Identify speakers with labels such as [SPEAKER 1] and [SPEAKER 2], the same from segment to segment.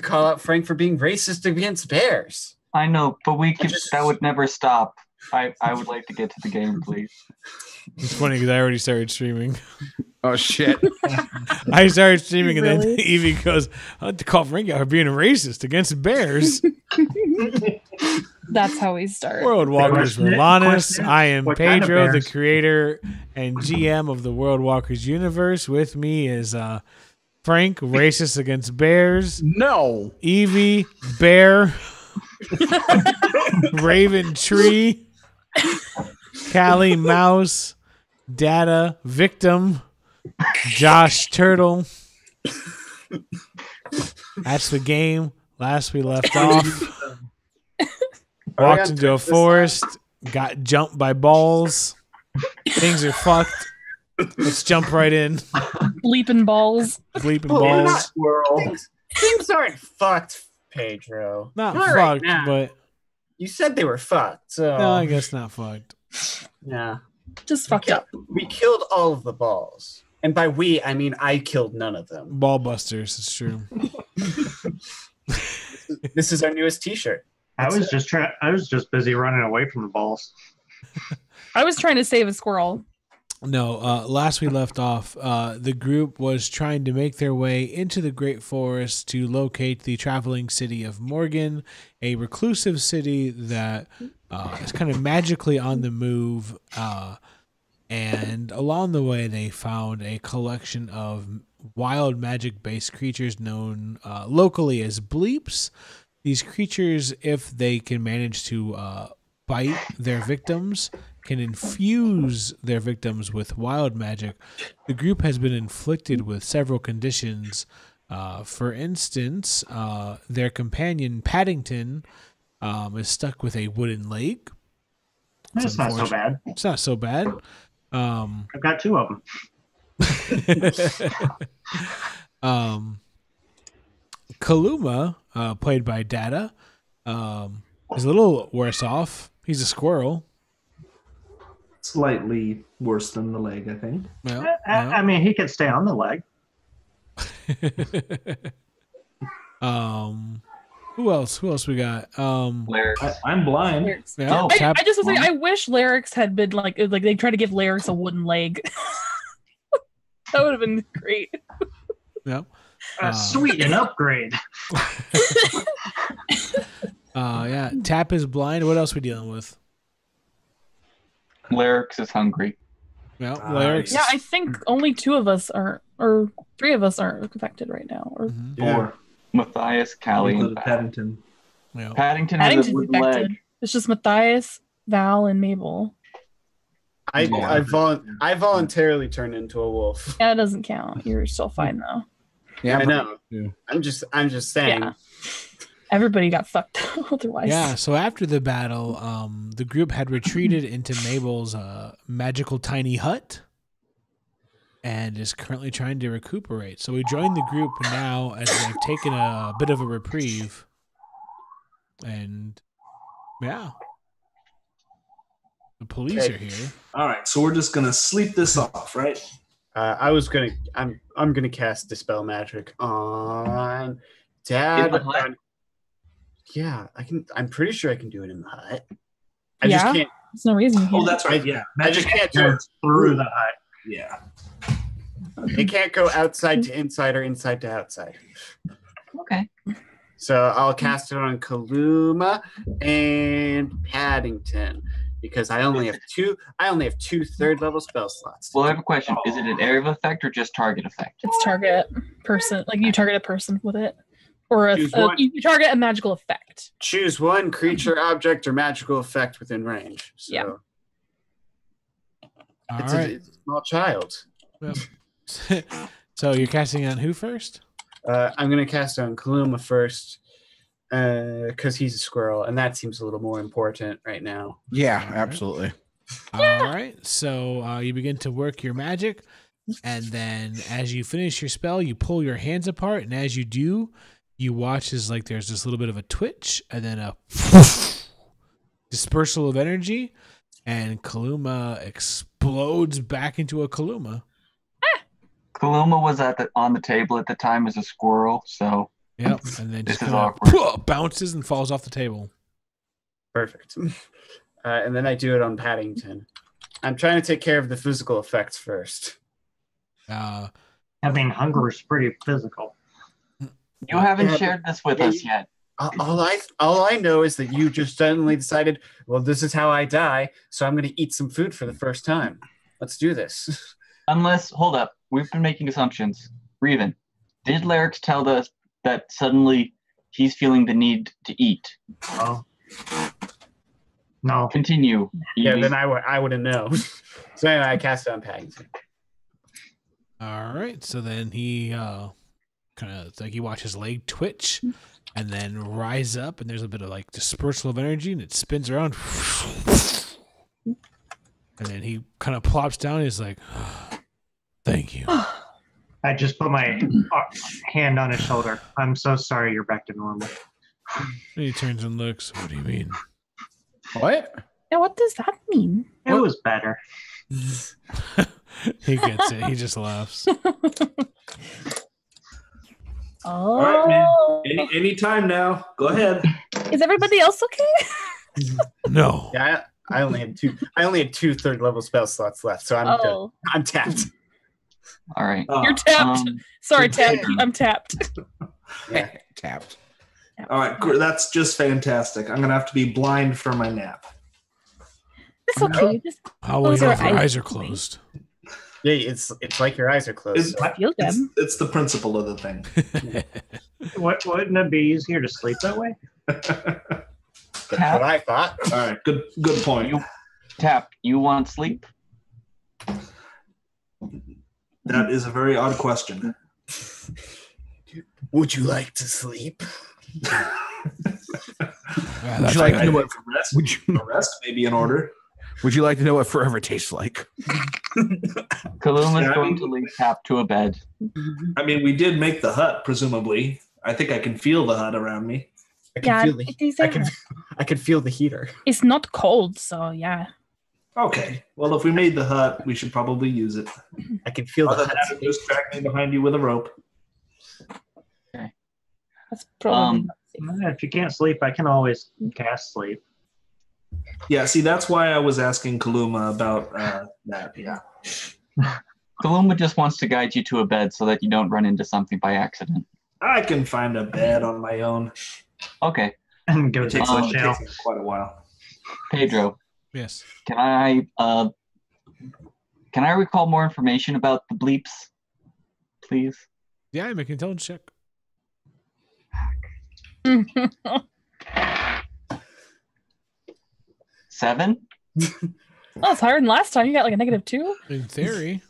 [SPEAKER 1] call out Frank for being racist against bears.
[SPEAKER 2] I know, but that would never stop. I would like to get to the game, please.
[SPEAKER 3] It's funny because I already started streaming.
[SPEAKER 4] Oh, shit.
[SPEAKER 3] I started streaming, and then
[SPEAKER 5] Really?
[SPEAKER 3] Evie goes, I have to call Frank out for being a racist against bears.
[SPEAKER 5] That's how we start.
[SPEAKER 3] World Walkers
[SPEAKER 6] Question-
[SPEAKER 3] Rhalanas.
[SPEAKER 6] question,
[SPEAKER 3] I am
[SPEAKER 6] what kind of
[SPEAKER 3] Pedro, the
[SPEAKER 6] bears?
[SPEAKER 3] creator and GM of the World Walkers universe. With me is Frank, racist against bears.
[SPEAKER 4] No.
[SPEAKER 3] Evie, bear. Raven, tree. Callie, mouse. Data, victim. Josh, turtle. That's the game. Last we left off. Walked into a forest, got jumped by balls. Things are fucked. Let's jump right in.
[SPEAKER 5] Bleeping balls.
[SPEAKER 3] Bleeping
[SPEAKER 1] Oh,
[SPEAKER 3] balls.
[SPEAKER 1] Things aren't fucked, Pedro.
[SPEAKER 3] Not
[SPEAKER 1] Not right
[SPEAKER 3] fucked,
[SPEAKER 1] now.
[SPEAKER 3] but
[SPEAKER 1] You said they were fucked, so
[SPEAKER 3] no, I guess not fucked.
[SPEAKER 1] yeah.
[SPEAKER 5] Just fucked up.
[SPEAKER 1] We killed all of the balls. And by we, I mean I killed none of them.
[SPEAKER 3] Ball busters, it's true.
[SPEAKER 1] This is our newest t-shirt.
[SPEAKER 6] I was just busy running away from the balls.
[SPEAKER 5] I was trying to save a squirrel.
[SPEAKER 3] No, last we left off, the group was trying to make their way into the Great Forest to locate the traveling city of Morgan, a reclusive city that is kind of magically on the move. And along the way, they found a collection of wild magic-based creatures known locally as bleeps. These creatures, if they can manage to bite their victims, can infuse their victims with wild magic. The group has been inflicted with several conditions. For instance, their companion, Paddington, is stuck with a wooden leg.
[SPEAKER 6] That's not so bad.
[SPEAKER 3] It's not so bad.
[SPEAKER 6] I've got two of them.
[SPEAKER 3] Kaluma, played by Data, is a little worse off. He's a squirrel.
[SPEAKER 7] Slightly worse than the leg, I think.
[SPEAKER 3] Well,
[SPEAKER 6] I mean, he could stay on the leg.
[SPEAKER 3] Who else? Who else we got?
[SPEAKER 2] Lyrics.
[SPEAKER 7] I'm blind.
[SPEAKER 5] Lyrics.
[SPEAKER 3] Yeah,
[SPEAKER 2] Oh,
[SPEAKER 3] Tap-
[SPEAKER 5] I just was like, I wish Lyrics had been like they tried to give Lyrics a wooden leg. That would have been great.
[SPEAKER 3] yeah.
[SPEAKER 6] Sweet, an upgrade.
[SPEAKER 3] Yeah. Tap is blind. What else we dealing with?
[SPEAKER 2] Lyrics is hungry.
[SPEAKER 3] Well, lyrics.
[SPEAKER 5] Yeah, I think only two of us are, or three of us aren't affected right now. Or
[SPEAKER 3] Mhm.
[SPEAKER 7] Four.
[SPEAKER 2] Matthias, Callie, and
[SPEAKER 7] Included
[SPEAKER 2] Val.
[SPEAKER 7] Paddington.
[SPEAKER 3] Yeah.
[SPEAKER 2] Paddington has a
[SPEAKER 5] Paddington's
[SPEAKER 2] wooden
[SPEAKER 5] affected.
[SPEAKER 2] leg.
[SPEAKER 5] It's just Matthias, Val, and Mabel.
[SPEAKER 1] I voluntarily turned into a wolf.
[SPEAKER 5] Yeah, it doesn't count. You're still fine though.
[SPEAKER 4] Yeah,
[SPEAKER 1] I know.
[SPEAKER 4] Yeah.
[SPEAKER 1] I'm just saying.
[SPEAKER 5] Yeah. Everybody got fucked otherwise.
[SPEAKER 3] Yeah, so after the battle, the group had retreated into Mabel's magical tiny hut and is currently trying to recuperate. So we joined the group now as they've taken a bit of a reprieve. And yeah, the police
[SPEAKER 1] Okay.
[SPEAKER 3] are here.
[SPEAKER 7] All right, so we're just gonna sleep this off, right?
[SPEAKER 1] I'm gonna cast Dispel Magic on Dad.
[SPEAKER 2] In the hut?
[SPEAKER 1] Yeah, I can. I'm pretty sure I can do it in the hut. I
[SPEAKER 5] Yeah?
[SPEAKER 1] just can't.
[SPEAKER 5] There's no reason you
[SPEAKER 7] Oh,
[SPEAKER 5] can't.
[SPEAKER 7] that's right. Yeah,
[SPEAKER 1] I just can't do it.
[SPEAKER 6] Goes through the hut.
[SPEAKER 7] Yeah.
[SPEAKER 1] It can't go outside to inside or inside to outside.
[SPEAKER 5] Okay.
[SPEAKER 1] So I'll cast it on Kaluma and Paddington because I only have two. I only have two third-level spell slots.
[SPEAKER 2] Well, I have a question. Is it an area of effect or just target effect?
[SPEAKER 5] It's target person. Like you target a person with it. Or
[SPEAKER 1] Choose one.
[SPEAKER 5] you target a magical effect.
[SPEAKER 1] Choose one creature, object, or magical effect within range. So
[SPEAKER 5] Yeah.
[SPEAKER 3] All
[SPEAKER 1] it's,
[SPEAKER 3] right.
[SPEAKER 1] it's a small child.
[SPEAKER 3] So you're casting on who first?
[SPEAKER 1] I'm going to cast on Kaluma first because he's a squirrel, and that seems a little more important right now.
[SPEAKER 4] Yeah, absolutely.
[SPEAKER 3] All right. So you begin to work your magic, and then as you finish your spell, you pull your hands apart, and as you do, you watch as like there's this little bit of a twitch, and then a dispersal of energy, and Kaluma explodes back into a Kaluma.
[SPEAKER 2] Kaluma was on the table at the time as a squirrel, so
[SPEAKER 3] Yep, and then
[SPEAKER 2] This
[SPEAKER 3] just
[SPEAKER 2] is
[SPEAKER 3] kind
[SPEAKER 2] awkward.
[SPEAKER 3] of bounces and falls off the table.
[SPEAKER 1] Perfect. And then I do it on Paddington. I'm trying to take care of the physical effects first.
[SPEAKER 3] Uh,
[SPEAKER 6] Having hunger is pretty physical.
[SPEAKER 2] You haven't
[SPEAKER 1] Yeah,
[SPEAKER 2] shared this with
[SPEAKER 1] yeah,
[SPEAKER 2] us yet.
[SPEAKER 1] All I know is that you just suddenly decided, well, this is how I die, so I'm going to eat some food for the first time. Let's do this.
[SPEAKER 2] Unless, hold up, we've been making assumptions. Reven, did Larix tell us that suddenly he's feeling the need to eat?
[SPEAKER 6] Oh. No.
[SPEAKER 2] Continue.
[SPEAKER 1] Yeah,
[SPEAKER 2] Evie.
[SPEAKER 1] then I wouldn't know. So anyway, I cast it on Paddington.
[SPEAKER 3] all right, so then he kind of like you watch his leg twitch and then rise up, and there's a bit of like dispersal of energy, and it spins around, and then he kind of plops down. And he's like, "Thank you."
[SPEAKER 6] I just put my hand on his shoulder. I'm so sorry you're back to normal.
[SPEAKER 3] And he turns and looks. What do you mean?
[SPEAKER 4] What?
[SPEAKER 5] Yeah, what does that mean?
[SPEAKER 6] It was better.
[SPEAKER 3] He gets it. He just laughs.
[SPEAKER 7] All right, man.
[SPEAKER 5] Oh,
[SPEAKER 7] Anytime now. Go ahead.
[SPEAKER 5] is everybody else okay?
[SPEAKER 3] No.
[SPEAKER 1] Yeah, I only had two. I only had 2 third-level spell slots left, so I'm done.
[SPEAKER 5] Oh,
[SPEAKER 1] I'm tapped.
[SPEAKER 2] All right.
[SPEAKER 6] Oh,
[SPEAKER 5] you're tapped. Sorry, tapped.
[SPEAKER 7] Pedro.
[SPEAKER 5] I'm tapped.
[SPEAKER 1] Yeah.
[SPEAKER 4] Tapped.
[SPEAKER 7] all right, that's just fantastic. I'm gonna have to be blind for my nap.
[SPEAKER 5] It's okay. Just
[SPEAKER 3] How will you
[SPEAKER 5] Close
[SPEAKER 3] know
[SPEAKER 5] our
[SPEAKER 3] if your
[SPEAKER 5] eyes.
[SPEAKER 3] eyes are closed?
[SPEAKER 1] Yeah, it's like your eyes are closed.
[SPEAKER 7] It's,
[SPEAKER 5] feel them.
[SPEAKER 7] it's the principle of the thing.
[SPEAKER 6] Wouldn't it be easier to sleep that way?
[SPEAKER 1] That's what I thought.
[SPEAKER 7] All right, good point.
[SPEAKER 2] Tap, you want sleep?
[SPEAKER 7] That is a very odd question.
[SPEAKER 1] Would you like to sleep?
[SPEAKER 3] Yeah,
[SPEAKER 4] Would
[SPEAKER 3] that's
[SPEAKER 4] you like
[SPEAKER 3] good.
[SPEAKER 4] to know what?
[SPEAKER 7] Rest,
[SPEAKER 4] Would you?
[SPEAKER 7] rest may be in order.
[SPEAKER 4] Would you like to know what forever tastes like?
[SPEAKER 2] Kaluma's
[SPEAKER 7] Yeah, I
[SPEAKER 2] going
[SPEAKER 7] mean-
[SPEAKER 2] to lead Tap to a bed.
[SPEAKER 7] I mean, we did make the hut, presumably. I think I can feel the hut around me.
[SPEAKER 1] I can
[SPEAKER 5] Yeah,
[SPEAKER 1] feel the.
[SPEAKER 5] it is.
[SPEAKER 1] I can feel the heater.
[SPEAKER 5] It's not cold, so yeah.
[SPEAKER 7] Okay. Well, if we made the hut, we should probably use it.
[SPEAKER 1] I can feel the.
[SPEAKER 7] Other than that, just drag me behind you with a rope.
[SPEAKER 5] That's probably
[SPEAKER 2] Um,
[SPEAKER 5] not safe.
[SPEAKER 6] If you can't sleep, I can always cast sleep.
[SPEAKER 7] Yeah, see, that's why I was asking Kaluma about that. Yeah.
[SPEAKER 2] Kaluma just wants to guide you to a bed so that you don't run into something by accident.
[SPEAKER 7] I can find a bed on my own.
[SPEAKER 2] Okay,
[SPEAKER 6] And go
[SPEAKER 7] It
[SPEAKER 6] take
[SPEAKER 7] takes,
[SPEAKER 6] a
[SPEAKER 2] Um,
[SPEAKER 7] it
[SPEAKER 6] shower.
[SPEAKER 7] takes quite a while.
[SPEAKER 2] Pedro,
[SPEAKER 3] Yes.
[SPEAKER 2] can I recall more information about the bleeps, please?
[SPEAKER 3] Yeah, make an intelligence check.
[SPEAKER 5] Oh,
[SPEAKER 2] 7,
[SPEAKER 5] it's higher than last time. You got like a -2.
[SPEAKER 3] In theory.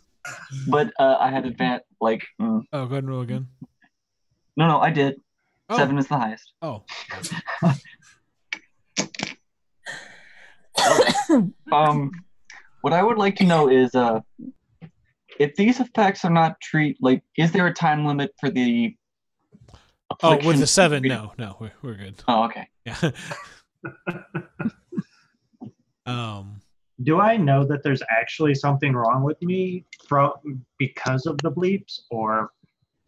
[SPEAKER 2] but I had advanced. Like,
[SPEAKER 3] Oh, go ahead and roll again.
[SPEAKER 2] no, I did.
[SPEAKER 3] Oh.
[SPEAKER 2] 7 is the highest.
[SPEAKER 3] Oh.
[SPEAKER 2] What I would like to know is, if these effects are not is there a time limit for the?
[SPEAKER 3] Oh, with
[SPEAKER 2] affliction?
[SPEAKER 3] the 7, no, we're good.
[SPEAKER 2] Oh, okay.
[SPEAKER 3] Yeah.
[SPEAKER 6] Do I know that there's actually something wrong with me because of the bleeps, or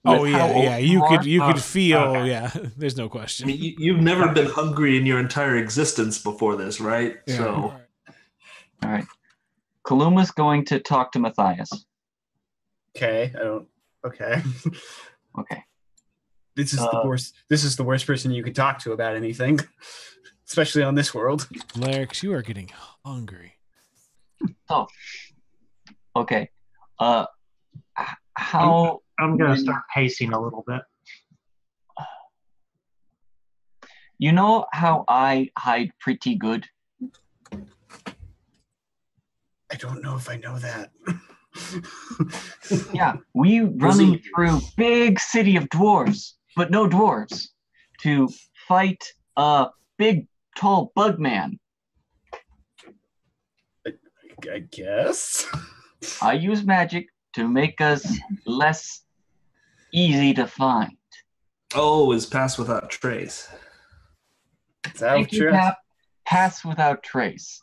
[SPEAKER 3] Oh
[SPEAKER 2] With how
[SPEAKER 3] yeah,
[SPEAKER 2] old
[SPEAKER 3] yeah.
[SPEAKER 2] you
[SPEAKER 3] You
[SPEAKER 6] are?
[SPEAKER 3] could feel.
[SPEAKER 6] Okay.
[SPEAKER 3] Yeah, there's no
[SPEAKER 7] I
[SPEAKER 3] question.
[SPEAKER 7] mean, you've never been hungry in your entire existence before this, right?
[SPEAKER 3] Yeah.
[SPEAKER 7] So,
[SPEAKER 2] All right. Kaluma's going to talk to Matthias.
[SPEAKER 1] Okay, I don't. Okay,
[SPEAKER 2] Okay.
[SPEAKER 1] this is the worst. This is the worst person you could talk to about anything, especially on this world.
[SPEAKER 3] Larix, you are getting hungry.
[SPEAKER 2] Okay. How
[SPEAKER 6] I'm gonna start pacing a little bit.
[SPEAKER 2] you know how I hide pretty good?
[SPEAKER 1] I don't know if I know that.
[SPEAKER 2] Yeah, we running through big city of dwarves, but no dwarves, to fight a big tall bug man.
[SPEAKER 1] I guess.
[SPEAKER 2] I use magic to make us less easy to find.
[SPEAKER 7] oh, is pass without trace.
[SPEAKER 1] Is that
[SPEAKER 2] Thank
[SPEAKER 1] what
[SPEAKER 2] you,
[SPEAKER 1] you're?
[SPEAKER 2] Cap. Pass without trace.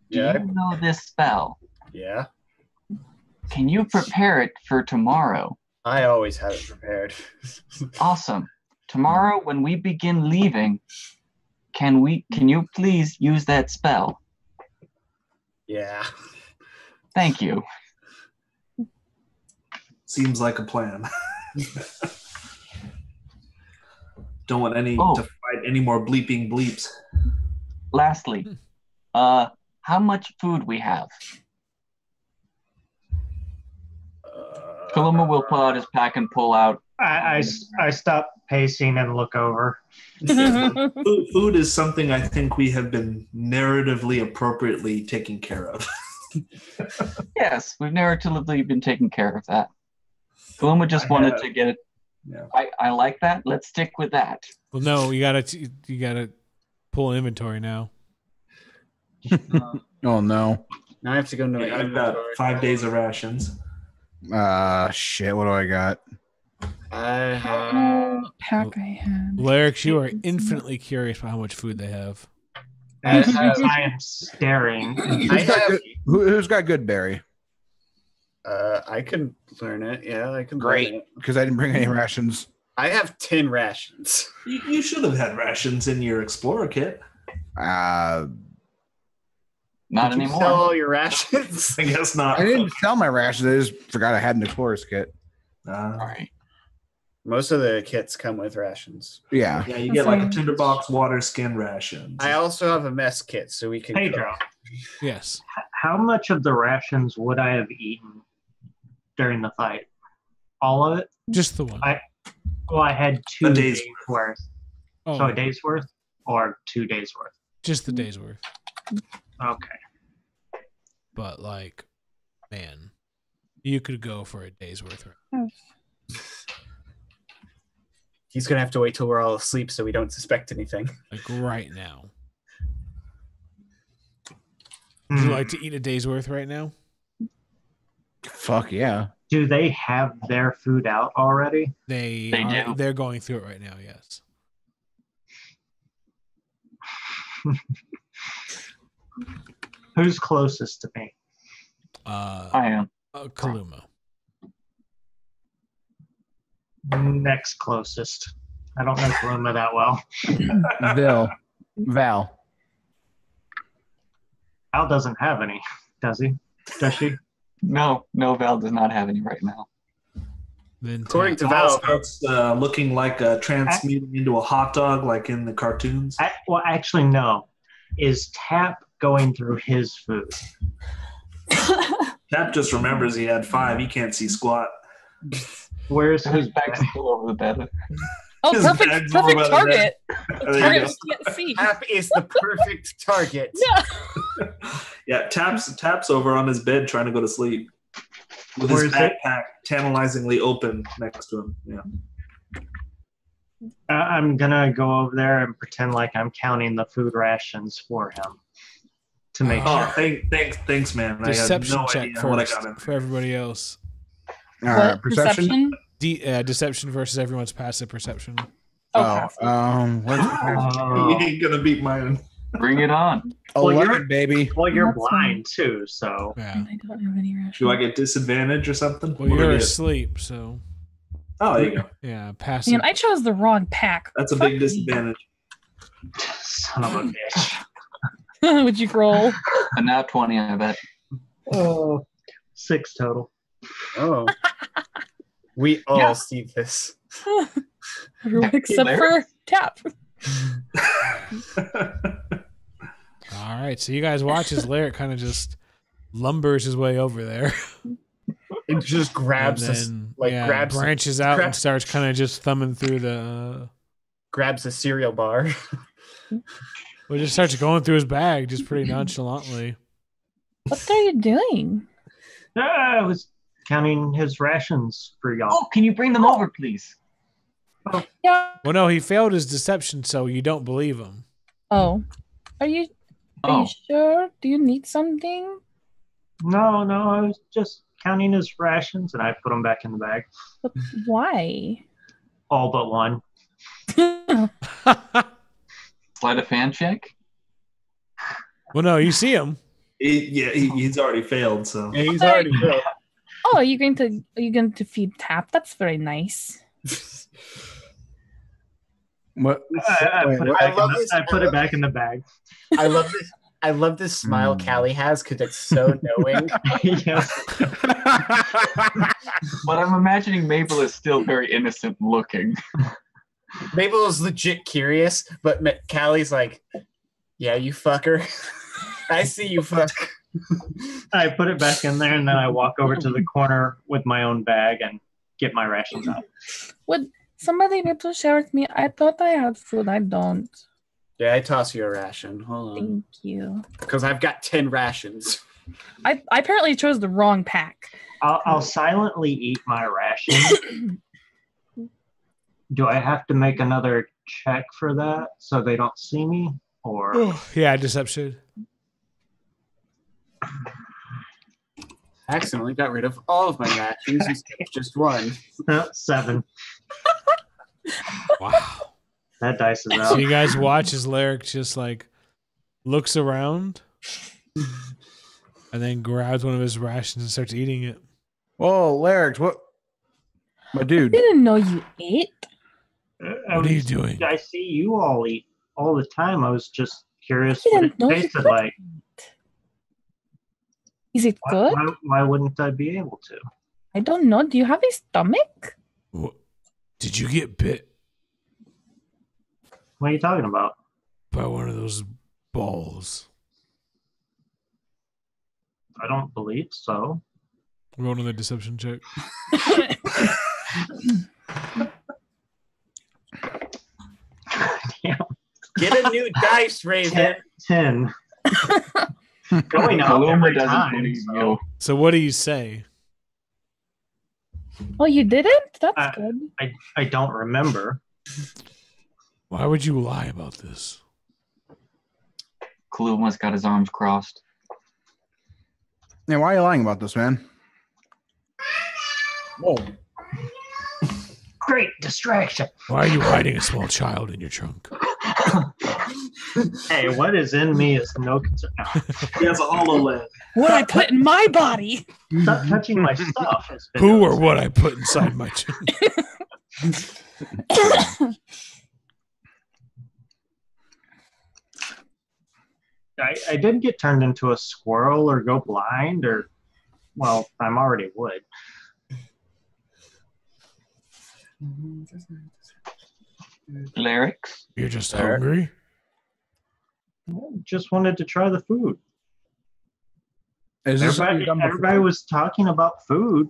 [SPEAKER 2] Do
[SPEAKER 1] Yeah.
[SPEAKER 2] you know this spell?
[SPEAKER 1] Yeah.
[SPEAKER 2] Can you prepare it for tomorrow?
[SPEAKER 1] I always have it prepared.
[SPEAKER 2] Awesome. tomorrow when we begin leaving, can you please use that spell?
[SPEAKER 1] Yeah.
[SPEAKER 2] Thank you.
[SPEAKER 7] Seems like a plan. Don't want to fight any more bleeping bleeps.
[SPEAKER 2] Lastly, how much food we have? Kaluma will pull out his pack and pull out.
[SPEAKER 6] I stop pacing and look over.
[SPEAKER 7] Food is something I think we have been narratively appropriately taking care of.
[SPEAKER 2] Yes, we've narratively been taking care of that. Kaluma just wanted to get it.
[SPEAKER 7] Yeah.
[SPEAKER 2] I like that. Let's stick with that.
[SPEAKER 3] Well, no, you gotta pull inventory now.
[SPEAKER 4] Oh no.
[SPEAKER 1] Now I have to go into my
[SPEAKER 7] I've got
[SPEAKER 1] inventory.
[SPEAKER 7] 5 days of rations.
[SPEAKER 4] Shit. What do I got?
[SPEAKER 1] I have.
[SPEAKER 5] What pack I had.
[SPEAKER 3] Larix, you are infinitely curious about how much food they have.
[SPEAKER 6] As I am staring.
[SPEAKER 4] Who's got good berry?
[SPEAKER 1] I can learn it. Yeah, I can
[SPEAKER 4] Great,
[SPEAKER 1] learn it.
[SPEAKER 4] because I didn't bring any rations.
[SPEAKER 1] I have 10 rations.
[SPEAKER 7] You should have had rations in your Explorer kit.
[SPEAKER 2] Not
[SPEAKER 1] Did you
[SPEAKER 2] anymore.
[SPEAKER 1] sell all your rations?
[SPEAKER 7] I guess not.
[SPEAKER 4] I didn't sell my rations. I just forgot I had an explorer's kit.
[SPEAKER 2] All right.
[SPEAKER 1] Most of the kits come with rations.
[SPEAKER 4] Yeah.
[SPEAKER 7] Yeah, you get like a tinderbox water skin rations.
[SPEAKER 1] I also have a mess kit, so we can.
[SPEAKER 6] Pedro,
[SPEAKER 3] Yes.
[SPEAKER 6] how much of the rations would I have eaten during the fight? All of it?
[SPEAKER 3] Just the one.
[SPEAKER 6] Well, I had
[SPEAKER 7] A
[SPEAKER 6] 2
[SPEAKER 7] day's
[SPEAKER 6] days worth.
[SPEAKER 3] Oh,
[SPEAKER 6] So a day's worth or 2 days worth?
[SPEAKER 3] just the day's worth.
[SPEAKER 6] Okay.
[SPEAKER 3] But like, man, you could go for a day's worth.
[SPEAKER 1] He's gonna have to wait till we're all asleep so we don't suspect anything.
[SPEAKER 3] Like right now. Would you like to eat a day's worth right now?
[SPEAKER 4] Fuck yeah.
[SPEAKER 6] Do they have their food out already?
[SPEAKER 3] They
[SPEAKER 2] do.
[SPEAKER 3] They're going through it right now. Yes.
[SPEAKER 6] Who's closest to me?
[SPEAKER 2] I am.
[SPEAKER 3] Kaluma.
[SPEAKER 6] Next closest. I don't know Kaluma that well.
[SPEAKER 4] Val.
[SPEAKER 6] Al doesn't have any, does he? Does she?
[SPEAKER 2] No, Val does not have any right now.
[SPEAKER 3] Then
[SPEAKER 1] According to
[SPEAKER 7] Val
[SPEAKER 1] Val,
[SPEAKER 7] starts looking like transmuting into a hot dog like in the cartoons.
[SPEAKER 6] Well, actually, no. Is Tap going through his food?
[SPEAKER 7] Tap just remembers he had 5. He can't see squat.
[SPEAKER 6] Where's
[SPEAKER 2] His
[SPEAKER 6] his
[SPEAKER 2] bag's still over the bed.
[SPEAKER 5] Oh,
[SPEAKER 7] His
[SPEAKER 5] perfect
[SPEAKER 7] bag's over by the
[SPEAKER 5] target.
[SPEAKER 7] There you
[SPEAKER 5] Target
[SPEAKER 7] go.
[SPEAKER 5] can't see.
[SPEAKER 1] Tap is the perfect target.
[SPEAKER 5] Yeah.
[SPEAKER 7] Yeah, Tap's over on his bed trying to go to sleep with his
[SPEAKER 6] Where's it?
[SPEAKER 7] backpack tantalizingly open next to him. Yeah.
[SPEAKER 6] I'm gonna go over there and pretend like I'm counting the food rations for him to make
[SPEAKER 7] Oh,
[SPEAKER 6] sure.
[SPEAKER 7] thanks, man.
[SPEAKER 3] Deception
[SPEAKER 7] I had no
[SPEAKER 3] check
[SPEAKER 7] idea what I
[SPEAKER 3] first
[SPEAKER 7] got in.
[SPEAKER 3] for everybody else.
[SPEAKER 4] All right, perception.
[SPEAKER 3] Deception versus everyone's passive perception.
[SPEAKER 4] Oh, where's
[SPEAKER 6] Oh.
[SPEAKER 7] He ain't gonna beat mine.
[SPEAKER 2] Bring it on.
[SPEAKER 6] Well,
[SPEAKER 4] 11, baby.
[SPEAKER 6] Well, you're
[SPEAKER 5] That's
[SPEAKER 6] blind too, so
[SPEAKER 3] Yeah.
[SPEAKER 5] And I don't have any rations.
[SPEAKER 7] Do I get disadvantage or something?
[SPEAKER 3] Well,
[SPEAKER 7] What do I
[SPEAKER 3] you're
[SPEAKER 7] get?
[SPEAKER 3] asleep, so
[SPEAKER 7] Oh, there you go.
[SPEAKER 3] yeah, passive.
[SPEAKER 5] Man, I chose the wrong pack.
[SPEAKER 7] That's a
[SPEAKER 5] Fuck
[SPEAKER 7] big
[SPEAKER 5] me.
[SPEAKER 7] disadvantage.
[SPEAKER 6] son of a bitch.
[SPEAKER 5] Would you roll?
[SPEAKER 2] A nat 20, I bet.
[SPEAKER 6] Oh, 6 total.
[SPEAKER 1] Oh. We all
[SPEAKER 2] Yeah.
[SPEAKER 1] see this.
[SPEAKER 5] Everyone except for Tap.
[SPEAKER 3] All right, so you guys watch as Larry kind of just lumbers his way over there.
[SPEAKER 1] It just grabs
[SPEAKER 3] and
[SPEAKER 1] us,
[SPEAKER 3] then,
[SPEAKER 1] like
[SPEAKER 3] yeah,
[SPEAKER 1] grabs
[SPEAKER 3] branches out and
[SPEAKER 1] grabs-
[SPEAKER 3] starts kind of just thumbing through the.
[SPEAKER 1] grabs a cereal bar.
[SPEAKER 3] Well, just starts going through his bag just pretty nonchalantly.
[SPEAKER 5] What are you doing?
[SPEAKER 6] I was counting his rations for y'all.
[SPEAKER 2] Oh, can you bring them over, please?
[SPEAKER 5] Yeah.
[SPEAKER 3] Well, no, he failed his deception, so you don't believe him.
[SPEAKER 5] Oh. Are you
[SPEAKER 2] Oh,
[SPEAKER 5] sure? Do you need something?
[SPEAKER 6] No, I was just counting his rations, and I put them back in the bag.
[SPEAKER 5] But why?
[SPEAKER 6] All but one.
[SPEAKER 2] slide a fan check?
[SPEAKER 3] Well, no, you see him.
[SPEAKER 7] He's already failed. So
[SPEAKER 1] And he's already built.
[SPEAKER 5] Oh, are you going to feed Tap? That's very nice.
[SPEAKER 4] What?
[SPEAKER 6] I
[SPEAKER 4] Wait,
[SPEAKER 6] put it
[SPEAKER 4] what?
[SPEAKER 6] back
[SPEAKER 1] I love
[SPEAKER 6] in the-
[SPEAKER 1] this-
[SPEAKER 6] I put it back in the bag.
[SPEAKER 1] I love this. I love this smile Callie has because it's so knowing.
[SPEAKER 6] Yes.
[SPEAKER 2] But I'm imagining Mabel is still very innocent looking.
[SPEAKER 1] Mabel is legit curious, but Callie's like, "Yeah, you fucker. I see you, fuck."
[SPEAKER 6] I put it back in there, and then I walk over to the corner with my own bag and get my rations out.
[SPEAKER 5] Would somebody be able to share with me? I thought I had food. I don't.
[SPEAKER 1] Yeah, I toss you a ration. Hold on,
[SPEAKER 5] Thank you.
[SPEAKER 1] because I've got 10 rations.
[SPEAKER 5] I apparently chose the wrong pack.
[SPEAKER 6] I'll silently eat my ration. Do I have to make another check for that so they don't see me? Or
[SPEAKER 3] Yeah, deception.
[SPEAKER 1] I accidentally got rid of all of my rations instead of just one.
[SPEAKER 6] 7.
[SPEAKER 3] Wow.
[SPEAKER 6] That dice is
[SPEAKER 3] So
[SPEAKER 6] out.
[SPEAKER 3] you guys watch as Lyric just like looks around and then grabs one of his rations and starts eating it.
[SPEAKER 4] Whoa, Larry, what? My
[SPEAKER 5] I
[SPEAKER 4] dude.
[SPEAKER 5] didn't know you ate.
[SPEAKER 3] What are you doing?
[SPEAKER 6] I see you all eat all the time. I was just curious
[SPEAKER 5] I
[SPEAKER 6] what
[SPEAKER 5] didn't
[SPEAKER 6] it
[SPEAKER 5] know you
[SPEAKER 6] tasted
[SPEAKER 5] could
[SPEAKER 6] like.
[SPEAKER 5] Is it good?
[SPEAKER 6] Why wouldn't I be able to?
[SPEAKER 5] I don't know. Do you have a stomach?
[SPEAKER 3] What? Did you get bit
[SPEAKER 6] What are you talking about?
[SPEAKER 3] by one of those balls?
[SPEAKER 6] I don't believe so.
[SPEAKER 3] Roll another deception check.
[SPEAKER 6] Damn.
[SPEAKER 1] Get a new dice, Raven.
[SPEAKER 6] 10. Going up
[SPEAKER 2] Paloma
[SPEAKER 6] every
[SPEAKER 2] doesn't
[SPEAKER 6] time.
[SPEAKER 2] believe
[SPEAKER 6] So.
[SPEAKER 2] you.
[SPEAKER 3] So what do you say?
[SPEAKER 5] Oh, you didn't? That's
[SPEAKER 6] Uh,
[SPEAKER 5] good.
[SPEAKER 6] I don't remember.
[SPEAKER 3] Why would you lie about this?
[SPEAKER 2] Kaluma's got his arms crossed.
[SPEAKER 4] Yeah, why are you lying about this, man? Whoa.
[SPEAKER 6] Great distraction.
[SPEAKER 3] Why are you hiding a small child in your trunk?
[SPEAKER 6] Hey, what is in me is no concern. No.
[SPEAKER 7] He has a HoloLens.
[SPEAKER 5] What I put in my body.
[SPEAKER 6] Stop touching my stuff. Has been
[SPEAKER 3] Who or what I put inside my trunk?
[SPEAKER 6] I did get turned into a squirrel or go blind or, well, I'm already would.
[SPEAKER 2] Lyrics?
[SPEAKER 3] You're just hungry?
[SPEAKER 6] Just wanted to try the food.
[SPEAKER 4] Is this something
[SPEAKER 6] Everybody,
[SPEAKER 4] you've done before?
[SPEAKER 6] everybody was talking about food.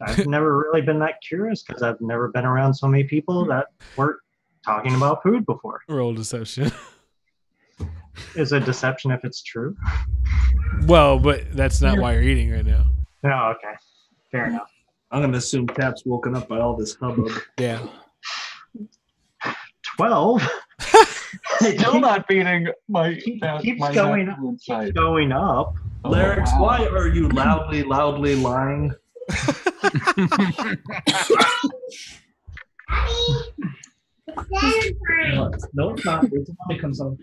[SPEAKER 6] I've never really been that curious because I've never been around so many people that weren't talking about food before.
[SPEAKER 3] Roll deception.
[SPEAKER 6] Is a deception if it's true?
[SPEAKER 3] Well, but that's not why you're eating right now.
[SPEAKER 6] No, okay. Fair enough.
[SPEAKER 7] I'm going to assume Cap's woken up by all this hubbub.
[SPEAKER 3] Yeah.
[SPEAKER 6] 12
[SPEAKER 2] Still not beating my
[SPEAKER 6] keeps
[SPEAKER 2] my
[SPEAKER 6] going
[SPEAKER 2] natural insight.
[SPEAKER 6] going up.
[SPEAKER 2] Oh,
[SPEAKER 7] Larynx,
[SPEAKER 2] wow.
[SPEAKER 7] why are you loudly lying? No, it's not. It's mommy comes on.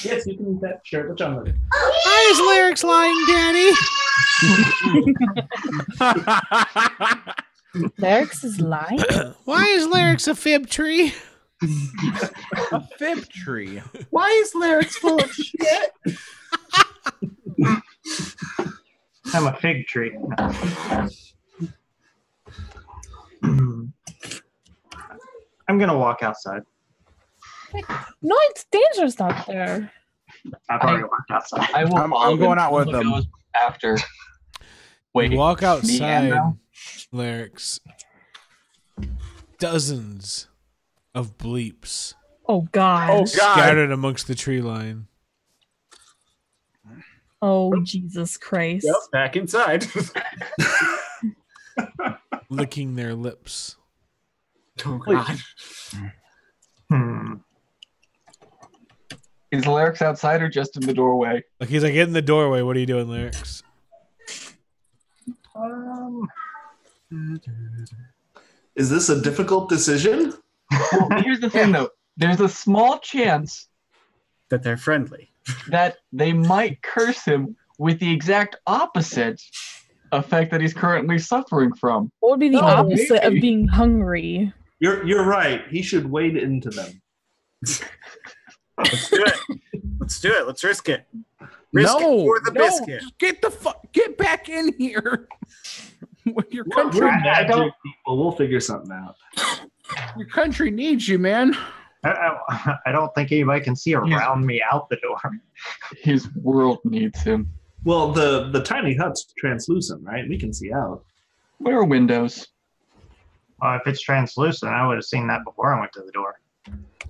[SPEAKER 7] Yes, you can eat that. Sure, which I'm ready.
[SPEAKER 3] Why is Lyrics lying, Daddy?
[SPEAKER 5] Lyrics is lying.
[SPEAKER 3] Why is Lyrics a fib tree?
[SPEAKER 4] A fib tree.
[SPEAKER 1] Why is Lyrics full of shit?
[SPEAKER 6] I'm a fig tree. I'm gonna walk outside.
[SPEAKER 5] No, it's dangerous out there.
[SPEAKER 6] I've already walked outside.
[SPEAKER 2] I will
[SPEAKER 4] I'm
[SPEAKER 2] follow
[SPEAKER 4] going
[SPEAKER 2] him.
[SPEAKER 4] out with
[SPEAKER 2] Look,
[SPEAKER 4] them.
[SPEAKER 2] goes after. Wait,
[SPEAKER 3] You walk
[SPEAKER 2] me and
[SPEAKER 3] outside,
[SPEAKER 2] Mel?
[SPEAKER 3] Lyrics. Dozens of bleeps
[SPEAKER 5] Oh God.
[SPEAKER 1] Oh, God.
[SPEAKER 3] scattered amongst the tree line.
[SPEAKER 5] Oh Jesus Christ.
[SPEAKER 1] Yep, back inside.
[SPEAKER 3] Licking their lips.
[SPEAKER 1] Oh, God.
[SPEAKER 6] Hmm.
[SPEAKER 2] Is Lyrics outside or just in the doorway?
[SPEAKER 3] Like he's like, get in the doorway. What are you doing, Lyrics?
[SPEAKER 7] Is this a difficult decision?
[SPEAKER 2] Well, here's the thing, though. There's a small chance
[SPEAKER 1] That they're friendly.
[SPEAKER 2] that they might curse him with the exact opposite effect that he's currently suffering from.
[SPEAKER 5] What would be the
[SPEAKER 2] Oh,
[SPEAKER 5] opposite of
[SPEAKER 2] maybe.
[SPEAKER 5] being hungry?
[SPEAKER 7] You're right. He should wade into them.
[SPEAKER 1] Let's do it. Let's do it. Let's risk it. Risk it for the biscuit.
[SPEAKER 4] Get back in here. Your country,
[SPEAKER 7] We're magic people. We'll figure something out.
[SPEAKER 4] your country needs you, man.
[SPEAKER 6] I don't think anybody can see around me out the door.
[SPEAKER 2] His world needs him.
[SPEAKER 7] Well, the tiny hut's translucent, right? We can see out.
[SPEAKER 2] Where are windows?
[SPEAKER 6] If it's translucent, I would have seen that before I went to the door.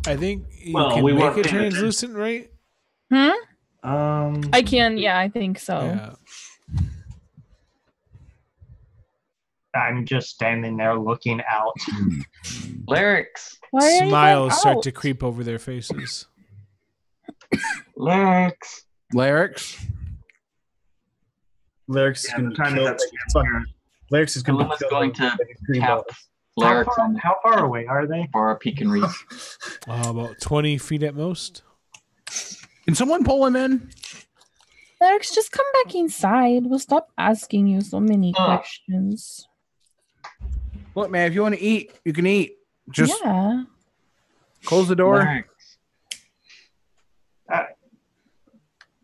[SPEAKER 3] I think you
[SPEAKER 7] Well,
[SPEAKER 3] can
[SPEAKER 7] we
[SPEAKER 3] make
[SPEAKER 7] weren't
[SPEAKER 3] it
[SPEAKER 7] paying
[SPEAKER 3] translucent, right?
[SPEAKER 5] I can. Yeah, I think so.
[SPEAKER 3] Yeah.
[SPEAKER 6] I'm just standing there looking out.
[SPEAKER 2] Lyrics.
[SPEAKER 5] Why are you
[SPEAKER 3] Smiles
[SPEAKER 5] going
[SPEAKER 3] start
[SPEAKER 5] out?
[SPEAKER 3] to creep over their faces.
[SPEAKER 2] Lyrics.
[SPEAKER 4] Lyrics.
[SPEAKER 1] Lyrics is
[SPEAKER 7] Yeah,
[SPEAKER 1] going
[SPEAKER 7] the
[SPEAKER 1] to
[SPEAKER 7] tiny
[SPEAKER 1] kill.
[SPEAKER 7] hut's transparent.
[SPEAKER 1] Lyrics is going to
[SPEAKER 2] Kaluma's
[SPEAKER 1] kill.
[SPEAKER 2] going to
[SPEAKER 1] green
[SPEAKER 2] tap
[SPEAKER 1] balls.
[SPEAKER 2] Lyrics on the
[SPEAKER 6] How far away are they?
[SPEAKER 2] bar he can reach.
[SPEAKER 3] About 20 feet at most.
[SPEAKER 4] Can someone pull him in?
[SPEAKER 5] Alex, just come back inside. We'll stop asking you so many questions.
[SPEAKER 4] Look, man, if you want to eat, you can eat. Just
[SPEAKER 5] Yeah.
[SPEAKER 4] close the door.
[SPEAKER 2] Lyrics.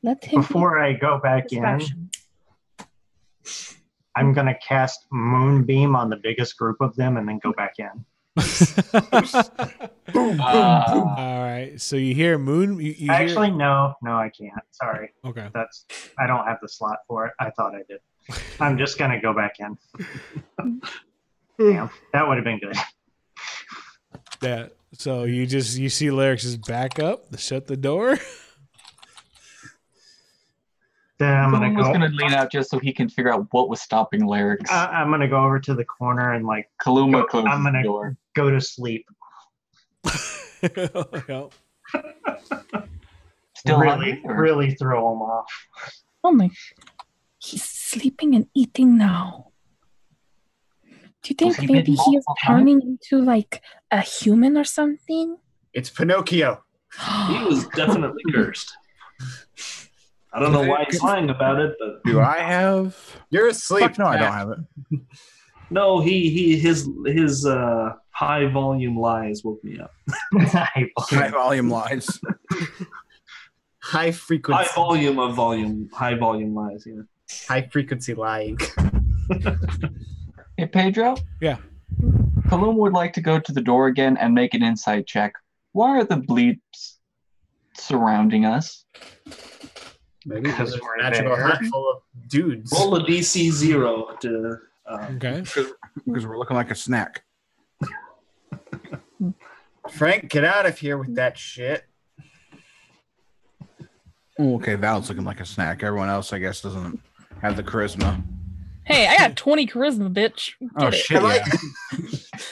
[SPEAKER 5] Let him.
[SPEAKER 6] Before I go back in,
[SPEAKER 5] Distraction.
[SPEAKER 6] I'm going to cast Moonbeam on the biggest group of them and then go back in.
[SPEAKER 3] All right. So you hear moon. You hear-
[SPEAKER 6] Actually, no, I can't. Sorry.
[SPEAKER 3] Okay.
[SPEAKER 6] I don't have the slot for it. I thought I did. I'm just going to go back in. Damn, that would have been good.
[SPEAKER 3] Yeah. So you see Lyrics just back up, shut the door.
[SPEAKER 6] Then I'm
[SPEAKER 2] Someone was
[SPEAKER 6] going
[SPEAKER 2] going to lean out just so he can figure out what was stopping Lyrics.
[SPEAKER 6] I'm going to go over to the corner and
[SPEAKER 2] Kaluma closes
[SPEAKER 6] I'm
[SPEAKER 2] the
[SPEAKER 6] gonna
[SPEAKER 2] door.
[SPEAKER 6] go to sleep.
[SPEAKER 3] Yeah.
[SPEAKER 2] Still
[SPEAKER 6] really,
[SPEAKER 2] hungry, or-
[SPEAKER 6] really throw them off.
[SPEAKER 5] Oh my. He's sleeping and eating now. Do you think
[SPEAKER 2] he
[SPEAKER 5] maybe
[SPEAKER 2] bitten
[SPEAKER 5] he is
[SPEAKER 2] multiple times?
[SPEAKER 5] turning into like a human or something?
[SPEAKER 1] It's Pinocchio.
[SPEAKER 7] He was definitely cursed. I don't know why he's lying about it, but
[SPEAKER 4] Do I have?
[SPEAKER 1] You're asleep.
[SPEAKER 4] Fuck no, I don't have it.
[SPEAKER 7] no, his high volume lies woke me up.
[SPEAKER 4] High volume lies.
[SPEAKER 1] High frequency.
[SPEAKER 7] High volume lies. Yeah.
[SPEAKER 1] High frequency lying.
[SPEAKER 2] Hey, Pedro?
[SPEAKER 3] Yeah.
[SPEAKER 2] Kaluma would like to go to the door again and make an insight check. Why are the bleeps surrounding us?
[SPEAKER 1] Maybe
[SPEAKER 6] Because
[SPEAKER 1] because it's
[SPEAKER 6] we're
[SPEAKER 1] a magical
[SPEAKER 6] there.
[SPEAKER 1] hut full of dudes.
[SPEAKER 7] Roll a DC 0 to.
[SPEAKER 3] Okay.
[SPEAKER 4] Because we're looking like a snack.
[SPEAKER 1] Frank, get out of here with that shit.
[SPEAKER 4] Oh, okay, Val's looking like a snack. Everyone else, I guess, doesn't have the charisma.
[SPEAKER 5] Hey, I got 20 charisma, bitch. Get
[SPEAKER 4] Oh
[SPEAKER 5] it.
[SPEAKER 4] shit!
[SPEAKER 1] I like
[SPEAKER 4] Yeah.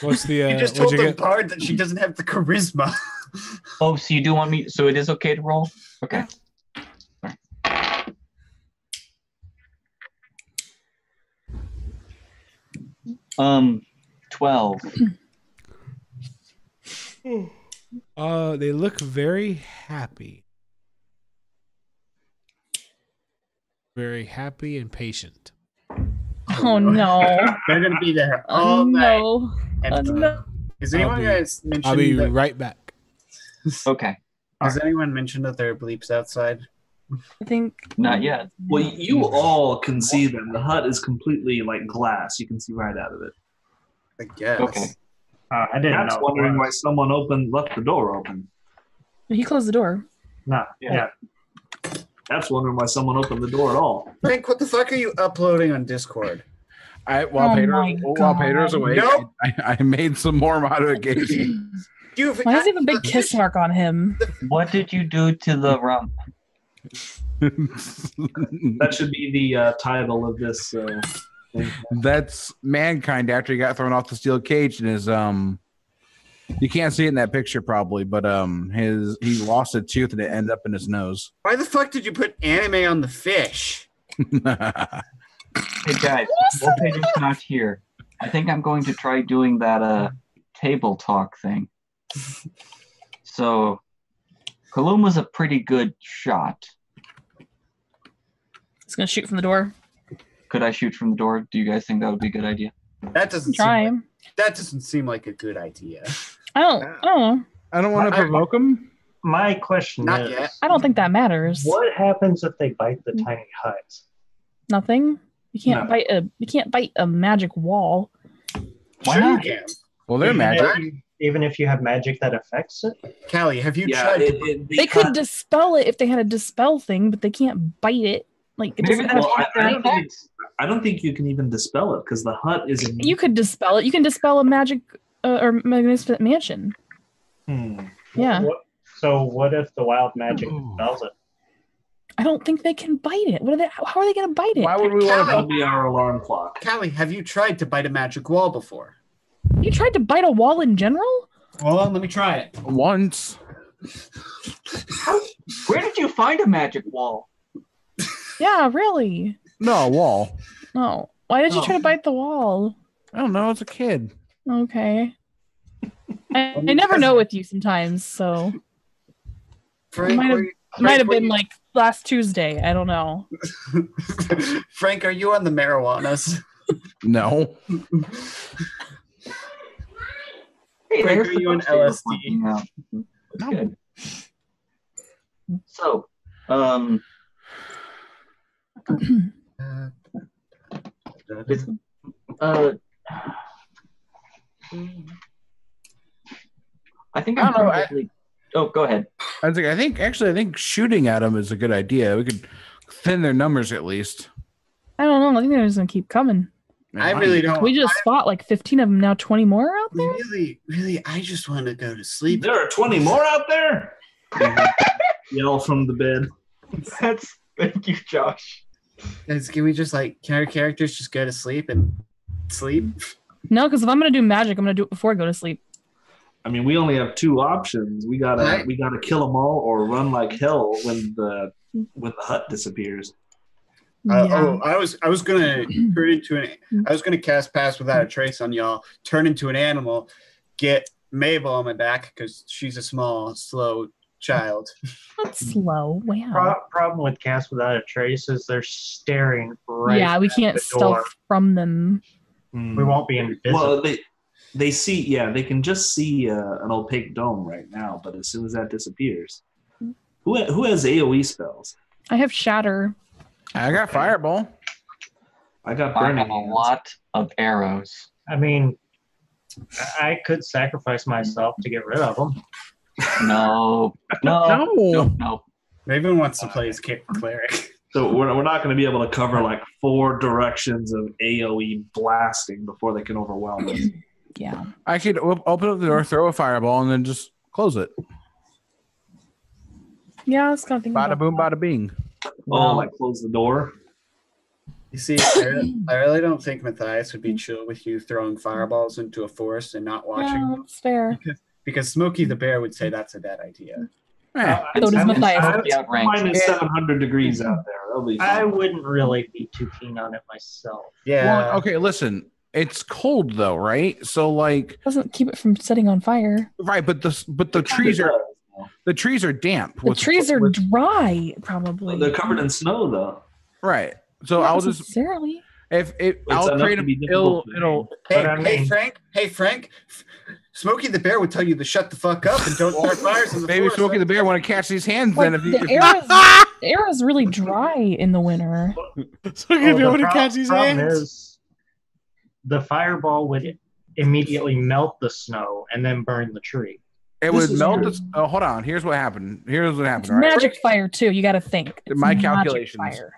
[SPEAKER 3] What's the?
[SPEAKER 1] you just
[SPEAKER 3] What'd
[SPEAKER 1] told
[SPEAKER 3] you
[SPEAKER 1] the
[SPEAKER 3] get?
[SPEAKER 1] bard that she doesn't have the charisma.
[SPEAKER 2] Oh, so you do want me... So it is okay to roll? Okay. 12.
[SPEAKER 3] They look very happy. Very happy and patient.
[SPEAKER 5] Oh no.
[SPEAKER 1] They're gonna be there
[SPEAKER 5] Oh
[SPEAKER 1] all night.
[SPEAKER 5] no.
[SPEAKER 1] And
[SPEAKER 5] Oh no.
[SPEAKER 1] Is anyone guys
[SPEAKER 3] I'll
[SPEAKER 1] mentioned
[SPEAKER 3] be
[SPEAKER 1] that,
[SPEAKER 3] right back.
[SPEAKER 2] Okay.
[SPEAKER 1] has anyone mentioned that there are bleeps outside?
[SPEAKER 5] I think
[SPEAKER 2] Not yet.
[SPEAKER 7] Well, you all can see them. The hut is completely like glass. You can see right out of it.
[SPEAKER 1] I guess.
[SPEAKER 2] Okay.
[SPEAKER 6] I didn't
[SPEAKER 7] That's
[SPEAKER 6] know.
[SPEAKER 7] wondering why someone left the door open.
[SPEAKER 5] he closed the door.
[SPEAKER 6] No, yeah.
[SPEAKER 7] That's wondering why someone opened the door at all.
[SPEAKER 1] Frank, what the fuck are you uploading on Discord?
[SPEAKER 4] While
[SPEAKER 5] Oh
[SPEAKER 4] Pedro's
[SPEAKER 5] my
[SPEAKER 4] Pedro's
[SPEAKER 5] God.
[SPEAKER 4] awake,
[SPEAKER 1] Nope.
[SPEAKER 4] I made some more modifications.
[SPEAKER 1] You've
[SPEAKER 5] Why does he have a big kiss mark on him?
[SPEAKER 2] What did you do to the rump?
[SPEAKER 7] That should be the title of this thing.
[SPEAKER 4] That's mankind after he got thrown off the steel cage and his you can't see it in that picture probably, but he lost a tooth and it ended up in his nose.
[SPEAKER 1] Why the fuck did you put anime on the fish?
[SPEAKER 2] Hey guys, while Pedro's not here, I think I'm going to try doing that table talk thing. So, Kaluma's a pretty good shot.
[SPEAKER 5] He's gonna shoot from the door.
[SPEAKER 2] Could I shoot from the door? Do you guys think that would be a good idea?
[SPEAKER 1] That doesn't
[SPEAKER 5] Try
[SPEAKER 1] seem
[SPEAKER 5] him.
[SPEAKER 1] That doesn't seem like a good idea.
[SPEAKER 5] I don't know.
[SPEAKER 4] I don't want to provoke him.
[SPEAKER 6] My question
[SPEAKER 1] Not
[SPEAKER 6] is,
[SPEAKER 1] yet.
[SPEAKER 5] I don't think that matters.
[SPEAKER 6] what happens if they bite the tiny hut?
[SPEAKER 5] Nothing. You can't bite a magic wall.
[SPEAKER 2] Why
[SPEAKER 1] Sure
[SPEAKER 2] not?
[SPEAKER 1] you can.
[SPEAKER 4] Well, they're magic.
[SPEAKER 6] Even if you have magic that affects it?
[SPEAKER 1] Callie, have you
[SPEAKER 7] Yeah,
[SPEAKER 1] tried to...
[SPEAKER 5] They could dispel it if they had a dispel thing, but they can't bite it. Like it
[SPEAKER 2] Maybe
[SPEAKER 5] doesn't
[SPEAKER 2] that's
[SPEAKER 7] Well,
[SPEAKER 2] what
[SPEAKER 7] I
[SPEAKER 2] their
[SPEAKER 7] don't think
[SPEAKER 2] effects.
[SPEAKER 7] I don't think you can even dispel it because the hut is in.
[SPEAKER 5] You could dispel it. You can dispel a magic or magnificent mansion. Yeah.
[SPEAKER 6] So what if the wild magic dispels it?
[SPEAKER 5] I don't think they can bite it. How are they going to bite it?
[SPEAKER 4] Why would we want
[SPEAKER 7] That'll
[SPEAKER 4] to?
[SPEAKER 7] be our alarm clock.
[SPEAKER 1] Callie, have you tried to bite a magic wall before?
[SPEAKER 5] You tried to bite a wall in general?
[SPEAKER 1] Hold on, let me try it.
[SPEAKER 4] Once.
[SPEAKER 2] Where did you find a magic wall?
[SPEAKER 5] Yeah, really.
[SPEAKER 4] No, a wall.
[SPEAKER 5] No. Why did you
[SPEAKER 2] Oh.
[SPEAKER 5] try to bite the wall?
[SPEAKER 4] I don't know. It's a kid.
[SPEAKER 5] Okay. I never know with you sometimes, so
[SPEAKER 1] Frank,
[SPEAKER 5] might have-
[SPEAKER 1] were you-
[SPEAKER 5] might have
[SPEAKER 1] were
[SPEAKER 5] been
[SPEAKER 1] you-
[SPEAKER 5] like last Tuesday. I don't know.
[SPEAKER 1] Frank, are you on the marijuanas?
[SPEAKER 4] No.
[SPEAKER 2] Hey,
[SPEAKER 1] Frank,
[SPEAKER 2] there's
[SPEAKER 1] are
[SPEAKER 2] the
[SPEAKER 1] you on
[SPEAKER 2] poster you're
[SPEAKER 1] LSD?
[SPEAKER 2] pointing out. That's good. So, I think
[SPEAKER 4] I
[SPEAKER 2] I'm
[SPEAKER 4] don't know,
[SPEAKER 2] probably. Oh, go ahead.
[SPEAKER 4] I think shooting at them is a good idea. We could thin their numbers at least.
[SPEAKER 5] I don't know. I think they're just gonna keep coming.
[SPEAKER 1] I really don't.
[SPEAKER 5] We just fought like 15 of them. Now 20 more out there.
[SPEAKER 1] Really, I just want to go to sleep.
[SPEAKER 7] There are 20 more out there. Yell from the bed.
[SPEAKER 2] Thank you, Josh.
[SPEAKER 1] Guys, can we just can our characters just go to sleep and sleep?
[SPEAKER 5] No, because if I'm gonna do magic, I'm gonna do it before I go to sleep.
[SPEAKER 7] I mean, we only have two options. We gotta kill them all or run like hell when the hut disappears.
[SPEAKER 1] I was gonna turn into I was gonna cast Pass Without a Trace on y'all, turn into an animal, get Mabel on my back because she's a small, slow child.
[SPEAKER 5] That's slow. Wow.
[SPEAKER 6] Problem with Cast Without a Trace is they're staring right.
[SPEAKER 5] Yeah, we
[SPEAKER 6] at
[SPEAKER 5] can't
[SPEAKER 6] the
[SPEAKER 5] stealth
[SPEAKER 6] door.
[SPEAKER 5] from them.
[SPEAKER 6] We won't be invisible.
[SPEAKER 7] Well, they see. Yeah, they can just see an opaque dome right now. But as soon as that disappears, who has AOE spells?
[SPEAKER 5] I have shatter.
[SPEAKER 4] I got fireball.
[SPEAKER 7] I got
[SPEAKER 2] I
[SPEAKER 7] burning
[SPEAKER 2] have a
[SPEAKER 7] hands.
[SPEAKER 2] lot of arrows.
[SPEAKER 6] I mean, I could sacrifice myself to get rid of them.
[SPEAKER 2] No.
[SPEAKER 1] Raven wants to play his cleric.
[SPEAKER 7] So we're not going to be able to cover like 4 directions of AOE blasting before they can overwhelm us.
[SPEAKER 5] Yeah.
[SPEAKER 4] I could open up the door, throw a fireball, and then just close it.
[SPEAKER 5] Yeah, I was kind of thinking.
[SPEAKER 4] Bada
[SPEAKER 5] about
[SPEAKER 4] boom,
[SPEAKER 5] that.
[SPEAKER 4] bada bing.
[SPEAKER 7] Oh, like close the door.
[SPEAKER 1] You see, I really don't think Matthias would be chill with you throwing fireballs into a forest and not watching.
[SPEAKER 5] Yeah, that's fair.
[SPEAKER 1] Because Smokey the Bear would say that's a bad idea.
[SPEAKER 5] So does Matthias.
[SPEAKER 2] I'll be outranked.
[SPEAKER 7] Minus 700 degrees out there. That'll be
[SPEAKER 6] I
[SPEAKER 7] fun.
[SPEAKER 6] wouldn't really be too keen on it myself.
[SPEAKER 1] Yeah.
[SPEAKER 4] Well, okay, listen. It's cold though, right? So
[SPEAKER 5] Doesn't keep it from setting on fire.
[SPEAKER 4] right, but the trees are damp.
[SPEAKER 5] The trees are dry, probably.
[SPEAKER 7] They're covered in snow though.
[SPEAKER 4] right. So
[SPEAKER 5] Not
[SPEAKER 4] I'll just
[SPEAKER 5] necessarily.
[SPEAKER 4] I'll
[SPEAKER 7] enough
[SPEAKER 4] create
[SPEAKER 7] to
[SPEAKER 4] a
[SPEAKER 7] be difficult to
[SPEAKER 4] it'll
[SPEAKER 1] Hey,
[SPEAKER 6] But I
[SPEAKER 1] hey,
[SPEAKER 6] mean-
[SPEAKER 1] Frank. Hey, Frank. Smokey the Bear would tell you to shut the fuck up and don't start fires in the
[SPEAKER 4] maybe
[SPEAKER 1] forest.
[SPEAKER 4] Smokey the Bear want to catch these hands
[SPEAKER 5] Like,
[SPEAKER 4] then if
[SPEAKER 5] the air is really dry in the winter.
[SPEAKER 3] So you'll be
[SPEAKER 6] Oh,
[SPEAKER 3] able to catch these
[SPEAKER 6] problem
[SPEAKER 3] hands.
[SPEAKER 6] is the fireball would immediately melt the snow and then burn the tree.
[SPEAKER 4] it
[SPEAKER 7] This
[SPEAKER 4] would
[SPEAKER 7] is
[SPEAKER 4] melt
[SPEAKER 7] true.
[SPEAKER 4] us. Oh, hold on. Here's what happened. All
[SPEAKER 5] It's
[SPEAKER 4] right.
[SPEAKER 5] magic fire too. You got to think. It's
[SPEAKER 4] My
[SPEAKER 5] magic
[SPEAKER 4] calculations.
[SPEAKER 5] Fire.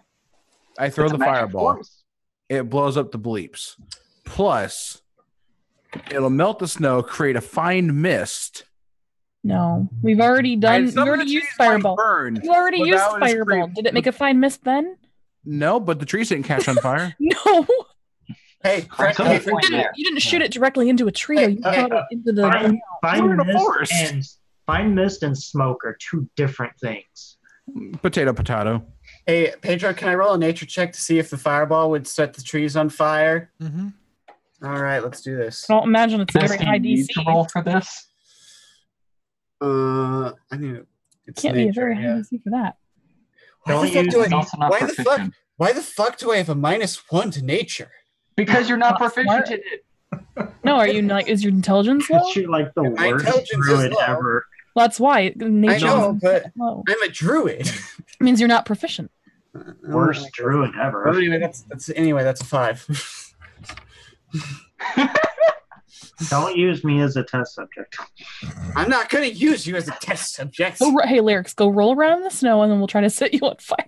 [SPEAKER 4] I throw
[SPEAKER 2] It's a
[SPEAKER 4] the
[SPEAKER 2] magic
[SPEAKER 4] fireball.
[SPEAKER 2] force.
[SPEAKER 4] It blows up the bleeps. Plus, it'll melt the snow, create a fine mist.
[SPEAKER 5] No, we've already done.
[SPEAKER 4] And
[SPEAKER 5] You
[SPEAKER 4] some of
[SPEAKER 5] already
[SPEAKER 4] the
[SPEAKER 5] used
[SPEAKER 4] trees might
[SPEAKER 5] fireball.
[SPEAKER 4] burn.
[SPEAKER 5] You already
[SPEAKER 4] but
[SPEAKER 5] used
[SPEAKER 4] that would just
[SPEAKER 5] fireball.
[SPEAKER 4] create-
[SPEAKER 5] Did it make a fine mist then?
[SPEAKER 4] No, but the trees didn't catch on fire.
[SPEAKER 5] No.
[SPEAKER 1] Hey, Frank.
[SPEAKER 2] So
[SPEAKER 1] Hey,
[SPEAKER 2] it's
[SPEAKER 1] Frank.
[SPEAKER 2] point there.
[SPEAKER 5] You didn't shoot it directly into a tree. Though. You
[SPEAKER 1] Hey,
[SPEAKER 5] shot it into the.
[SPEAKER 6] Fine
[SPEAKER 4] We're in a forest.
[SPEAKER 6] fine mist and smoke are two different things.
[SPEAKER 4] Potato, potato.
[SPEAKER 1] Hey, Pedro, can I roll a nature check to see if the fireball would set the trees on fire?
[SPEAKER 3] Mm-hmm.
[SPEAKER 1] All right, let's do this.
[SPEAKER 5] I don't imagine it's a very
[SPEAKER 2] Does
[SPEAKER 5] high
[SPEAKER 2] he need
[SPEAKER 5] DC.
[SPEAKER 2] to roll for this?
[SPEAKER 1] I knew it's
[SPEAKER 5] Can't be a
[SPEAKER 1] nature,
[SPEAKER 5] very high
[SPEAKER 1] yeah.
[SPEAKER 5] DC for that.
[SPEAKER 1] Why
[SPEAKER 6] Don't
[SPEAKER 1] the fuck
[SPEAKER 6] use
[SPEAKER 1] do
[SPEAKER 2] He's
[SPEAKER 1] I?
[SPEAKER 2] also not
[SPEAKER 1] Why the fuck?
[SPEAKER 2] proficient.
[SPEAKER 1] Why the fuck do I have a -1 to nature?
[SPEAKER 2] Because you're not
[SPEAKER 5] Not
[SPEAKER 2] proficient
[SPEAKER 5] smart.
[SPEAKER 2] in it.
[SPEAKER 5] No, are you not? Is your intelligence low?
[SPEAKER 6] You're like the
[SPEAKER 1] My
[SPEAKER 6] worst
[SPEAKER 1] intelligence is
[SPEAKER 6] druid
[SPEAKER 1] low.
[SPEAKER 6] ever.
[SPEAKER 5] Well, that's why.
[SPEAKER 1] I
[SPEAKER 5] Nature
[SPEAKER 1] know,
[SPEAKER 5] is
[SPEAKER 1] but
[SPEAKER 5] low.
[SPEAKER 1] I'm a druid.
[SPEAKER 5] It means you're not proficient.
[SPEAKER 6] Worst druid ever.
[SPEAKER 1] Well, anyway, that's a 5.
[SPEAKER 6] Don't use me as a test subject.
[SPEAKER 1] I'm not gonna use you as a test subject.
[SPEAKER 5] Hey, Lyrics, go roll around in the snow, and then we'll try to set you on fire.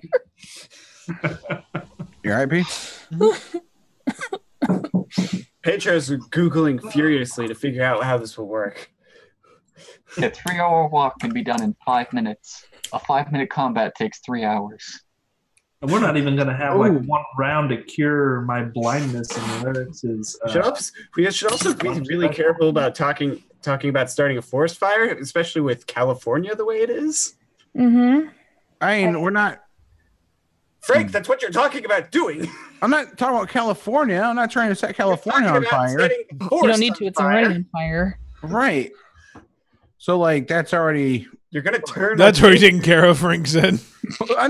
[SPEAKER 4] You all right, P?
[SPEAKER 1] Pedro's Googling furiously to figure out how this will work.
[SPEAKER 2] A 3-hour walk can be done in 5 minutes. A 5-minute combat takes 3 hours.
[SPEAKER 7] And we're not even going to have like one round to cure my blindness and lyrics.
[SPEAKER 1] We should also be really careful about talking about starting a forest fire, especially with California the way it is.
[SPEAKER 5] Mm-hmm.
[SPEAKER 4] I mean, we're not.
[SPEAKER 1] Frank, that's what you're talking about doing.
[SPEAKER 4] I'm not talking about California. I'm not trying to set California on fire.
[SPEAKER 5] You don't need to. It's already on fire.
[SPEAKER 4] Right. So, like, that's already.
[SPEAKER 1] You're gonna turn.
[SPEAKER 3] That's already taken care of, Frank said.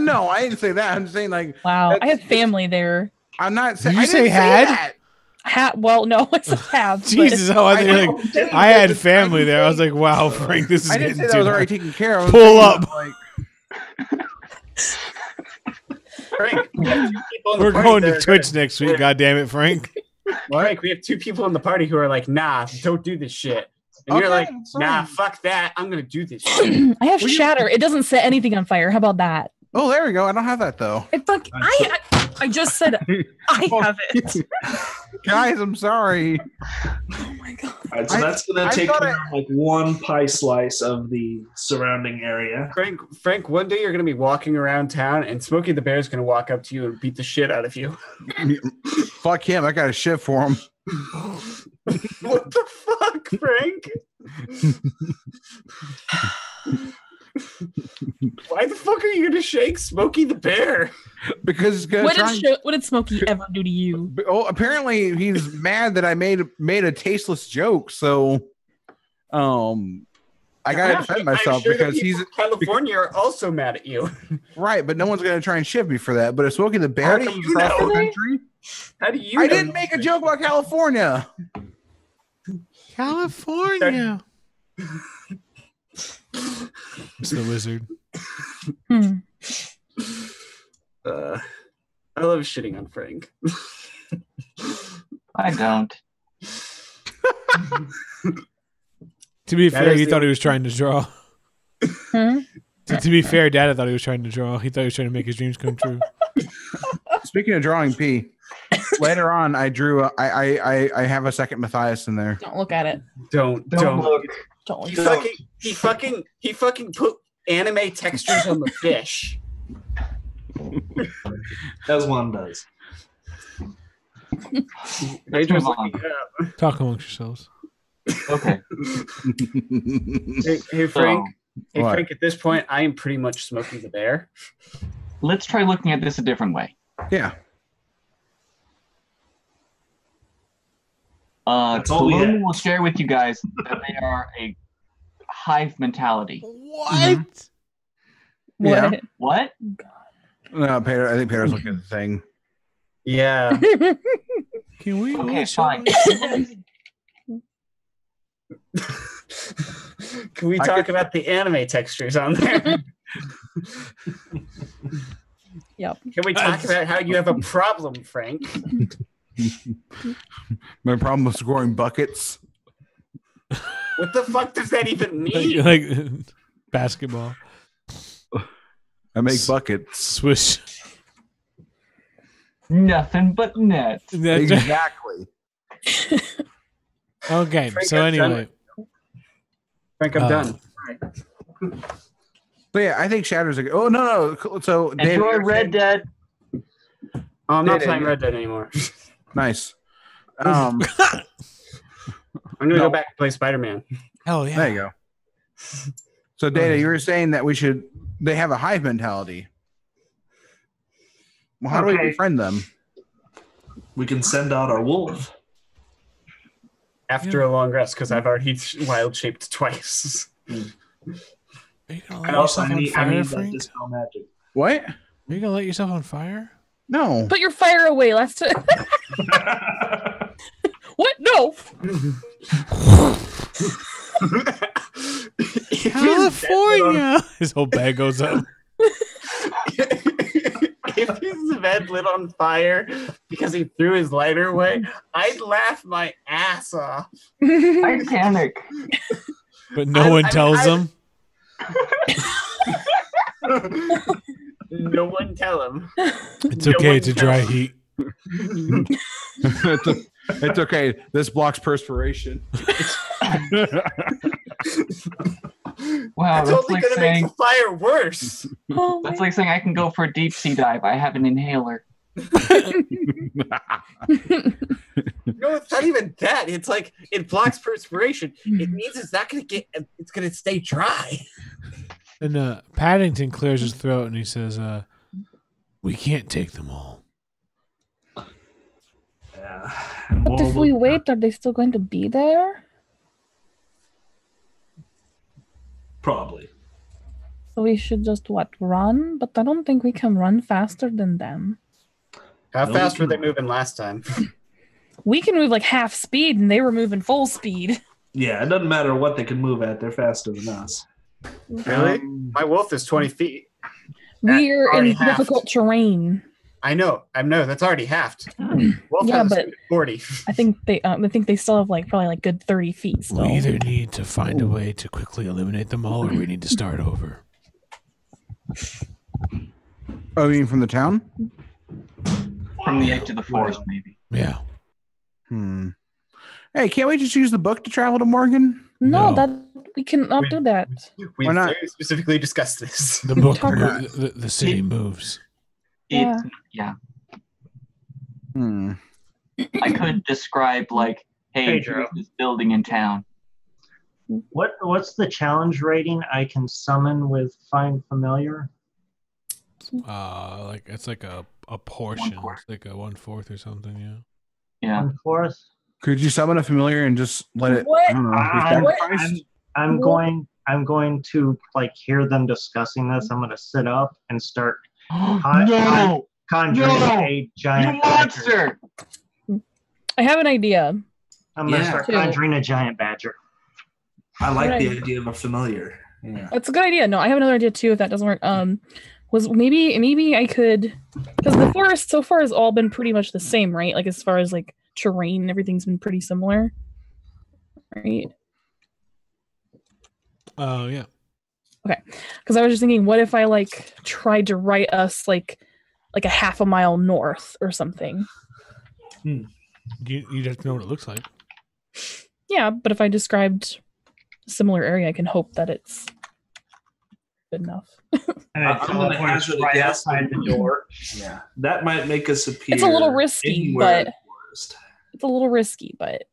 [SPEAKER 4] No, I didn't say that. I'm saying, like.
[SPEAKER 5] Wow, I have family there.
[SPEAKER 4] I'm not saying.
[SPEAKER 3] Did you say had?
[SPEAKER 5] Well, no, it's a have.
[SPEAKER 3] Jesus, I had family there. I was like, wow, Frank, this is
[SPEAKER 4] I didn't
[SPEAKER 3] getting
[SPEAKER 4] say that
[SPEAKER 3] too
[SPEAKER 4] was already
[SPEAKER 3] hard.
[SPEAKER 4] taken care of.
[SPEAKER 3] Pull up.
[SPEAKER 4] Like,
[SPEAKER 1] Frank, we have 2 people in the
[SPEAKER 3] We're
[SPEAKER 1] party
[SPEAKER 3] going
[SPEAKER 1] that
[SPEAKER 3] to
[SPEAKER 1] are
[SPEAKER 3] Twitch next week. God damn it, Frank.
[SPEAKER 1] Frank, we have 2 people in the party who are like, nah, don't do this shit. And you're like, nah, fuck that. I'm gonna do this shit.
[SPEAKER 5] I have shatter. It doesn't set anything on fire. How about that?
[SPEAKER 4] oh, there we go. I don't have that though.
[SPEAKER 5] I just said I have it.
[SPEAKER 4] Guys, I'm sorry.
[SPEAKER 5] Oh my god.
[SPEAKER 7] All right, so that's going to take care of like 1 pie slice of the surrounding area.
[SPEAKER 1] Frank, one day you're gonna be walking around town and Smokey the Bear is gonna walk up to you and beat the shit out of you.
[SPEAKER 4] Fuck him. I got a shift for him.
[SPEAKER 1] What the fuck, Frank? Why the fuck are you gonna shake Smokey the Bear?
[SPEAKER 4] Because he's gonna
[SPEAKER 5] What did Smokey ever do to you?
[SPEAKER 4] Oh, apparently he's mad that I made a tasteless joke. So, I gotta defend myself because he's
[SPEAKER 1] California are also mad at you.
[SPEAKER 4] Right, but no one's gonna try and shift me for that. But if Smokey the Bear
[SPEAKER 1] How do
[SPEAKER 4] comes
[SPEAKER 1] you
[SPEAKER 4] across
[SPEAKER 1] know?
[SPEAKER 4] the country,
[SPEAKER 1] How do you?
[SPEAKER 4] I didn't make a joke about California.
[SPEAKER 3] California. It's the wizard.
[SPEAKER 1] I love shitting on Frank.
[SPEAKER 2] I don't.
[SPEAKER 3] To be fair, he thought he was trying to draw. To be fair, Dad thought he was trying to draw. He thought he was trying to make his dreams come true.
[SPEAKER 4] Speaking of drawing, P. Later on, I drew. I have a second Matthias in there.
[SPEAKER 5] Don't look at it.
[SPEAKER 1] Don't
[SPEAKER 2] look.
[SPEAKER 5] Don't
[SPEAKER 1] He
[SPEAKER 5] look.
[SPEAKER 1] fucking put anime textures on the fish.
[SPEAKER 7] As one does.
[SPEAKER 1] Pedro's
[SPEAKER 2] move on.
[SPEAKER 1] looking it up.
[SPEAKER 3] Talk amongst yourselves.
[SPEAKER 2] Okay.
[SPEAKER 1] Hey Frank. Hey
[SPEAKER 4] What?
[SPEAKER 1] Frank, at this point, I am pretty much Smokey the Bear.
[SPEAKER 2] Let's try looking at this a different way.
[SPEAKER 4] Yeah.
[SPEAKER 7] That's all we
[SPEAKER 2] Tulum
[SPEAKER 7] had.
[SPEAKER 2] will share with you guys that they are a hive mentality.
[SPEAKER 3] What?
[SPEAKER 4] Yeah.
[SPEAKER 2] What?
[SPEAKER 4] No, Pedro. I think Pedro's looking at the thing.
[SPEAKER 1] Yeah.
[SPEAKER 3] Can we?
[SPEAKER 2] Okay, fine.
[SPEAKER 1] Can we talk about the anime textures on there?
[SPEAKER 5] Yep.
[SPEAKER 1] Can we talk about how you have a problem, Frank?
[SPEAKER 4] My problem with scoring buckets.
[SPEAKER 1] What the fuck does that even mean?
[SPEAKER 3] Like basketball.
[SPEAKER 4] I make buckets.
[SPEAKER 3] Swish.
[SPEAKER 2] Nothing but net.
[SPEAKER 4] Exactly.
[SPEAKER 3] Okay,
[SPEAKER 1] Frank,
[SPEAKER 3] so
[SPEAKER 1] I'm done
[SPEAKER 3] anyway.
[SPEAKER 1] Frank, I'm done.
[SPEAKER 4] But yeah, I think Shatter's a good. Oh no. So Dave,
[SPEAKER 2] Enjoy Red Dead.
[SPEAKER 1] Oh, I'm not
[SPEAKER 4] Did it.
[SPEAKER 1] playing Red Dead anymore.
[SPEAKER 4] nice.
[SPEAKER 1] I'm gonna go back and play Spider-Man.
[SPEAKER 3] Hell yeah.
[SPEAKER 4] There you go. So Data, you were saying that they have a hive mentality. Well, how do we
[SPEAKER 6] Okay.
[SPEAKER 4] befriend them?
[SPEAKER 7] We can send out our wolf.
[SPEAKER 1] After a long rest, because I've already wild shaped twice.
[SPEAKER 3] Are you gonna
[SPEAKER 7] And
[SPEAKER 3] light
[SPEAKER 7] also,
[SPEAKER 3] yourself
[SPEAKER 7] I
[SPEAKER 3] on
[SPEAKER 7] need
[SPEAKER 3] fire,
[SPEAKER 7] that
[SPEAKER 3] Frank?
[SPEAKER 7] dispel magic.
[SPEAKER 4] What?
[SPEAKER 3] Are you gonna light yourself on fire?
[SPEAKER 4] No.
[SPEAKER 5] Put your fire away. What What? No.
[SPEAKER 3] California. His whole bag goes up.
[SPEAKER 1] If his bed lit on fire because he threw his lighter away, I'd laugh my ass off.
[SPEAKER 2] I panic.
[SPEAKER 3] But no one tells him.
[SPEAKER 1] No one tell him.
[SPEAKER 3] It's okay. It's a dry heat.
[SPEAKER 4] It's okay. This blocks perspiration.
[SPEAKER 2] Wow,
[SPEAKER 1] It's
[SPEAKER 2] that's
[SPEAKER 1] only
[SPEAKER 2] like
[SPEAKER 1] gonna
[SPEAKER 2] saying
[SPEAKER 1] make the fire worse.
[SPEAKER 2] that's like saying I can go for a deep sea dive. I have an inhaler.
[SPEAKER 1] No, it's not even that. It's like it blocks perspiration. It means it's not gonna get. It's gonna stay dry.
[SPEAKER 3] And Paddington clears his throat and he says, "We can't take them all."
[SPEAKER 7] Yeah.
[SPEAKER 5] But if we wait, are they still going to be there?
[SPEAKER 7] Probably.
[SPEAKER 5] So we should just run? But I don't think we can run faster than them.
[SPEAKER 1] How
[SPEAKER 7] No,
[SPEAKER 1] fast
[SPEAKER 7] we
[SPEAKER 1] were they
[SPEAKER 7] can-
[SPEAKER 1] moving last time?
[SPEAKER 5] We can move like half speed, and they were moving full speed.
[SPEAKER 7] Yeah, it doesn't matter what they can move at. They're faster than us.
[SPEAKER 1] Really? My wolf is 20 feet.
[SPEAKER 5] We're
[SPEAKER 1] already
[SPEAKER 5] in
[SPEAKER 1] halved.
[SPEAKER 5] difficult terrain.
[SPEAKER 1] I know. That's already halved. Wolf
[SPEAKER 5] Yeah,
[SPEAKER 1] has
[SPEAKER 5] but
[SPEAKER 1] 40.
[SPEAKER 5] I think they still have probably good 30 feet still.
[SPEAKER 3] We either need to find a way to quickly eliminate them all, or we need to start over.
[SPEAKER 4] Oh, you mean from the town?
[SPEAKER 2] From the edge of the forest, maybe.
[SPEAKER 3] Yeah.
[SPEAKER 4] Hey, can't we just use the book to travel to Morgan?
[SPEAKER 5] No,
[SPEAKER 3] No.
[SPEAKER 5] that we cannot do that.
[SPEAKER 1] We
[SPEAKER 4] Why not?
[SPEAKER 1] very specifically discussed this.
[SPEAKER 3] The book,
[SPEAKER 5] Talk about-
[SPEAKER 3] the city moves.
[SPEAKER 2] Yeah.
[SPEAKER 4] Hmm.
[SPEAKER 2] I could describe hey,
[SPEAKER 6] Pedro.
[SPEAKER 2] here's this building in town.
[SPEAKER 6] What's the challenge rating I can summon with Find Familiar?
[SPEAKER 3] It's like a portion.
[SPEAKER 2] 1/4.
[SPEAKER 3] It's like a 1/4 or something. Yeah.
[SPEAKER 2] Yeah.
[SPEAKER 6] 1/4?
[SPEAKER 4] Could you summon a familiar and just let it?
[SPEAKER 5] What?
[SPEAKER 4] I don't know. Be
[SPEAKER 6] What?
[SPEAKER 4] sacrificed?
[SPEAKER 6] I'm
[SPEAKER 5] What?
[SPEAKER 6] going to hear them discussing this. I'm going to sit up and start
[SPEAKER 2] No!
[SPEAKER 6] conjuring
[SPEAKER 2] No!
[SPEAKER 6] a
[SPEAKER 2] You
[SPEAKER 6] giant badger.
[SPEAKER 2] monster!
[SPEAKER 5] I have an idea.
[SPEAKER 6] I'm going to
[SPEAKER 7] Yeah.
[SPEAKER 6] start
[SPEAKER 5] Two.
[SPEAKER 6] conjuring a giant badger.
[SPEAKER 7] I like the
[SPEAKER 5] Right.
[SPEAKER 7] idea of a familiar. Yeah.
[SPEAKER 5] That's a good idea. No, I have another idea too. If that doesn't work, was maybe I could, because the forest so far has all been pretty much the same, right? Like as far as terrain, everything's been pretty similar, right?
[SPEAKER 3] Oh, yeah.
[SPEAKER 5] Because I was just thinking, what if I tried to write us like a half a mile north or something?
[SPEAKER 3] You'd have to know what it looks like.
[SPEAKER 5] Yeah, but if I described a similar area, I can hope that it's good enough.
[SPEAKER 6] And
[SPEAKER 7] I'm
[SPEAKER 6] I
[SPEAKER 7] gonna
[SPEAKER 6] teleport
[SPEAKER 7] hazard a
[SPEAKER 6] right
[SPEAKER 7] guess.
[SPEAKER 6] outside the door.
[SPEAKER 7] Yeah. That might make us appear.
[SPEAKER 5] It's a little risky,
[SPEAKER 7] anywhere in
[SPEAKER 5] but-
[SPEAKER 7] the forest.
[SPEAKER 5] It's a little risky, but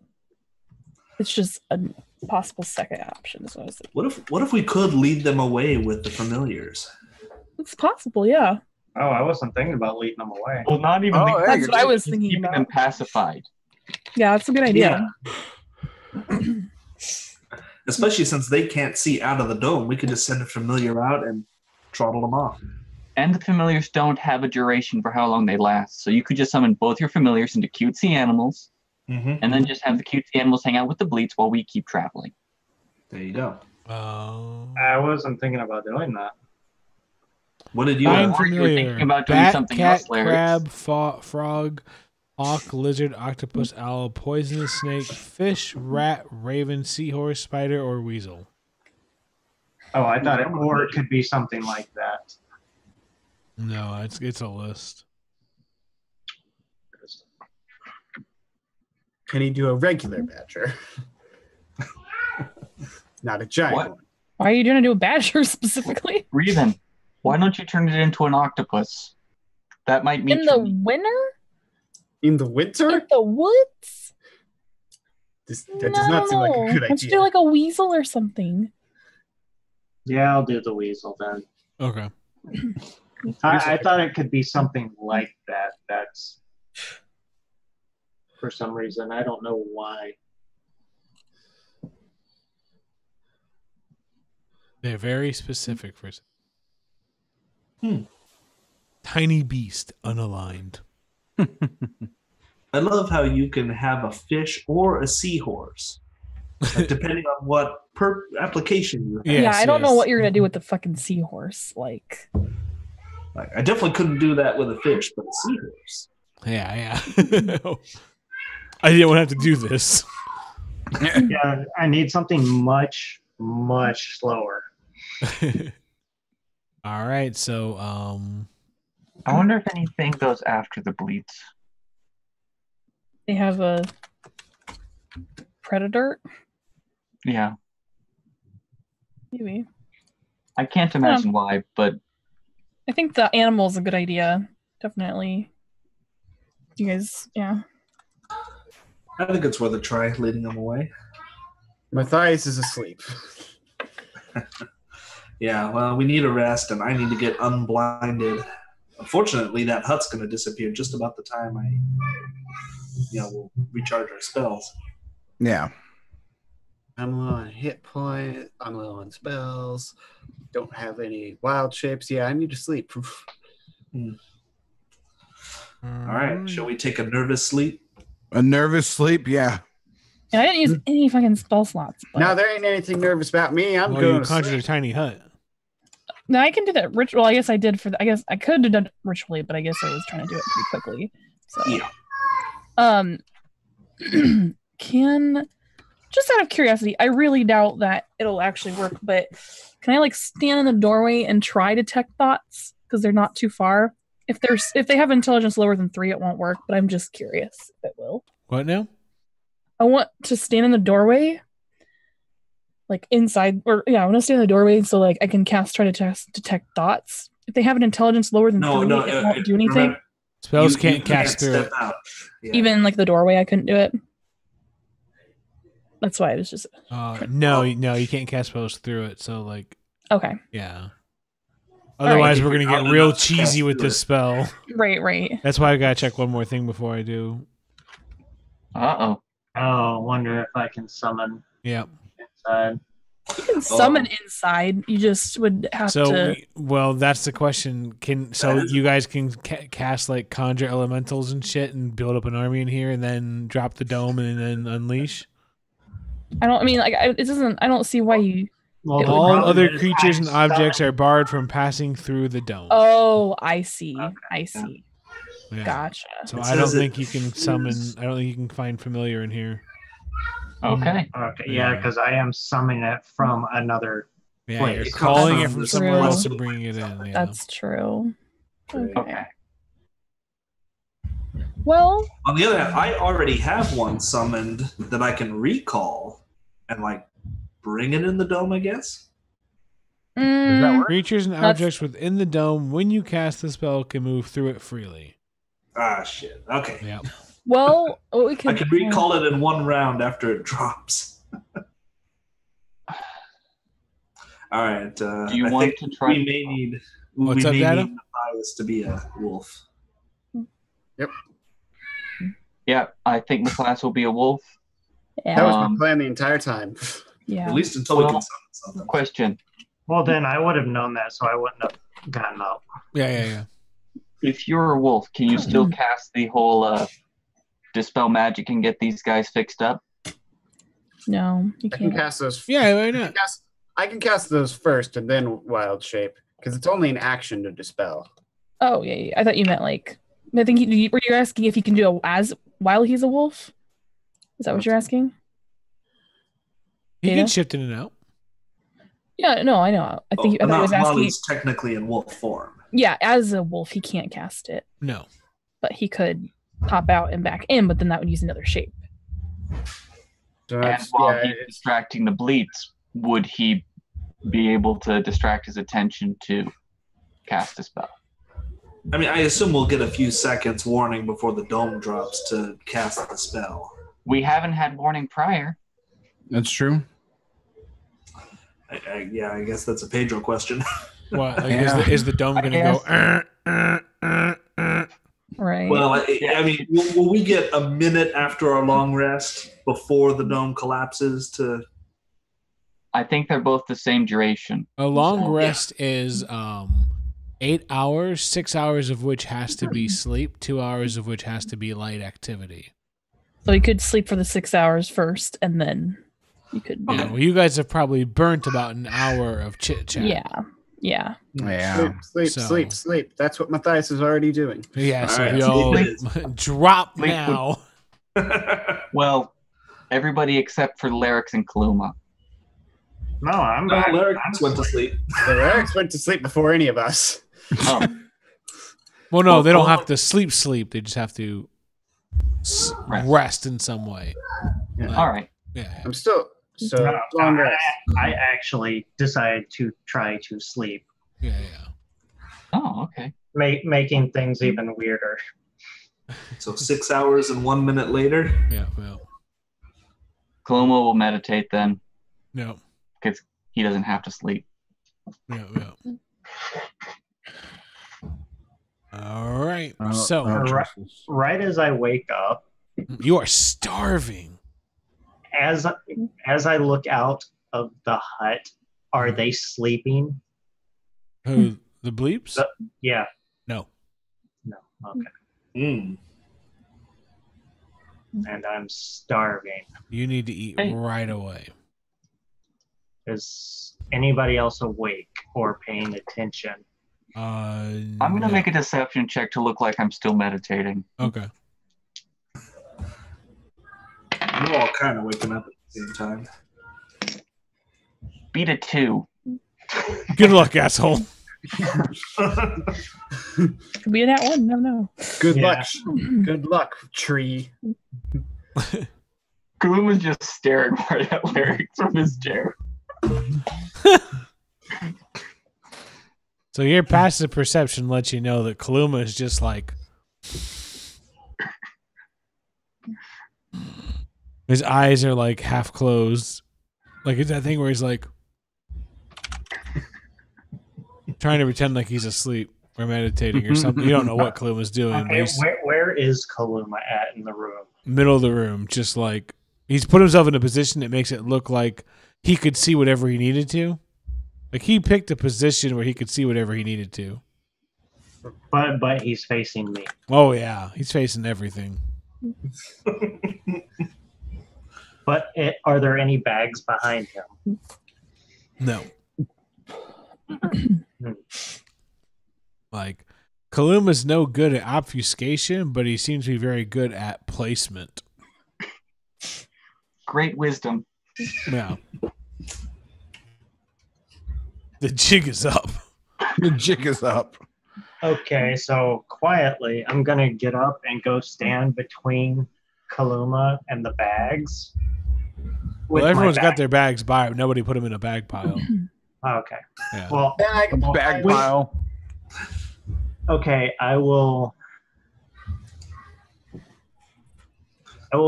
[SPEAKER 5] it's just a possible second option. So I was like,
[SPEAKER 7] What if we could lead them away with the familiars?
[SPEAKER 5] it's possible, yeah.
[SPEAKER 6] Oh, I wasn't thinking about leading them away.
[SPEAKER 2] Well, not even
[SPEAKER 4] Oh,
[SPEAKER 5] That's what I was
[SPEAKER 2] just
[SPEAKER 5] thinking
[SPEAKER 2] keeping
[SPEAKER 5] about.
[SPEAKER 2] them pacified.
[SPEAKER 5] Yeah, that's a good idea.
[SPEAKER 7] Especially since they can't see out of the dome, we could just send a familiar out and throttle them off.
[SPEAKER 2] And the familiars don't have a duration for how long they last. So you could just summon both your familiars into cutesy animals,
[SPEAKER 7] Mm-hmm.
[SPEAKER 2] and then just have the cutesy animals hang out with the bleats while we keep traveling.
[SPEAKER 7] There you go.
[SPEAKER 6] I wasn't thinking about doing that.
[SPEAKER 7] What did you?
[SPEAKER 3] Find
[SPEAKER 2] Or you were
[SPEAKER 3] familiar.
[SPEAKER 2] thinking about doing
[SPEAKER 3] Bat,
[SPEAKER 2] something
[SPEAKER 3] cat,
[SPEAKER 2] else, Larry.
[SPEAKER 3] crab, frog, hawk, lizard, octopus, owl, poisonous snake, fish, rat, raven, seahorse, spider, or weasel.
[SPEAKER 6] Oh, I thought it could be something like that.
[SPEAKER 3] No, it's a list.
[SPEAKER 1] Can he do a regular badger? Not a giant
[SPEAKER 2] What?
[SPEAKER 1] one.
[SPEAKER 5] Why are you going to do a badger specifically?
[SPEAKER 2] Reason. Why don't you turn it into an octopus? That might meet
[SPEAKER 5] In
[SPEAKER 2] your
[SPEAKER 5] the
[SPEAKER 2] needs.
[SPEAKER 5] winter?
[SPEAKER 1] In the winter?
[SPEAKER 5] In the woods?
[SPEAKER 1] That does not seem like a good
[SPEAKER 5] Let's
[SPEAKER 1] idea.
[SPEAKER 5] do a weasel or something.
[SPEAKER 6] Yeah, I'll do the weasel then.
[SPEAKER 3] Okay.
[SPEAKER 6] I thought it could be something like that. That's for some reason. I don't know why.
[SPEAKER 3] They're very specific for. Tiny beast, unaligned.
[SPEAKER 7] I love how you can have a fish or a seahorse, depending on what application you have.
[SPEAKER 5] Yeah, I don't know what you're gonna do with the fucking seahorse. Like
[SPEAKER 7] I definitely couldn't do that with a fish, but a seahorse.
[SPEAKER 3] Yeah. I didn't want to have to do this.
[SPEAKER 6] Yeah, I need something much, much slower.
[SPEAKER 3] All right, so
[SPEAKER 2] I wonder if anything goes after the bleats.
[SPEAKER 5] they have a predator.
[SPEAKER 2] Yeah,
[SPEAKER 5] Maybe.
[SPEAKER 2] I can't imagine why, but
[SPEAKER 5] I think the animal's a good idea. Definitely. You guys, yeah.
[SPEAKER 7] I think it's worth a try leading them away.
[SPEAKER 1] Matthias is asleep.
[SPEAKER 7] Yeah, well, we need a rest, and I need to get unblinded. Unfortunately, that hut's going to disappear just about the time we'll recharge our spells.
[SPEAKER 4] Yeah.
[SPEAKER 1] I'm low on hit point. I'm low on spells. Don't have any wild shapes. Yeah, I need to sleep.
[SPEAKER 7] All right, shall we take a nervous sleep?
[SPEAKER 4] A nervous sleep, yeah.
[SPEAKER 5] And I didn't use any fucking spell slots. But...
[SPEAKER 1] Now there ain't anything nervous about me. I'm
[SPEAKER 3] well,
[SPEAKER 1] going
[SPEAKER 3] you
[SPEAKER 1] to
[SPEAKER 3] conjured
[SPEAKER 1] sleep.
[SPEAKER 3] a tiny hut.
[SPEAKER 5] No, I can do that ritual. I guess I did I guess I could have done it ritually, but I guess I was trying to do it pretty quickly. So
[SPEAKER 7] Yeah.
[SPEAKER 5] Can just out of curiosity, I really doubt that it'll actually work, but can I like stand in the doorway and try to detect thoughts? Because they're not too far. If they have intelligence lower than 3, it won't work, but I'm just curious if it will.
[SPEAKER 3] What now?
[SPEAKER 5] I want to stand in the doorway. Like inside, or I want to stand in the doorway so like I can try to detect thoughts. If they have an intelligence lower than 3, it won't do anything.
[SPEAKER 7] Remember,
[SPEAKER 3] Spells can't cast through it.
[SPEAKER 7] Yeah.
[SPEAKER 5] Even like the doorway, I couldn't do it. That's why I was just.
[SPEAKER 3] No, you can't cast spells through it. So like,
[SPEAKER 5] okay.
[SPEAKER 3] Yeah. Otherwise, we're gonna get
[SPEAKER 7] I'll
[SPEAKER 3] real
[SPEAKER 7] not
[SPEAKER 3] cheesy with
[SPEAKER 7] through
[SPEAKER 3] this spell.
[SPEAKER 5] Right.
[SPEAKER 3] That's why I gotta check one more thing before I do.
[SPEAKER 2] Uh-oh.
[SPEAKER 6] Oh, wonder if I can summon
[SPEAKER 3] Yep.
[SPEAKER 6] inside.
[SPEAKER 5] You can summon inside. You just would have to.
[SPEAKER 3] Well, that's the question. You guys can cast like conjure elementals and shit and build up an army in here and then drop the dome and then unleash?
[SPEAKER 5] I don't see why you.
[SPEAKER 6] Well,
[SPEAKER 3] All other creatures and objects are barred from passing through the dome.
[SPEAKER 5] Oh, I see.
[SPEAKER 6] Okay.
[SPEAKER 5] I see.
[SPEAKER 3] Yeah.
[SPEAKER 5] Gotcha.
[SPEAKER 3] So I don't think you can summon. I don't think you can find familiar in here.
[SPEAKER 2] Okay.
[SPEAKER 6] Okay, yeah, because I am summoning it from another
[SPEAKER 3] Yeah,
[SPEAKER 6] place.
[SPEAKER 3] you're calling it from
[SPEAKER 5] That's
[SPEAKER 3] somewhere
[SPEAKER 5] true.
[SPEAKER 3] else and bringing it in. Yeah.
[SPEAKER 5] That's true.
[SPEAKER 2] Okay.
[SPEAKER 5] Well,
[SPEAKER 7] On the other hand, I already have one summoned that I can recall and like bring it in the dome, I guess.
[SPEAKER 6] Does that work?
[SPEAKER 3] Creatures and objects within the dome, when you cast the spell, can move through it freely.
[SPEAKER 7] Ah, shit. Okay.
[SPEAKER 3] Yeah.
[SPEAKER 5] well, what we could.
[SPEAKER 7] I can recall it in one round after it drops. All right.
[SPEAKER 2] Do you
[SPEAKER 7] I
[SPEAKER 2] want
[SPEAKER 7] think
[SPEAKER 2] to try?
[SPEAKER 7] We may need.
[SPEAKER 3] What's
[SPEAKER 7] we
[SPEAKER 3] up,
[SPEAKER 7] may
[SPEAKER 3] Data?
[SPEAKER 7] need Matthias to be a wolf.
[SPEAKER 2] Yeah, I think the class will be a wolf.
[SPEAKER 5] Yeah.
[SPEAKER 1] That was my plan the entire time.
[SPEAKER 5] Yeah.
[SPEAKER 7] At least until we can
[SPEAKER 2] Well,
[SPEAKER 7] summon something.
[SPEAKER 2] Question.
[SPEAKER 6] Well, then I would have known that, so I wouldn't have gotten up.
[SPEAKER 3] Yeah.
[SPEAKER 2] If you're a wolf, can you still cast the whole dispel magic and get these guys fixed up?
[SPEAKER 5] No, you
[SPEAKER 1] I can
[SPEAKER 5] can't.
[SPEAKER 1] cast those.
[SPEAKER 3] Yeah, why not?
[SPEAKER 1] I can cast those first and then wild shape because it's only an action to dispel.
[SPEAKER 5] Oh yeah. I thought you meant like. I think were you asking if he can do it while he's a wolf? Is that what you're asking?
[SPEAKER 3] You
[SPEAKER 5] Data?
[SPEAKER 3] can shift in and out.
[SPEAKER 5] Yeah, no, I know. I thought he was
[SPEAKER 7] While
[SPEAKER 5] asking.
[SPEAKER 7] he's technically in wolf form.
[SPEAKER 5] Yeah, as a wolf, he can't cast it,
[SPEAKER 3] No.
[SPEAKER 5] but he could pop out and back in. But then that would use another shape.
[SPEAKER 1] So
[SPEAKER 2] And
[SPEAKER 1] that's,
[SPEAKER 2] while he's distracting the bleats, would he be able to distract his attention to cast a spell?
[SPEAKER 7] I mean, I assume we'll get a few seconds warning before the dome drops to cast the spell.
[SPEAKER 2] We haven't had warning prior.
[SPEAKER 4] That's true.
[SPEAKER 7] I guess that's a Pedro question.
[SPEAKER 3] What? Like,
[SPEAKER 4] Yeah.
[SPEAKER 3] is the dome going to go?
[SPEAKER 5] Right.
[SPEAKER 7] Well, I mean, will we get a minute after our long rest before the dome collapses to...
[SPEAKER 2] I think they're both the same duration.
[SPEAKER 3] A long
[SPEAKER 2] So,
[SPEAKER 3] rest is 8 hours, 6 hours of which has to be sleep, 2 hours of which has to be light activity.
[SPEAKER 5] So you could sleep for the 6 hours first, and then you could.
[SPEAKER 3] Yeah, well, you guys have probably burnt about an hour of chit chat.
[SPEAKER 5] Yeah.
[SPEAKER 1] Sleep. That's what Matthias is already doing.
[SPEAKER 3] Yeah, so
[SPEAKER 7] All right.
[SPEAKER 3] y'all drop
[SPEAKER 2] Sleep
[SPEAKER 3] now.
[SPEAKER 2] Well, everybody except for Larix and Kaluma.
[SPEAKER 6] No, I'm
[SPEAKER 7] No,
[SPEAKER 6] back.
[SPEAKER 7] Larix went to sleep.
[SPEAKER 1] The Rex went to sleep before any of us.
[SPEAKER 2] Oh,
[SPEAKER 3] Well, no,
[SPEAKER 2] Well,
[SPEAKER 3] they don't
[SPEAKER 2] Kaluma-
[SPEAKER 3] have to sleep. They just have to
[SPEAKER 2] Rest.
[SPEAKER 3] rest in some way.
[SPEAKER 2] all right.
[SPEAKER 3] Yeah.
[SPEAKER 1] I'm still so
[SPEAKER 6] No,
[SPEAKER 1] long rest.
[SPEAKER 6] I actually decided to try to sleep,
[SPEAKER 3] Yeah.
[SPEAKER 2] Oh, okay.
[SPEAKER 6] making things even weirder.
[SPEAKER 7] So 6 hours and 1 minute later.
[SPEAKER 3] Yeah. Well,
[SPEAKER 2] Kaluma will meditate then,
[SPEAKER 3] no.
[SPEAKER 2] because he doesn't have to sleep.
[SPEAKER 3] Yeah. All right.
[SPEAKER 4] Oh,
[SPEAKER 3] So
[SPEAKER 6] Right as I wake up,
[SPEAKER 3] you are starving.
[SPEAKER 6] as I look out of the hut, are they sleeping?
[SPEAKER 3] Who, the bleeps?
[SPEAKER 6] Yeah.
[SPEAKER 3] No.
[SPEAKER 6] No. Okay.
[SPEAKER 7] Mm.
[SPEAKER 6] And I'm starving.
[SPEAKER 3] You need to eat
[SPEAKER 2] Hey.
[SPEAKER 3] right away.
[SPEAKER 6] Is anybody else awake or paying attention?
[SPEAKER 2] I'm gonna make a deception check to look like I'm still meditating.
[SPEAKER 3] Okay.
[SPEAKER 7] We're all kind of waking up at the same time.
[SPEAKER 2] Beat a 2.
[SPEAKER 3] Good luck, asshole.
[SPEAKER 5] Could be that one. No.
[SPEAKER 1] Good
[SPEAKER 6] Yeah.
[SPEAKER 1] luck. Good luck, tree.
[SPEAKER 2] Kaluma's just staring right at Larry from his chair.
[SPEAKER 3] So your passive perception lets you know that Kaluma is just like his eyes are like half closed. Like it's that thing where he's like trying to pretend like he's asleep or meditating or something. You don't know what Kaluma's doing. But
[SPEAKER 6] Okay,
[SPEAKER 3] he's
[SPEAKER 6] where is Kaluma at in the room?
[SPEAKER 3] middle of the room, just like he's put himself in a position that makes it look like he could see whatever he needed to. Like he picked a position where he could see whatever he needed to.
[SPEAKER 6] But he's facing me.
[SPEAKER 3] Oh yeah, he's facing everything.
[SPEAKER 6] But are there any bags behind him?
[SPEAKER 3] No. Like Kaluma's no good at obfuscation, but he seems to be very good at placement.
[SPEAKER 2] Great wisdom.
[SPEAKER 3] Yeah. The jig is up.
[SPEAKER 4] The jig is up.
[SPEAKER 6] Okay, so quietly, I'm gonna get up and go stand between Kaluma and the bags.
[SPEAKER 3] Well,
[SPEAKER 6] with my
[SPEAKER 3] everyone's got
[SPEAKER 6] bag.
[SPEAKER 3] their bags by, but nobody put them in a bag pile.
[SPEAKER 6] Okay.
[SPEAKER 3] Yeah.
[SPEAKER 6] Well,
[SPEAKER 4] Bag pile.
[SPEAKER 6] okay, I will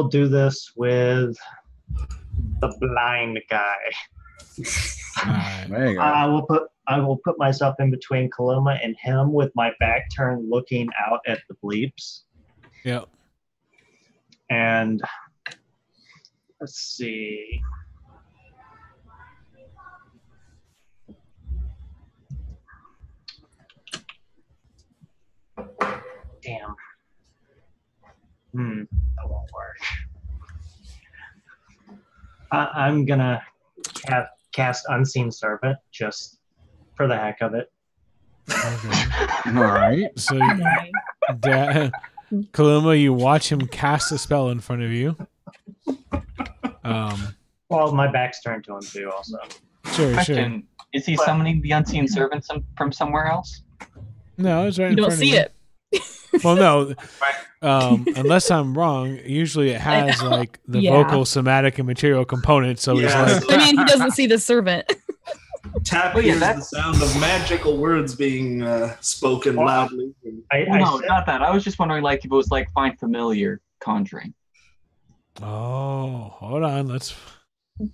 [SPEAKER 6] do this with the blind guy.
[SPEAKER 3] All right.
[SPEAKER 4] There you go.
[SPEAKER 6] I will put myself in between Kaluma and him with my back turned looking out at the bleeps.
[SPEAKER 3] Yep.
[SPEAKER 6] And let's see. Damn. That won't work. I'm gonna cast Unseen Servant just for the heck of it.
[SPEAKER 3] Okay.
[SPEAKER 4] All right.
[SPEAKER 3] So, Kaluma, you watch him cast a spell in front of you.
[SPEAKER 6] Well, my back's turned to him too, also.
[SPEAKER 3] Sure.
[SPEAKER 2] Question: is he summoning the unseen servant from somewhere else?
[SPEAKER 3] No, it's right
[SPEAKER 5] You
[SPEAKER 3] in
[SPEAKER 5] don't
[SPEAKER 3] front
[SPEAKER 5] see
[SPEAKER 3] of you.
[SPEAKER 5] it.
[SPEAKER 3] Well, no. Unless I'm wrong, usually it has like the
[SPEAKER 5] Yeah.
[SPEAKER 3] vocal, somatic, and material components. So
[SPEAKER 7] Yeah.
[SPEAKER 3] it's like,
[SPEAKER 5] I mean, he doesn't see the servant.
[SPEAKER 7] Tap
[SPEAKER 2] Oh, yeah,
[SPEAKER 7] hears the
[SPEAKER 2] that's-
[SPEAKER 7] sound of magical words being spoken
[SPEAKER 6] Well,
[SPEAKER 7] loudly.
[SPEAKER 2] No, not that. I was just wondering, like, if it was like find familiar conjuring.
[SPEAKER 3] oh, hold on, let's.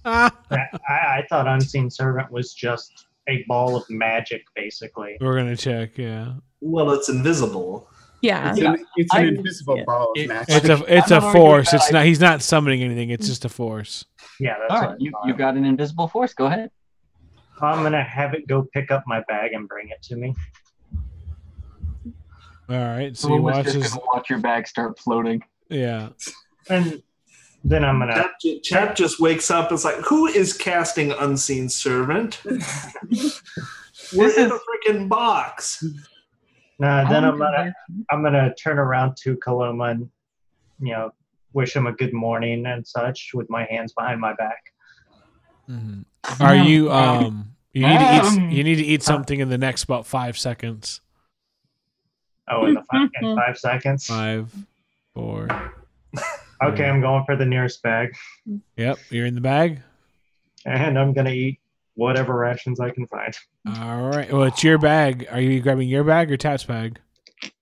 [SPEAKER 6] I thought Unseen Servant was just a ball of magic, basically.
[SPEAKER 3] We're gonna check. Yeah,
[SPEAKER 7] Well, it's invisible.
[SPEAKER 5] Yeah.
[SPEAKER 1] It's an
[SPEAKER 2] I-
[SPEAKER 1] invisible ball of
[SPEAKER 2] it-
[SPEAKER 1] magic.
[SPEAKER 3] it's
[SPEAKER 2] I'm
[SPEAKER 3] a
[SPEAKER 2] not
[SPEAKER 3] force.
[SPEAKER 2] arguing
[SPEAKER 3] It's
[SPEAKER 2] that.
[SPEAKER 3] not. He's not summoning anything. It's just a force.
[SPEAKER 6] Yeah, that's
[SPEAKER 2] All
[SPEAKER 6] what
[SPEAKER 2] right,
[SPEAKER 6] I
[SPEAKER 2] you
[SPEAKER 6] thought.
[SPEAKER 2] got an invisible force. Go ahead.
[SPEAKER 6] I'm gonna have it go pick up my bag and bring it to me.
[SPEAKER 3] All right. So you
[SPEAKER 2] Someone's
[SPEAKER 3] watch
[SPEAKER 2] just
[SPEAKER 3] this.
[SPEAKER 2] gonna watch your bag start floating.
[SPEAKER 3] Yeah.
[SPEAKER 6] And then I'm gonna.
[SPEAKER 7] Chap just wakes up. It's like, who is casting Unseen Servant? We're in a freaking box.
[SPEAKER 6] Then I'm gonna turn around to Kaluma and wish him a good morning and such with my hands behind my back.
[SPEAKER 3] Mm-hmm. Are you you need to eat something in the next about 5 seconds.
[SPEAKER 6] Oh, in 5 seconds.
[SPEAKER 3] 5, 4.
[SPEAKER 6] Okay, I'm going for the nearest bag.
[SPEAKER 3] Yep, you're in the bag.
[SPEAKER 6] And I'm gonna eat whatever rations I can find.
[SPEAKER 3] All right. Well, it's your bag. Are you grabbing your bag or Tap's bag?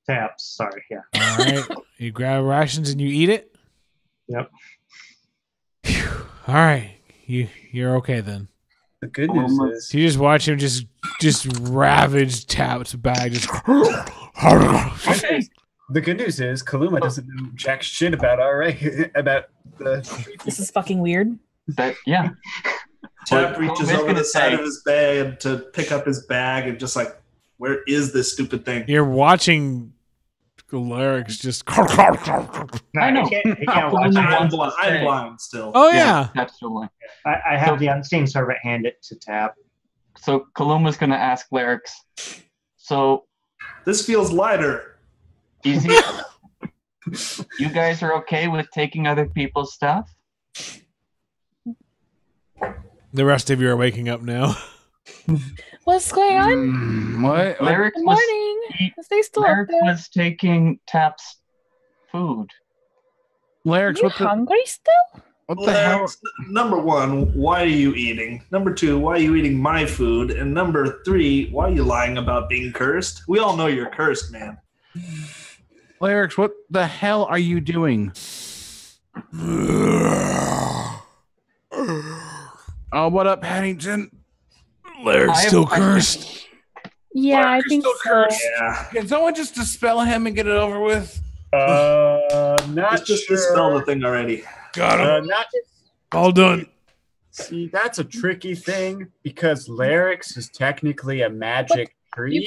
[SPEAKER 6] Taps, sorry, yeah.
[SPEAKER 3] All right. You grab rations and you eat it?
[SPEAKER 6] Yep.
[SPEAKER 3] Whew. All right. You're okay then.
[SPEAKER 1] The good news is
[SPEAKER 3] You just watch him just ravage Tap's bag. Just
[SPEAKER 1] the good news is Kaluma doesn't know jack shit about about the.
[SPEAKER 5] This is fucking weird.
[SPEAKER 2] Yeah.
[SPEAKER 7] Tap reaches over the side of his bed to pick up his bag and just like, where is this stupid thing?
[SPEAKER 3] You're watching Larix just.
[SPEAKER 2] I know.
[SPEAKER 6] He can't watch it.
[SPEAKER 7] I'm blind still.
[SPEAKER 3] Oh yeah.
[SPEAKER 2] That's still blind.
[SPEAKER 6] I have the unseen servant hand it to Tap.
[SPEAKER 2] So Kaluma's gonna ask Larix. So
[SPEAKER 7] This feels lighter.
[SPEAKER 2] easy. You guys are okay with taking other people's stuff?
[SPEAKER 3] The rest of you are waking up now.
[SPEAKER 5] What's going on?
[SPEAKER 4] What?
[SPEAKER 2] Larix
[SPEAKER 5] Good morning. Is they still up
[SPEAKER 2] Larix
[SPEAKER 5] there?
[SPEAKER 2] was taking Tap's food.
[SPEAKER 5] Are
[SPEAKER 4] Larix,
[SPEAKER 5] you hungry still?
[SPEAKER 4] what the hell?
[SPEAKER 7] Larix, number one, why are you eating? Number two, why are you eating my food? And number three, why are you lying about being cursed? We all know you're cursed, man.
[SPEAKER 4] Larix, what the hell are you doing? Oh, what up, Paddington?
[SPEAKER 3] Larix still cursed.
[SPEAKER 5] Yeah, I
[SPEAKER 4] Larix
[SPEAKER 5] think
[SPEAKER 4] still
[SPEAKER 5] so.
[SPEAKER 4] cursed.
[SPEAKER 7] Yeah.
[SPEAKER 4] Can someone just dispel him and get it over with?
[SPEAKER 1] Not
[SPEAKER 7] Let's just
[SPEAKER 1] sure.
[SPEAKER 7] dispel the thing already.
[SPEAKER 3] Got him.
[SPEAKER 1] Not
[SPEAKER 3] All done.
[SPEAKER 1] see. That's a tricky thing because Larix is technically a magic tree.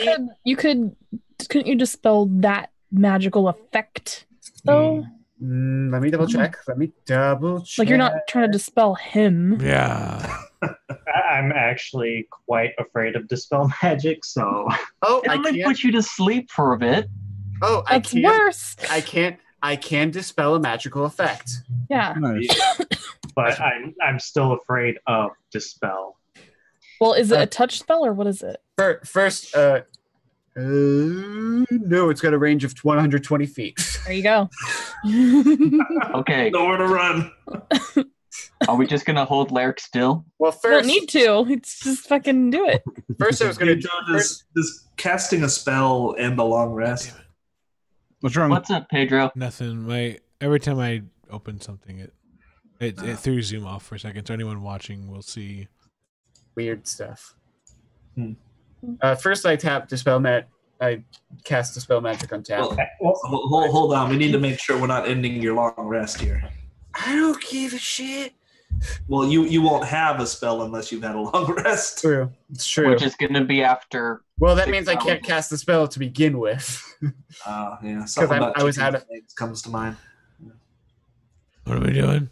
[SPEAKER 5] Couldn't you dispel that magical effect though?
[SPEAKER 1] Let me double check.
[SPEAKER 5] Like you're not trying to dispel him.
[SPEAKER 3] Yeah.
[SPEAKER 6] I'm actually quite afraid of dispel magic, so
[SPEAKER 1] Oh,
[SPEAKER 2] It
[SPEAKER 1] I
[SPEAKER 2] only
[SPEAKER 1] can't.
[SPEAKER 2] put you to sleep for a bit.
[SPEAKER 1] Oh, I
[SPEAKER 5] That's
[SPEAKER 1] can't.
[SPEAKER 5] worse.
[SPEAKER 1] I can dispel a magical effect.
[SPEAKER 5] Yeah.
[SPEAKER 4] Nice.
[SPEAKER 6] but I'm still afraid of dispel.
[SPEAKER 5] Well, is it a touch spell or what is it?
[SPEAKER 1] First, no, it's got a range of 120 feet.
[SPEAKER 5] There you go.
[SPEAKER 2] Okay.
[SPEAKER 7] Nowhere to run.
[SPEAKER 2] Are we just gonna hold Larix still?
[SPEAKER 1] Well,
[SPEAKER 5] You don't
[SPEAKER 1] first,
[SPEAKER 5] need to. It's just fucking do it.
[SPEAKER 1] first I was gonna
[SPEAKER 7] Pedro, does casting a spell and the long rest?
[SPEAKER 4] What's wrong?
[SPEAKER 2] What's up, Pedro?
[SPEAKER 3] Nothing. Every time I open something, it threw Zoom off for a second, so anyone watching will see.
[SPEAKER 1] weird stuff.
[SPEAKER 7] Hmm.
[SPEAKER 1] First, I tap dispel I cast dispel magic on tap.
[SPEAKER 7] Well, hold on. We need to make sure we're not ending your long rest here.
[SPEAKER 1] I don't give a shit.
[SPEAKER 7] Well, you won't have a spell unless you've had a long rest.
[SPEAKER 1] True, it's true.
[SPEAKER 2] Which is gonna be after.
[SPEAKER 1] Well, that
[SPEAKER 2] 6
[SPEAKER 1] means I can't
[SPEAKER 2] hours.
[SPEAKER 1] cast the spell to begin with.
[SPEAKER 7] Yeah. Something about
[SPEAKER 1] I was
[SPEAKER 7] chicken
[SPEAKER 1] out of-
[SPEAKER 7] things comes to mind.
[SPEAKER 3] What are we doing?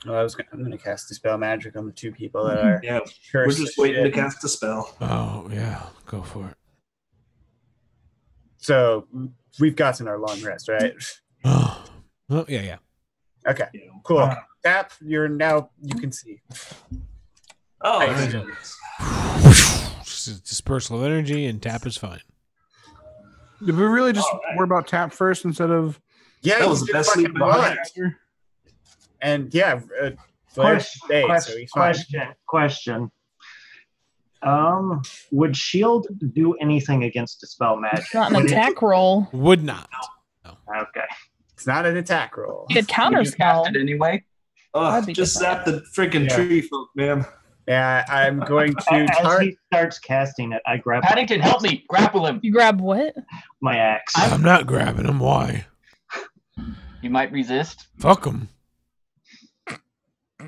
[SPEAKER 1] Well, I'm gonna cast dispel magic on the two people that are
[SPEAKER 7] Yeah,
[SPEAKER 1] cursed.
[SPEAKER 7] we're just waiting to cast a spell.
[SPEAKER 3] Oh yeah, go for it.
[SPEAKER 1] So we've gotten our long rest, right?
[SPEAKER 3] Oh, well, yeah.
[SPEAKER 1] Okay, cool. Tap, you can see.
[SPEAKER 7] Oh,
[SPEAKER 1] Thanks.
[SPEAKER 7] nice.
[SPEAKER 3] Just dispersal of energy and tap is fine.
[SPEAKER 4] Did we really just worry about tap first instead of?
[SPEAKER 1] Yeah,
[SPEAKER 7] That was
[SPEAKER 1] he's
[SPEAKER 7] the
[SPEAKER 1] just
[SPEAKER 7] best sleep
[SPEAKER 1] fucking
[SPEAKER 7] of my
[SPEAKER 1] blind.
[SPEAKER 7] life.
[SPEAKER 1] And yeah, Blair's stayed, so he's fine.
[SPEAKER 6] Question. Would shield do anything against dispel magic?
[SPEAKER 5] Not an attack roll.
[SPEAKER 3] Would not.
[SPEAKER 6] Okay.
[SPEAKER 1] It's not an attack roll.
[SPEAKER 5] You could counter
[SPEAKER 2] You
[SPEAKER 5] spell.
[SPEAKER 2] cast it anyway.
[SPEAKER 5] That'd be
[SPEAKER 7] Just
[SPEAKER 5] different.
[SPEAKER 7] zap the freaking
[SPEAKER 1] Yeah.
[SPEAKER 7] tree folk, man.
[SPEAKER 1] Yeah, I'm going to
[SPEAKER 6] As
[SPEAKER 1] target.
[SPEAKER 6] he starts casting it, I grab
[SPEAKER 2] Paddington, help me! Grapple him!
[SPEAKER 5] You grab what?
[SPEAKER 6] my axe.
[SPEAKER 3] I'm not grabbing him. Why?
[SPEAKER 2] You might resist.
[SPEAKER 3] Fuck him.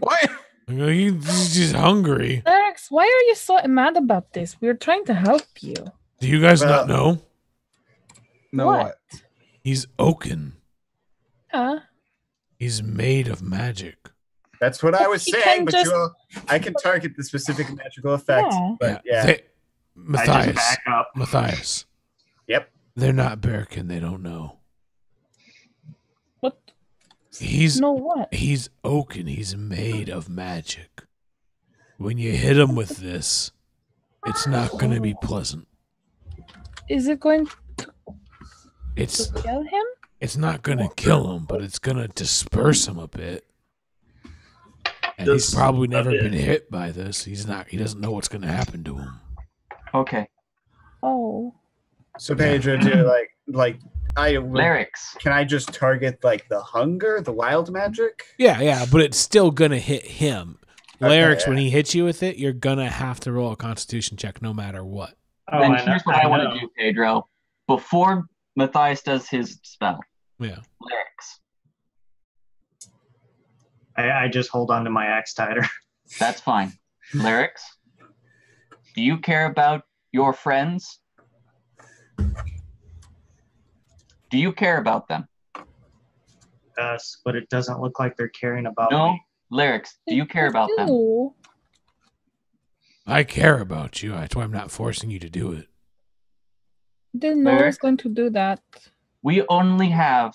[SPEAKER 4] What?
[SPEAKER 3] He's just hungry.
[SPEAKER 5] Alex, why are you so mad about this? We were trying to help you.
[SPEAKER 3] Do you guys
[SPEAKER 1] Well-
[SPEAKER 3] not know?
[SPEAKER 4] No,
[SPEAKER 5] What?
[SPEAKER 3] He's oaken.
[SPEAKER 5] Huh?
[SPEAKER 3] He's made of magic.
[SPEAKER 1] That's what I was
[SPEAKER 5] He
[SPEAKER 1] saying,
[SPEAKER 5] can
[SPEAKER 1] but
[SPEAKER 5] just-
[SPEAKER 1] I can target the specific magical effects.
[SPEAKER 5] Yeah.
[SPEAKER 1] But yeah.
[SPEAKER 6] I just
[SPEAKER 3] Matthias.
[SPEAKER 6] back up.
[SPEAKER 3] Matthias.
[SPEAKER 1] Yep.
[SPEAKER 3] They're not Bearkin. They don't know.
[SPEAKER 5] What?
[SPEAKER 3] He's
[SPEAKER 5] No, what?
[SPEAKER 3] He's oaken. He's made of magic. When you hit him with this, it's not going to be pleasant.
[SPEAKER 5] Is it going
[SPEAKER 3] It's
[SPEAKER 5] to kill him?
[SPEAKER 3] it's not going to kill him, but it's going to disperse him a bit. And
[SPEAKER 7] Just
[SPEAKER 3] he's probably
[SPEAKER 7] a
[SPEAKER 3] never
[SPEAKER 7] bit.
[SPEAKER 3] been hit by this. He doesn't know what's going to happen to him.
[SPEAKER 2] Okay.
[SPEAKER 5] Oh.
[SPEAKER 1] So Pedro,
[SPEAKER 2] Lyrics.
[SPEAKER 1] can I just target like the hunger, the wild magic?
[SPEAKER 3] Yeah, but it's still going to hit him. Larix,
[SPEAKER 1] yeah.
[SPEAKER 3] when he hits you with it, you're going to have to roll a constitution check no matter what.
[SPEAKER 6] Oh,
[SPEAKER 2] Then
[SPEAKER 6] I know-
[SPEAKER 2] here's what I want
[SPEAKER 6] know.
[SPEAKER 2] to do, Pedro. Before Matthias does his spell,
[SPEAKER 3] Yeah.
[SPEAKER 2] lyrics.
[SPEAKER 6] I just hold on to my axe tighter.
[SPEAKER 2] That's fine. Lyrics. Do you care about your friends? Do you care about them?
[SPEAKER 6] Us, but it doesn't look like they're caring about
[SPEAKER 2] No.
[SPEAKER 6] me.
[SPEAKER 2] Lyrics. Do you care about them?
[SPEAKER 5] No.
[SPEAKER 3] I care about you. That's why I'm not forcing you to do it.
[SPEAKER 5] Didn't know I was
[SPEAKER 2] Lyric?
[SPEAKER 5] going to do that.
[SPEAKER 2] We only have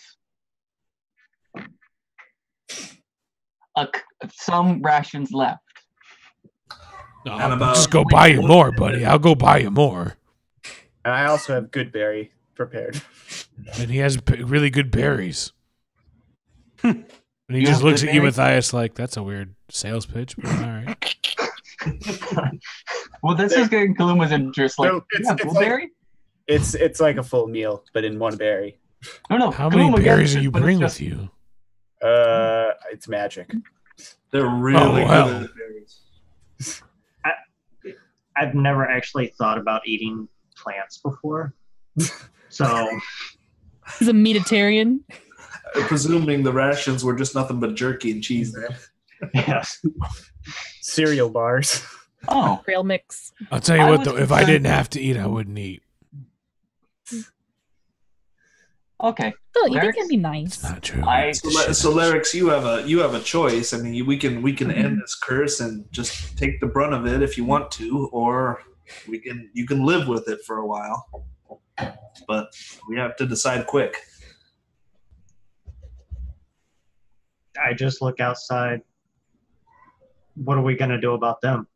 [SPEAKER 2] some rations left.
[SPEAKER 3] No,
[SPEAKER 7] And about-
[SPEAKER 3] just go buy you more, buddy. I'll go buy you more.
[SPEAKER 1] And I also have good berry prepared.
[SPEAKER 3] And he has really good berries. And he
[SPEAKER 2] You
[SPEAKER 3] just
[SPEAKER 2] have
[SPEAKER 3] looks
[SPEAKER 2] good
[SPEAKER 3] at you,
[SPEAKER 2] berries?
[SPEAKER 3] Matthias, like, that's a weird sales pitch, but all right.
[SPEAKER 2] Well, this is getting Kaluma's interest. Like,
[SPEAKER 1] No,
[SPEAKER 2] you
[SPEAKER 1] it's-
[SPEAKER 2] have
[SPEAKER 1] it's
[SPEAKER 2] blueberry?
[SPEAKER 1] It's like a full meal, but in one berry.
[SPEAKER 2] No.
[SPEAKER 3] How many
[SPEAKER 2] Kaluma gets
[SPEAKER 3] berries
[SPEAKER 2] it,
[SPEAKER 3] do you
[SPEAKER 2] but it's
[SPEAKER 3] bring
[SPEAKER 2] just-
[SPEAKER 3] with you?
[SPEAKER 1] It's magic.
[SPEAKER 7] They're really
[SPEAKER 3] hell.
[SPEAKER 7] good at berries.
[SPEAKER 6] I've never actually thought about eating plants before. So
[SPEAKER 5] He's a meatitarian.
[SPEAKER 7] Presuming the rations were just nothing but jerky and cheese then.
[SPEAKER 6] yes.
[SPEAKER 1] Cereal bars.
[SPEAKER 2] Oh,
[SPEAKER 5] Trail mix.
[SPEAKER 3] I'll tell you
[SPEAKER 2] I
[SPEAKER 3] what,
[SPEAKER 2] was
[SPEAKER 3] though, if I
[SPEAKER 2] concerned-
[SPEAKER 3] didn't have to eat, I wouldn't eat.
[SPEAKER 2] okay.
[SPEAKER 5] Still, eating
[SPEAKER 2] Lyrics?
[SPEAKER 5] can be
[SPEAKER 3] It's
[SPEAKER 5] nice.
[SPEAKER 3] not true.
[SPEAKER 2] I-
[SPEAKER 7] So Larix, you have a choice. I mean, we can end this curse and just take the brunt of it if you want to, or you can live with it for a while. But we have to decide quick.
[SPEAKER 6] I just look outside. What are we going to do about them?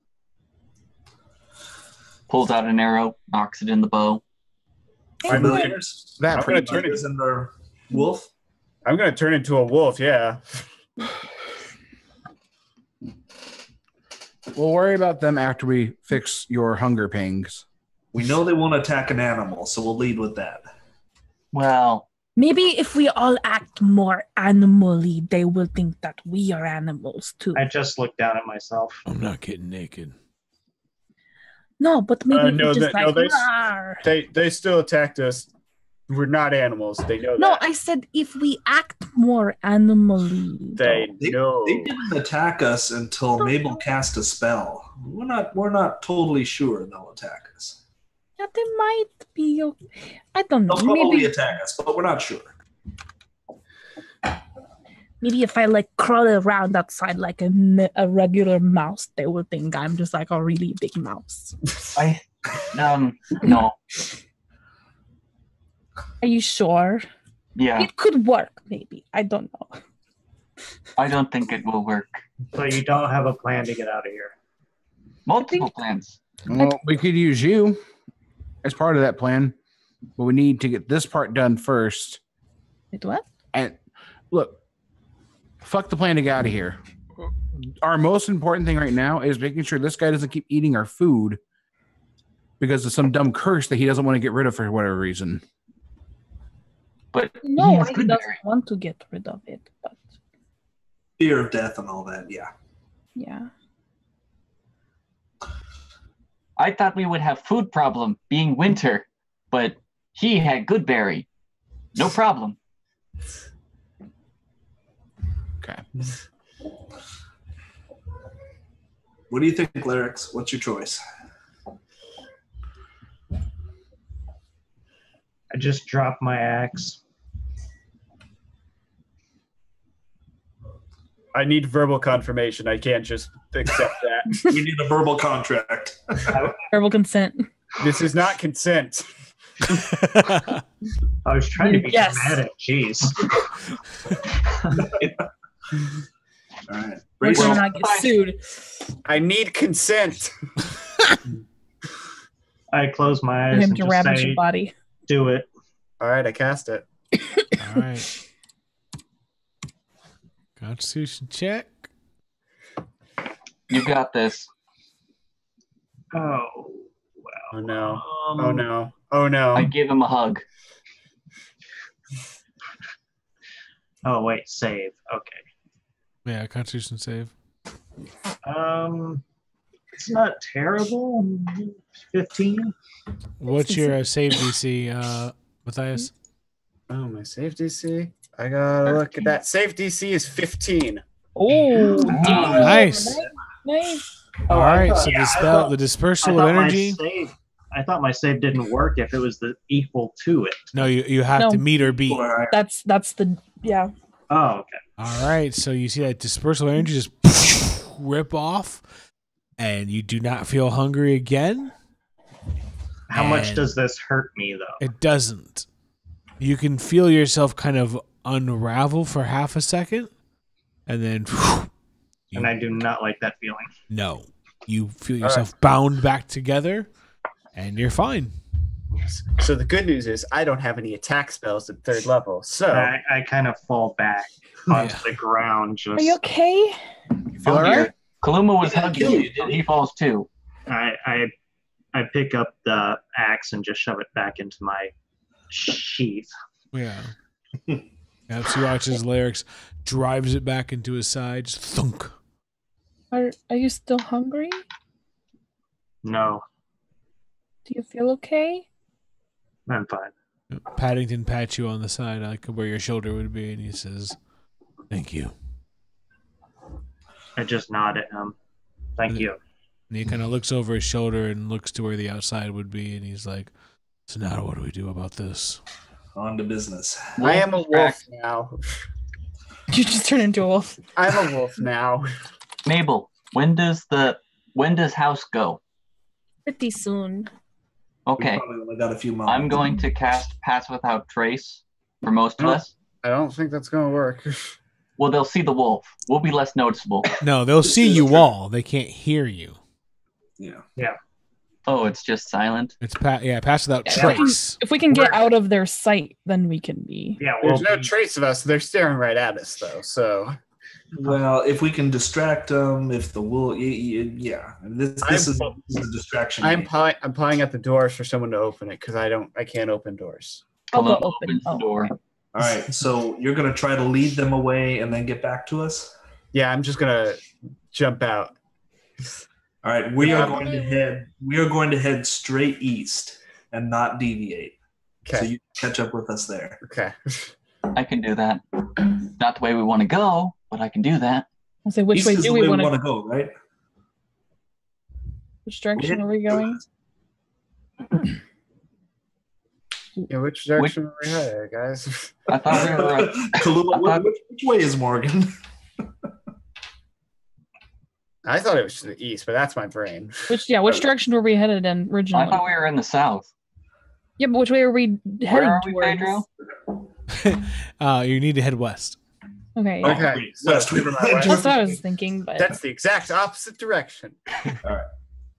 [SPEAKER 2] Pulls out an arrow, knocks it in the bow.
[SPEAKER 7] Familiars?
[SPEAKER 4] That
[SPEAKER 1] I'm
[SPEAKER 4] pretty
[SPEAKER 1] gonna turn it.
[SPEAKER 7] Familiars and our wolf?
[SPEAKER 1] I'm gonna turn into a wolf. Yeah.
[SPEAKER 4] We'll worry about them after we fix your hunger pangs.
[SPEAKER 7] We know they won't attack an animal, so we'll lead with that.
[SPEAKER 2] Well,
[SPEAKER 5] Maybe if we all act more animally, they will think that we are animals too.
[SPEAKER 6] I just look down at myself.
[SPEAKER 3] I'm not getting naked.
[SPEAKER 5] No, but maybe if
[SPEAKER 1] no,
[SPEAKER 5] we just
[SPEAKER 1] no,
[SPEAKER 5] like,
[SPEAKER 1] they-
[SPEAKER 5] "Rawr."
[SPEAKER 1] They still attacked us. We're not animals. They know
[SPEAKER 5] No,
[SPEAKER 1] that.
[SPEAKER 5] I said if we act more animally.
[SPEAKER 1] They
[SPEAKER 7] They,
[SPEAKER 1] know.
[SPEAKER 7] they didn't attack us until Mabel cast a spell. We're not totally sure they'll attack us.
[SPEAKER 5] Yeah, they might be. I don't know.
[SPEAKER 7] They'll probably
[SPEAKER 5] Maybe
[SPEAKER 7] attack us, but we're not sure.
[SPEAKER 5] if I like crawl around outside like a regular mouse, they will think I'm just like a really big mouse.
[SPEAKER 2] no.
[SPEAKER 5] Are you sure?
[SPEAKER 2] Yeah,
[SPEAKER 5] It could work, maybe. I don't know.
[SPEAKER 2] I don't think it will work.
[SPEAKER 6] So you don't have a plan to get out of here.
[SPEAKER 2] Multiple plans.
[SPEAKER 4] Well, we could use you as part of that plan, but we need to get this part done first.
[SPEAKER 5] Wait, what?
[SPEAKER 4] And look, fuck the plan to get out of here. Our most important thing right now is making sure this guy doesn't keep eating our food because of some dumb curse that he doesn't want to get rid of for whatever reason.
[SPEAKER 2] But
[SPEAKER 5] No,
[SPEAKER 2] he has
[SPEAKER 5] he
[SPEAKER 2] good
[SPEAKER 5] doesn't
[SPEAKER 2] berry.
[SPEAKER 5] want to get rid of it, but
[SPEAKER 7] Fear of death and all that, yeah.
[SPEAKER 5] yeah.
[SPEAKER 2] I thought we would have food problem being winter, but he had good berry. No problem.
[SPEAKER 4] Okay.
[SPEAKER 7] What do you think, Lyrics? What's your choice?
[SPEAKER 6] I just dropped my axe.
[SPEAKER 1] I need verbal confirmation. I can't just accept that.
[SPEAKER 7] We need a verbal contract.
[SPEAKER 5] Verbal consent.
[SPEAKER 1] This is not consent.
[SPEAKER 6] I was trying to be
[SPEAKER 5] Yes.
[SPEAKER 6] dramatic. Jeez.
[SPEAKER 7] All right.
[SPEAKER 5] We're
[SPEAKER 7] Rachel,
[SPEAKER 5] not get sued.
[SPEAKER 1] I need consent.
[SPEAKER 6] I close my
[SPEAKER 5] For
[SPEAKER 6] eyes
[SPEAKER 5] him
[SPEAKER 6] and
[SPEAKER 5] to
[SPEAKER 6] just
[SPEAKER 5] ravage
[SPEAKER 6] say,
[SPEAKER 5] your body.
[SPEAKER 6] do it.
[SPEAKER 1] All right, I cast it.
[SPEAKER 3] All right. Constitution check.
[SPEAKER 2] You got this.
[SPEAKER 6] Oh,
[SPEAKER 1] Oh no.
[SPEAKER 6] um,
[SPEAKER 1] Oh no. Oh no.
[SPEAKER 2] I give him a hug.
[SPEAKER 6] Oh, wait, save. Okay.
[SPEAKER 3] Yeah, Constitution save.
[SPEAKER 6] It's not terrible. 15.
[SPEAKER 3] What's your save DC, Matthias?
[SPEAKER 1] Oh, my save DC. I gotta look at that. Save DC is 15.
[SPEAKER 5] Oh, damn.
[SPEAKER 3] Nice.
[SPEAKER 5] Nice.
[SPEAKER 3] All right, so
[SPEAKER 6] yeah,
[SPEAKER 3] the
[SPEAKER 6] I
[SPEAKER 3] spell,
[SPEAKER 6] thought-
[SPEAKER 3] the dispersal of energy.
[SPEAKER 6] I thought my save didn't work if it was the equal to it.
[SPEAKER 3] No, you have
[SPEAKER 5] No.
[SPEAKER 3] to meet or beat.
[SPEAKER 5] That's the yeah.
[SPEAKER 6] Oh, okay.
[SPEAKER 3] All right, so you see that dispersal of energy just rip off, and you do not feel hungry again.
[SPEAKER 6] How much
[SPEAKER 3] And
[SPEAKER 6] does this hurt me, though?
[SPEAKER 3] It doesn't. You can feel yourself kind of unravel for half a second, and then
[SPEAKER 6] And I do not like that feeling.
[SPEAKER 3] no, you feel yourself bound back together, and you're fine.
[SPEAKER 1] So the good news is I don't have any attack spells at 3rd level. So
[SPEAKER 6] I kind of fall back onto
[SPEAKER 3] Yeah.
[SPEAKER 6] the ground. Just
[SPEAKER 5] Are you okay?
[SPEAKER 3] You feel all right?
[SPEAKER 2] Kaluma was
[SPEAKER 7] He didn't
[SPEAKER 2] hugging
[SPEAKER 7] kill
[SPEAKER 2] you,
[SPEAKER 7] you,
[SPEAKER 2] so
[SPEAKER 7] did
[SPEAKER 2] he falls too.
[SPEAKER 6] I pick up the axe and just shove it back into my sheath.
[SPEAKER 3] Yeah. Yeah, so you watch as Larix drives it back into his side, just thunk.
[SPEAKER 5] Are you still hungry?
[SPEAKER 6] No,
[SPEAKER 5] Do you feel okay?
[SPEAKER 6] I'm fine.
[SPEAKER 3] Paddington pats you on the side, like where your shoulder would be, and he says, "Thank you."
[SPEAKER 6] I just nod at him. Thank you.
[SPEAKER 3] And he kind of looks over his shoulder and looks to where the outside would be, and he's like, "So now what do we do about this?"
[SPEAKER 7] on to business.
[SPEAKER 1] I am a wolf now.
[SPEAKER 5] You just turn into a wolf.
[SPEAKER 1] I'm a wolf now.
[SPEAKER 2] Mabel, when does house go?
[SPEAKER 5] Pretty soon.
[SPEAKER 2] Okay,
[SPEAKER 7] We probably only got a few moments.
[SPEAKER 2] I'm going to cast Pass Without Trace for most of
[SPEAKER 1] Oh.
[SPEAKER 2] us.
[SPEAKER 1] I don't think that's gonna work.
[SPEAKER 2] Well, they'll see the wolf. We'll be less noticeable.
[SPEAKER 3] No, they'll see you all. They can't hear you.
[SPEAKER 7] Yeah.
[SPEAKER 2] Oh, it's just silent.
[SPEAKER 3] It's pass without
[SPEAKER 5] Yeah,
[SPEAKER 3] trace.
[SPEAKER 5] If we can get out of their sight, then we can be.
[SPEAKER 6] Yeah, well,
[SPEAKER 1] There's no trace of us. They're staring right at us, though. So
[SPEAKER 7] Well, if we can distract them, if the wool, yeah, this is a distraction.
[SPEAKER 1] I'm
[SPEAKER 7] game.
[SPEAKER 1] pawing at the doors for someone to open it because I can't open doors.
[SPEAKER 5] I'll go
[SPEAKER 2] Kaluma
[SPEAKER 5] open.
[SPEAKER 2] opens the
[SPEAKER 5] Oh,
[SPEAKER 2] door.
[SPEAKER 5] okay.
[SPEAKER 7] All right, so you're gonna try to lead them away and then get back to us.
[SPEAKER 1] Yeah, I'm just gonna jump out.
[SPEAKER 7] All right, we are going to head straight east and not deviate.
[SPEAKER 1] Okay.
[SPEAKER 7] So you catch up with us there.
[SPEAKER 1] Okay.
[SPEAKER 2] I can do that. Not the way we want to go, but I can do that.
[SPEAKER 5] I'll say, which
[SPEAKER 7] East
[SPEAKER 5] way
[SPEAKER 7] is
[SPEAKER 5] do
[SPEAKER 7] the
[SPEAKER 5] we
[SPEAKER 7] way
[SPEAKER 5] want to
[SPEAKER 7] to go, right?
[SPEAKER 5] Which direction are we going?
[SPEAKER 1] Yeah, which direction are we headed, guys?
[SPEAKER 2] I thought we were.
[SPEAKER 7] Kaluma, which way is Morgan?
[SPEAKER 1] I thought it was to the east, but that's my brain.
[SPEAKER 5] Which direction were we headed in originally?
[SPEAKER 2] I thought we were in the south.
[SPEAKER 5] Yeah, but which way are we
[SPEAKER 2] Where
[SPEAKER 5] heading
[SPEAKER 2] are we,
[SPEAKER 5] towards?
[SPEAKER 2] Pedro?
[SPEAKER 3] You need to head west.
[SPEAKER 5] Okay, yeah.
[SPEAKER 1] Okay. So
[SPEAKER 7] West, we were not
[SPEAKER 5] That's
[SPEAKER 7] west.
[SPEAKER 5] what I was thinking, but
[SPEAKER 1] that's the exact opposite direction.
[SPEAKER 7] All right.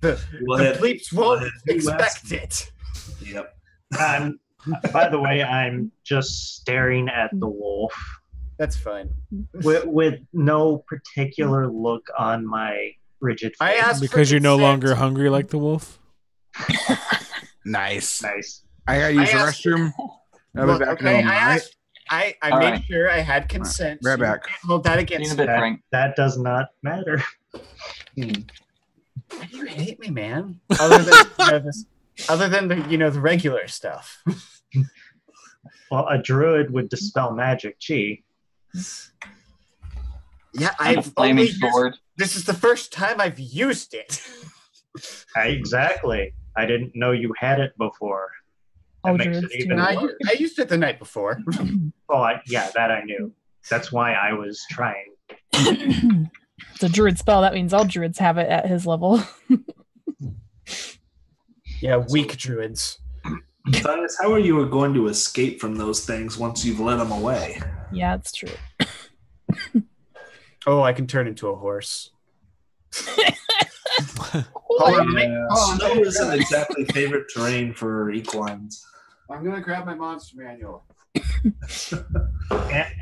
[SPEAKER 1] The
[SPEAKER 7] We'll head-
[SPEAKER 1] bleeps
[SPEAKER 7] we'll
[SPEAKER 1] won't
[SPEAKER 7] head due
[SPEAKER 1] expect
[SPEAKER 7] west.
[SPEAKER 1] it.
[SPEAKER 7] Yep.
[SPEAKER 6] By the way, I'm just staring at the wolf
[SPEAKER 1] That's fine.
[SPEAKER 6] with no particular look on my rigid face.
[SPEAKER 1] I asked
[SPEAKER 3] Because you're no
[SPEAKER 1] consent.
[SPEAKER 3] longer hungry like the wolf.
[SPEAKER 4] Nice.
[SPEAKER 6] Nice.
[SPEAKER 4] I gotta use the
[SPEAKER 1] I asked-
[SPEAKER 4] restroom. I'll
[SPEAKER 1] Look,
[SPEAKER 4] be back in
[SPEAKER 1] okay,
[SPEAKER 4] a moment.
[SPEAKER 1] I
[SPEAKER 4] Right?
[SPEAKER 1] asked. I
[SPEAKER 2] All
[SPEAKER 1] made
[SPEAKER 2] right.
[SPEAKER 1] sure I had consent.
[SPEAKER 4] Right
[SPEAKER 1] so you
[SPEAKER 4] back.
[SPEAKER 1] can't hold that
[SPEAKER 2] Seen
[SPEAKER 1] against
[SPEAKER 2] a
[SPEAKER 1] me.
[SPEAKER 2] bit, Frank.
[SPEAKER 6] That does not matter.
[SPEAKER 1] Why do you hate me, man? Other than the regular stuff.
[SPEAKER 6] Well, a druid would dispel magic. Gee,
[SPEAKER 1] Yeah,
[SPEAKER 2] And a
[SPEAKER 1] I've
[SPEAKER 2] flaming
[SPEAKER 1] only used,
[SPEAKER 2] sword.
[SPEAKER 1] this is the first time I've used it.
[SPEAKER 6] exactly. I didn't know you had it before.
[SPEAKER 5] All
[SPEAKER 6] makes
[SPEAKER 5] druids
[SPEAKER 6] it
[SPEAKER 5] do.
[SPEAKER 6] even
[SPEAKER 1] And
[SPEAKER 6] worse.
[SPEAKER 1] I used it the night before.
[SPEAKER 6] Yeah, that I knew. That's why I was trying.
[SPEAKER 5] It's a druid spell. That means all druids have it at his level.
[SPEAKER 1] Yeah, weak druids.
[SPEAKER 7] Matthias, how are you going to escape from those things once you've let them away?
[SPEAKER 5] Yeah, it's true.
[SPEAKER 1] Oh, I can turn into a horse.
[SPEAKER 5] What?
[SPEAKER 1] Hold on,
[SPEAKER 7] Snow isn't exactly favorite terrain for equines.
[SPEAKER 1] I'm gonna grab my monster manual.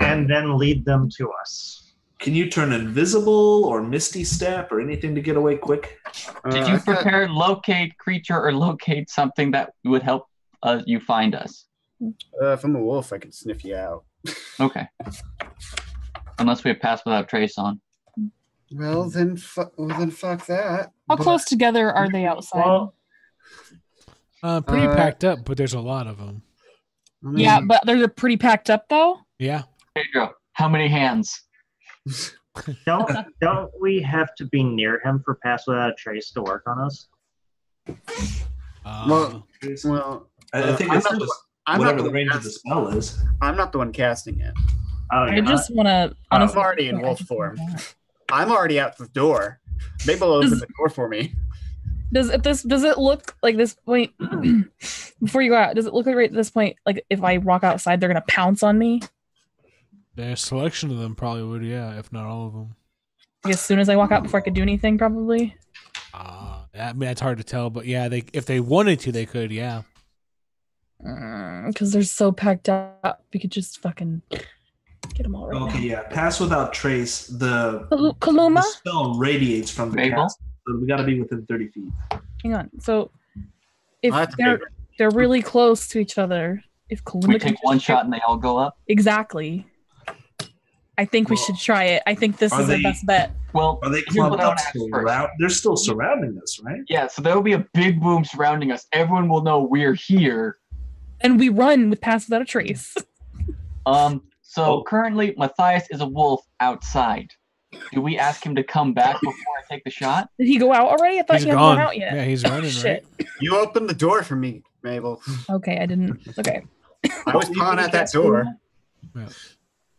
[SPEAKER 6] And then lead them to us.
[SPEAKER 7] Can you turn invisible or misty step or anything to get away quick?
[SPEAKER 2] Did you prepare locate creature or locate something that would help you find us?
[SPEAKER 1] If I'm a wolf, I can sniff you out.
[SPEAKER 2] Okay. Unless we have pass without trace on.
[SPEAKER 1] Well, then fuck that.
[SPEAKER 5] How close together are they outside?
[SPEAKER 6] Well,
[SPEAKER 3] Pretty packed up, but there's a lot of them.
[SPEAKER 5] Yeah, but they're pretty packed up though.
[SPEAKER 3] Yeah.
[SPEAKER 2] Pedro, how many hands?
[SPEAKER 6] don't we have to be near him for pass without a trace to work on us?
[SPEAKER 1] Well,
[SPEAKER 7] I think it's just whatever the range of the spell is.
[SPEAKER 1] I'm not the one casting it.
[SPEAKER 6] Oh,
[SPEAKER 5] I just want to.
[SPEAKER 1] I'm already in wolf form. I'm already out the door. Maybe will open the door for me.
[SPEAKER 5] Does it look like this point before you go out? Does it look like right at this point, like if I walk outside, they're gonna pounce on me?
[SPEAKER 3] A selection of them probably would, yeah, if not all of them.
[SPEAKER 5] Like as soon as I walk out, before I could do anything, probably.
[SPEAKER 3] I mean, that's hard to tell, but yeah, if they wanted to, they could, yeah.
[SPEAKER 5] Because they're so packed up, we could just fucking get them all right
[SPEAKER 7] Okay,
[SPEAKER 5] now.
[SPEAKER 7] yeah. Pass without trace. The
[SPEAKER 5] Kaluma?
[SPEAKER 7] spell radiates from the
[SPEAKER 2] Mabel?
[SPEAKER 7] cast. So we got to be within 30 feet.
[SPEAKER 5] Hang on. So if
[SPEAKER 1] That's
[SPEAKER 5] they're really close to each other, if Kaluma
[SPEAKER 2] We
[SPEAKER 5] can
[SPEAKER 2] take
[SPEAKER 5] just
[SPEAKER 2] one
[SPEAKER 5] try-
[SPEAKER 2] shot and they all go up?
[SPEAKER 5] Exactly. I think we should try it. I think this
[SPEAKER 7] Are
[SPEAKER 5] is our
[SPEAKER 7] they-
[SPEAKER 5] best bet.
[SPEAKER 2] Well,
[SPEAKER 7] Are they
[SPEAKER 2] here's what
[SPEAKER 7] clumped
[SPEAKER 2] I
[SPEAKER 7] up?
[SPEAKER 2] want to ask first.
[SPEAKER 7] They're still surrounding us, right?
[SPEAKER 2] Yeah, so there will be a big boom surrounding us. Everyone will know we're here.
[SPEAKER 5] And we run with pass without a trace.
[SPEAKER 2] So currently Matthias is a wolf outside. Do we ask him to come back before I take the shot?
[SPEAKER 5] Did he go out already? I thought
[SPEAKER 3] He's
[SPEAKER 5] he hadn't
[SPEAKER 3] gone.
[SPEAKER 5] gone out yet.
[SPEAKER 3] Yeah, he's running,
[SPEAKER 5] Shit.
[SPEAKER 3] right?
[SPEAKER 1] You opened the door for me, Mabel.
[SPEAKER 5] Okay, I didn't. Okay.
[SPEAKER 1] I was pawing at that door.
[SPEAKER 3] Yeah.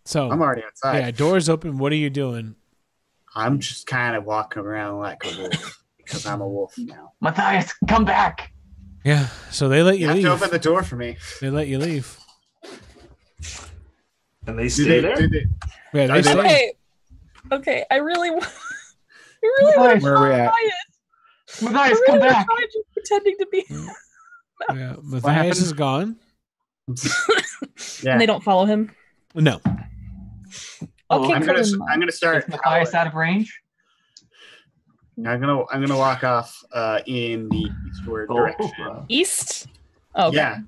[SPEAKER 3] So,
[SPEAKER 1] I'm already outside.
[SPEAKER 3] yeah, doors open. What are you doing?
[SPEAKER 1] I'm just kind of walking around like a wolf because I'm a wolf now.
[SPEAKER 2] Matthias, come back!
[SPEAKER 3] Yeah, so they let
[SPEAKER 1] You
[SPEAKER 3] you
[SPEAKER 1] have
[SPEAKER 3] leave.
[SPEAKER 1] to open the door for me.
[SPEAKER 3] They let you leave.
[SPEAKER 7] And they stay there?
[SPEAKER 3] Yeah, they
[SPEAKER 1] Are they
[SPEAKER 3] stay.
[SPEAKER 5] Okay. I really want to
[SPEAKER 4] Where are we at?
[SPEAKER 2] Matthias, come back!
[SPEAKER 5] Just pretending to be.
[SPEAKER 3] Yeah, Matthias is gone.
[SPEAKER 1] Yeah.
[SPEAKER 5] And they don't follow him.
[SPEAKER 3] No.
[SPEAKER 2] Oh,
[SPEAKER 5] Okay,
[SPEAKER 1] I'm gonna start.
[SPEAKER 2] is Matthias out of range?
[SPEAKER 1] I'm gonna walk off in the eastward direction.
[SPEAKER 5] East. Oh, okay.
[SPEAKER 1] Yeah,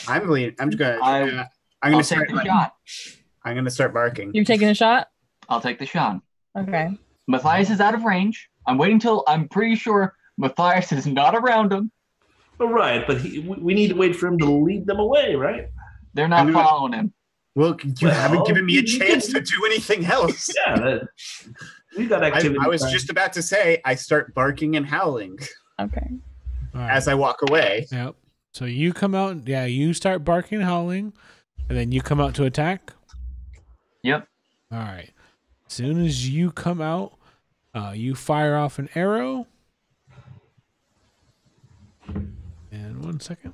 [SPEAKER 1] I'm just gonna. I'm
[SPEAKER 2] I'll
[SPEAKER 1] gonna
[SPEAKER 2] take
[SPEAKER 1] start.
[SPEAKER 2] the shot.
[SPEAKER 1] I'm gonna start barking.
[SPEAKER 5] You're taking a shot.
[SPEAKER 2] I'll take the shot.
[SPEAKER 5] Okay.
[SPEAKER 2] Matthias is out of range. I'm waiting till I'm pretty sure Matthias is not around him.
[SPEAKER 7] All right, but we need to wait for him to lead them away, right?
[SPEAKER 2] They're not
[SPEAKER 1] I'm gonna-
[SPEAKER 2] following him.
[SPEAKER 1] Well, you haven't given me a
[SPEAKER 7] you
[SPEAKER 1] chance
[SPEAKER 7] can-
[SPEAKER 1] to do anything else.
[SPEAKER 7] Yeah, we got activity.
[SPEAKER 1] I was
[SPEAKER 7] time.
[SPEAKER 1] just about to say I start barking and howling
[SPEAKER 5] Okay.
[SPEAKER 3] All right.
[SPEAKER 1] as I walk away.
[SPEAKER 3] Yep. So you come out. Yeah, you start barking and howling, and then you come out to attack.
[SPEAKER 2] Yep.
[SPEAKER 3] All right. As soon as you come out, you fire off an arrow. And 1 second.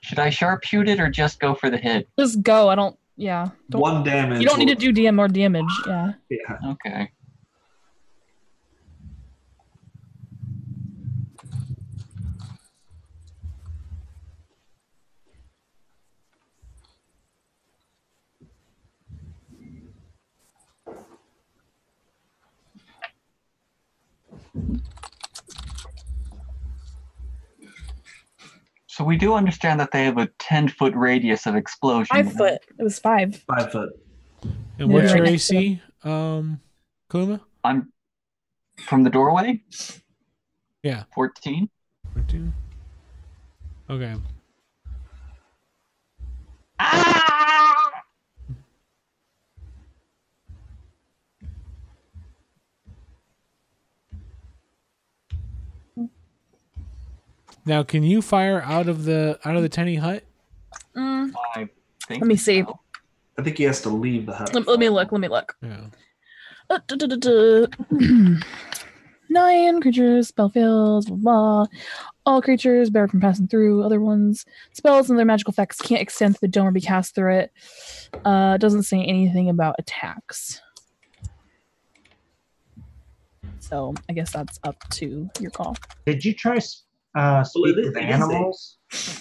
[SPEAKER 2] Should I sharpshoot it or just go for the hit?
[SPEAKER 5] Just go. I don't. Yeah. Don't,
[SPEAKER 7] One damage.
[SPEAKER 5] you don't need to do DM more damage. Yeah.
[SPEAKER 7] Yeah.
[SPEAKER 2] Okay. So we do understand that they have a 10-foot radius of explosion.
[SPEAKER 5] 5 foot. It was 5.
[SPEAKER 7] 5 foot.
[SPEAKER 3] And what's
[SPEAKER 5] Yeah.
[SPEAKER 3] your
[SPEAKER 5] Right next to
[SPEAKER 3] AC, Kuma?
[SPEAKER 2] I'm from the doorway.
[SPEAKER 3] Yeah.
[SPEAKER 2] 14.
[SPEAKER 3] 14. Okay. Now, can you fire out of the tiny hut?
[SPEAKER 2] I think.
[SPEAKER 5] Let me see.
[SPEAKER 2] so.
[SPEAKER 7] I think he has to leave the hut.
[SPEAKER 5] Let me look.
[SPEAKER 3] Yeah.
[SPEAKER 5] 9 creatures, spell fails, blah, blah. All creatures barred from passing through. Other ones, spells and their magical effects can't extend to the dome or be cast through it. Doesn't say anything about attacks. So I guess that's up to your call.
[SPEAKER 6] Did you try speak with animals?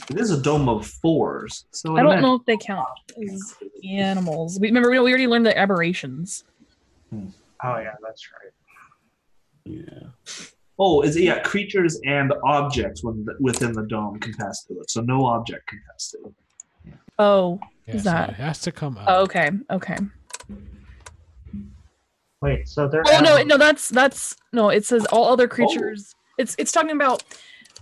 [SPEAKER 7] It is a dome of 4s. So
[SPEAKER 5] I don't know if they count as animals. Remember, we already learned the aberrations.
[SPEAKER 6] Oh yeah, that's right.
[SPEAKER 1] Yeah.
[SPEAKER 7] Oh, creatures and objects within the dome can pass through it. So no object can pass through it.
[SPEAKER 5] Oh,
[SPEAKER 3] Yeah,
[SPEAKER 5] is
[SPEAKER 3] so
[SPEAKER 5] that?
[SPEAKER 3] it has to come out.
[SPEAKER 5] Oh, okay.
[SPEAKER 6] Wait, so they're
[SPEAKER 5] No, that's no. It says all other creatures. It's talking about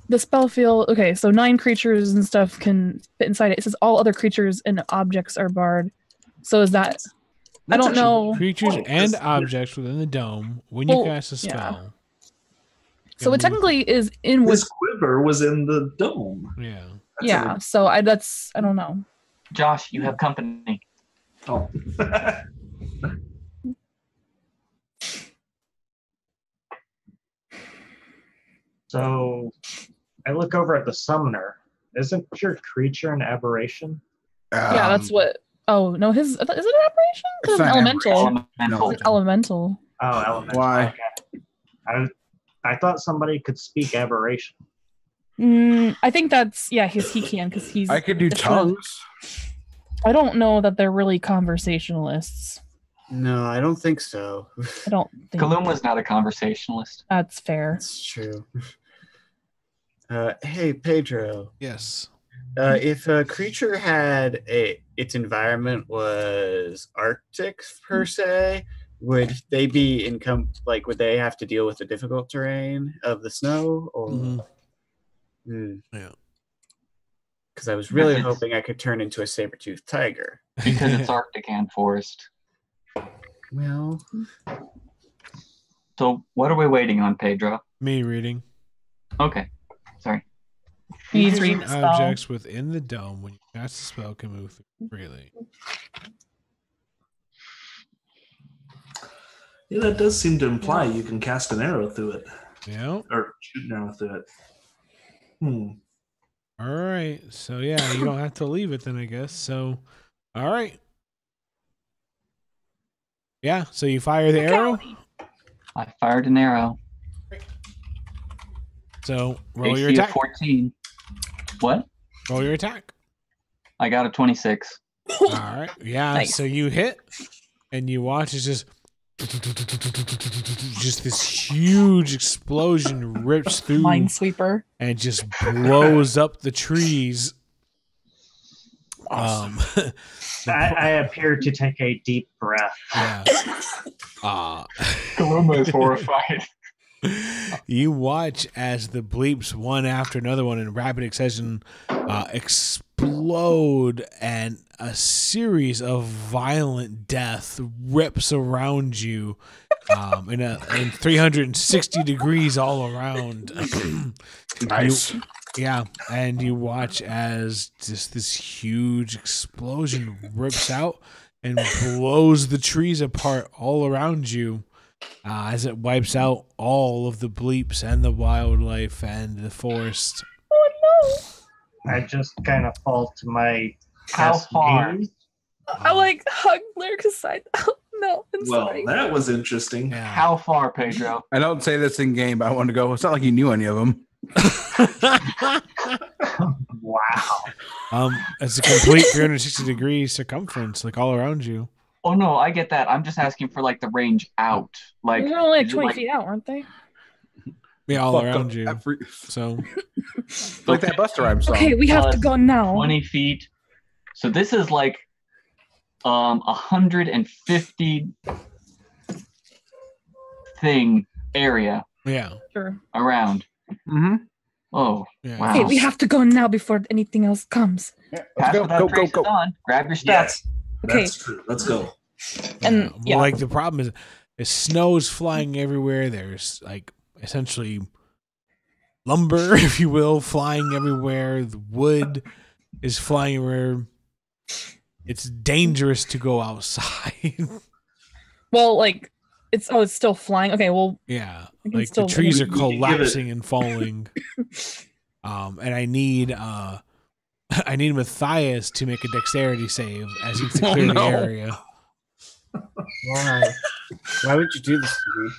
[SPEAKER 5] the spell field. Okay, so 9 creatures and stuff can fit inside it. It says all other creatures and objects are barred. So is that? I don't know.
[SPEAKER 3] Creatures and objects within the dome when you cast a spell.
[SPEAKER 5] Yeah. So it technically is in
[SPEAKER 7] This
[SPEAKER 5] with.
[SPEAKER 7] quiver was in the dome.
[SPEAKER 3] Yeah.
[SPEAKER 5] Yeah. So I don't know.
[SPEAKER 2] Josh, you have company.
[SPEAKER 7] Oh.
[SPEAKER 6] So I look over at the summoner. Isn't your creature an aberration?
[SPEAKER 5] Yeah, that's what. Oh no, is it an aberration? Because it's elemental. It's elemental.
[SPEAKER 6] Oh, elemental.
[SPEAKER 4] Why?
[SPEAKER 6] Okay. I thought somebody could speak aberration.
[SPEAKER 5] I think that's he can because he's.
[SPEAKER 4] I could do tongues.
[SPEAKER 5] I don't know that they're really conversationalists.
[SPEAKER 1] No, I don't think so.
[SPEAKER 5] I don't think
[SPEAKER 2] Kaloum was not a conversationalist.
[SPEAKER 5] that's fair.
[SPEAKER 1] That's true. Hey, Pedro.
[SPEAKER 3] Yes.
[SPEAKER 1] If a creature had its environment was Arctic per se, would they be would they have to deal with the difficult terrain of the snow or?
[SPEAKER 3] Yeah.
[SPEAKER 1] Because I was really hoping I could turn into a saber-toothed tiger.
[SPEAKER 2] Because it's Arctic and forest.
[SPEAKER 1] Well,
[SPEAKER 2] So what are we waiting on, Pedro?
[SPEAKER 3] Me reading.
[SPEAKER 2] Okay. Sorry.
[SPEAKER 5] He's
[SPEAKER 3] Creatures
[SPEAKER 5] reading
[SPEAKER 3] and
[SPEAKER 5] the spell.
[SPEAKER 3] objects within the dome when you cast a spell can move freely.
[SPEAKER 7] Yeah, that does seem to imply you can cast an arrow through it.
[SPEAKER 3] Yeah.
[SPEAKER 7] Or shoot an arrow through it.
[SPEAKER 3] All right. So yeah, you don't have to leave it then, I guess. So, all right. Yeah. So you fire the arrow.
[SPEAKER 2] I fired an arrow.
[SPEAKER 3] So roll your
[SPEAKER 2] AC of
[SPEAKER 3] attack.
[SPEAKER 2] 14. What?
[SPEAKER 3] Roll your attack.
[SPEAKER 2] I got a 26.
[SPEAKER 3] All right. Yeah.
[SPEAKER 5] Nice.
[SPEAKER 3] So you hit, and you watch it's just this huge explosion rips through
[SPEAKER 5] Minesweeper.
[SPEAKER 3] and just blows up the trees.
[SPEAKER 6] Awesome. I appear to take a deep breath.
[SPEAKER 3] Yeah.
[SPEAKER 2] Kaloum is horrified.
[SPEAKER 3] You watch as the bleeps, one after another one in rapid succession, explode, and a series of violent death rips around you in 360 degrees all around.
[SPEAKER 4] Nice.
[SPEAKER 3] And you watch as just this huge explosion rips out and blows the trees apart all around you. As it wipes out all of the bleeps and the wildlife and the forest.
[SPEAKER 5] Oh no!
[SPEAKER 6] I just kind of fall to my
[SPEAKER 2] How far?
[SPEAKER 6] knees.
[SPEAKER 5] I like hug Lyric's side. Oh no! I'm
[SPEAKER 7] Well,
[SPEAKER 5] sorry.
[SPEAKER 7] that was interesting.
[SPEAKER 3] Yeah.
[SPEAKER 2] How far, Pedro?
[SPEAKER 4] I don't say this in game, but I want to go. It's not like you knew any of them.
[SPEAKER 6] Wow.
[SPEAKER 3] It's a complete 360 degree circumference, like all around you.
[SPEAKER 2] Oh no, I get that. I'm just asking for like the range out. Like
[SPEAKER 5] They're only like
[SPEAKER 2] is it
[SPEAKER 5] 20 feet out, aren't they?
[SPEAKER 3] Yeah, all
[SPEAKER 4] Fuck
[SPEAKER 3] around
[SPEAKER 4] up.
[SPEAKER 3] you. So
[SPEAKER 4] Like that Buster Rhymes song.
[SPEAKER 5] Okay, we have to
[SPEAKER 2] Plus
[SPEAKER 5] go now.
[SPEAKER 2] 20 feet. So this is like 150 thing area
[SPEAKER 3] yeah.
[SPEAKER 5] Sure.
[SPEAKER 2] around.
[SPEAKER 4] Mm-hmm.
[SPEAKER 2] Oh,
[SPEAKER 3] Yeah.
[SPEAKER 2] wow.
[SPEAKER 5] Okay, we have to go now before anything else comes.
[SPEAKER 2] Pass
[SPEAKER 4] Go,
[SPEAKER 2] without
[SPEAKER 4] go,
[SPEAKER 2] trace
[SPEAKER 4] go,
[SPEAKER 2] is
[SPEAKER 4] go.
[SPEAKER 2] on. Grab your stuff.
[SPEAKER 7] Yes,
[SPEAKER 5] Okay.
[SPEAKER 7] that's true. Let's go.
[SPEAKER 5] And
[SPEAKER 3] Well,
[SPEAKER 5] yeah.
[SPEAKER 3] like the problem is snow's flying everywhere. There's like essentially lumber, if you will, flying everywhere. The wood is flying everywhere. It's dangerous to go outside.
[SPEAKER 5] Well, like it's still flying. Okay, well,
[SPEAKER 3] yeah,
[SPEAKER 5] I can
[SPEAKER 3] like the
[SPEAKER 5] still-
[SPEAKER 3] trees are
[SPEAKER 7] We can give
[SPEAKER 3] collapsing and falling. And I need Matthias to make a dexterity save as he needs to clear the area.
[SPEAKER 1] Why? Why would you do this to me?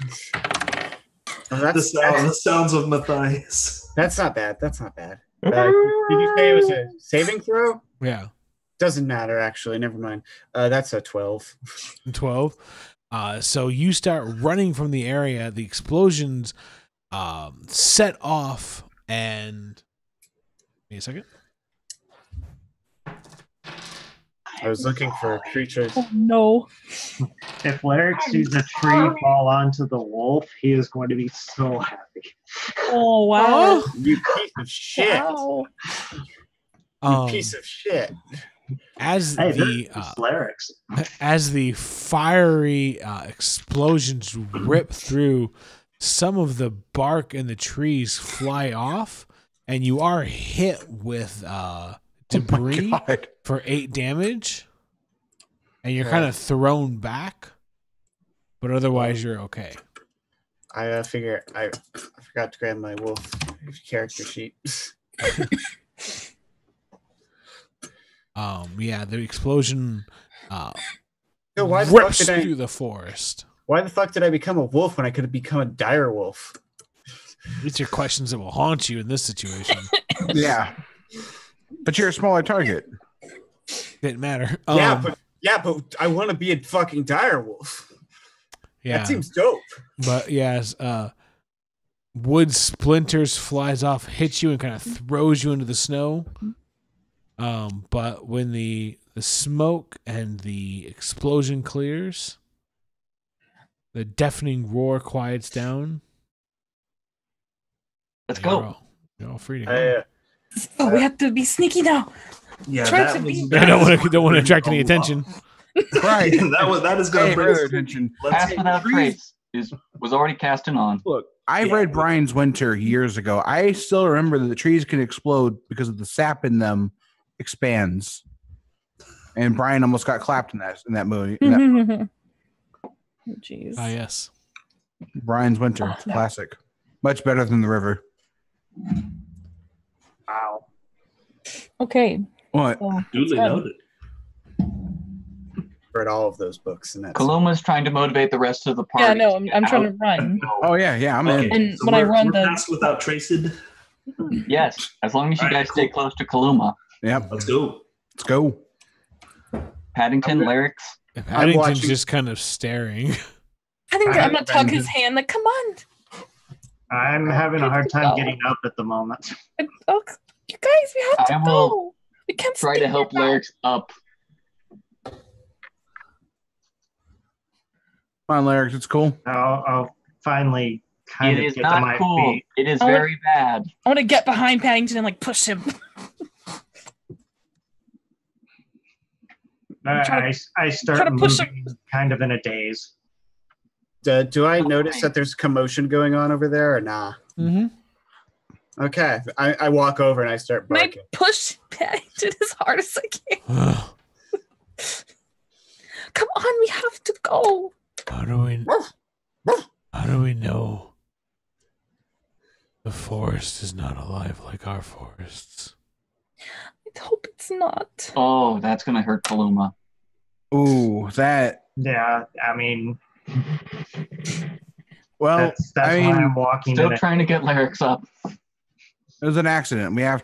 [SPEAKER 1] Oh,
[SPEAKER 7] The sounds of Matthias.
[SPEAKER 1] That's not bad. That's not bad. Did you say it was a saving throw?
[SPEAKER 3] Yeah,
[SPEAKER 1] Doesn't matter, actually. Never mind. That's a 12.
[SPEAKER 3] 12. So you start running from the area. The explosions set off, and wait a second.
[SPEAKER 1] I was looking for creatures.
[SPEAKER 5] Oh, no.
[SPEAKER 6] If Larrick sees a tree fall onto the wolf, he is going to be so happy.
[SPEAKER 5] Oh, wow.
[SPEAKER 1] You piece of shit.
[SPEAKER 5] Wow.
[SPEAKER 1] You piece of shit.
[SPEAKER 3] As
[SPEAKER 6] Hey,
[SPEAKER 3] the
[SPEAKER 6] it's Larrick's.
[SPEAKER 3] as the fiery explosions rip through, some of the bark in the trees fly off, and you are hit with debris for 8 damage, and you're kind of thrown back, but otherwise you're okay.
[SPEAKER 1] I figure I forgot to grab my wolf character sheet.
[SPEAKER 3] Yeah, the explosion
[SPEAKER 1] Yo, why the fuck
[SPEAKER 3] rips
[SPEAKER 1] did I?
[SPEAKER 3] through the forest.
[SPEAKER 1] Why the fuck did I become a wolf when I could have become a dire wolf?
[SPEAKER 3] These are questions that will haunt you in this situation.
[SPEAKER 4] Yeah. But you're a smaller target.
[SPEAKER 3] Didn't matter.
[SPEAKER 1] Yeah, but I want to be a fucking dire wolf.
[SPEAKER 3] Yeah.
[SPEAKER 1] That seems dope.
[SPEAKER 3] But yes, wood splinters flies off, hits you, and kind of throws you into the snow. But when the smoke and the explosion clears, the deafening roar quiets down.
[SPEAKER 2] Let's go.
[SPEAKER 3] You're all free to go.
[SPEAKER 5] Oh, we have to be sneaky now.
[SPEAKER 7] Yeah,
[SPEAKER 5] Try
[SPEAKER 7] that
[SPEAKER 5] to
[SPEAKER 7] was,
[SPEAKER 5] be-
[SPEAKER 7] that
[SPEAKER 3] don't
[SPEAKER 7] was
[SPEAKER 3] want to attract any
[SPEAKER 7] a lot.
[SPEAKER 3] attention.
[SPEAKER 4] Right.
[SPEAKER 7] that is going
[SPEAKER 4] Hey,
[SPEAKER 7] to bring
[SPEAKER 4] further attention.
[SPEAKER 2] Pass without trace was already casting on.
[SPEAKER 4] Look, I
[SPEAKER 7] Yeah.
[SPEAKER 4] read Brian's Winter years ago. I still remember that the trees can explode because of the sap in them expands. And Brian almost got clapped in that movie.
[SPEAKER 5] Jeez.
[SPEAKER 3] Ah, yes.
[SPEAKER 4] Brian's Winter,
[SPEAKER 5] Oh, no.
[SPEAKER 4] classic. Much better than The River.
[SPEAKER 6] Wow.
[SPEAKER 5] Okay.
[SPEAKER 4] What?
[SPEAKER 5] So,
[SPEAKER 7] Duly
[SPEAKER 5] let's
[SPEAKER 7] noted.
[SPEAKER 1] Read all of those books, and that's
[SPEAKER 2] Kaloma's trying to motivate the rest of the party.
[SPEAKER 5] Yeah, no, I'm trying to run.
[SPEAKER 4] Oh yeah, I'm in.
[SPEAKER 5] And when I run
[SPEAKER 7] we're
[SPEAKER 5] the-
[SPEAKER 7] passed without traced.
[SPEAKER 2] Yes, as long as you
[SPEAKER 7] All right,
[SPEAKER 2] guys stay close to Kaluma.
[SPEAKER 4] Yep,
[SPEAKER 7] Let's go.
[SPEAKER 4] let's go.
[SPEAKER 2] Paddington,
[SPEAKER 1] I'm
[SPEAKER 2] Larrick's.
[SPEAKER 3] Paddington's
[SPEAKER 1] watching-
[SPEAKER 3] just kind of staring.
[SPEAKER 5] I think I'm gonna tug
[SPEAKER 6] been-
[SPEAKER 5] his hand. Like, come on.
[SPEAKER 6] I'm having a hard time getting up at the moment.
[SPEAKER 5] Oh, you guys, we have to
[SPEAKER 2] I will
[SPEAKER 5] go. We can't
[SPEAKER 2] Try
[SPEAKER 5] stay
[SPEAKER 2] to help
[SPEAKER 5] here.
[SPEAKER 2] Larrick's up.
[SPEAKER 4] Come on, Larry, it's cool.
[SPEAKER 6] I'll finally kind
[SPEAKER 2] It
[SPEAKER 6] of
[SPEAKER 2] is
[SPEAKER 6] get to
[SPEAKER 2] not
[SPEAKER 6] my
[SPEAKER 2] cool.
[SPEAKER 6] feet.
[SPEAKER 2] It is
[SPEAKER 5] I want-
[SPEAKER 2] very bad.
[SPEAKER 5] I want to get behind Paddington and like push him.
[SPEAKER 6] I
[SPEAKER 5] try
[SPEAKER 6] start
[SPEAKER 5] to push
[SPEAKER 6] moving kind of in a daze.
[SPEAKER 1] do I notice that there's commotion going on over there or nah?
[SPEAKER 3] Mm-hmm.
[SPEAKER 1] Okay, I walk over and I start
[SPEAKER 5] And I
[SPEAKER 1] barking.
[SPEAKER 5] push Paddington as hard as I can. Come on, we have to go.
[SPEAKER 3] How do we know the forest is not alive like our forests?
[SPEAKER 5] I hope it's not.
[SPEAKER 2] Oh, that's gonna hurt Kaluma.
[SPEAKER 4] Ooh, that.
[SPEAKER 6] Yeah, I mean,
[SPEAKER 4] Well,
[SPEAKER 6] that's
[SPEAKER 4] I
[SPEAKER 6] why
[SPEAKER 4] mean,
[SPEAKER 6] I'm walking
[SPEAKER 2] Still
[SPEAKER 6] in a
[SPEAKER 2] trying to get Larrick's up.
[SPEAKER 4] it was an accident.
[SPEAKER 3] It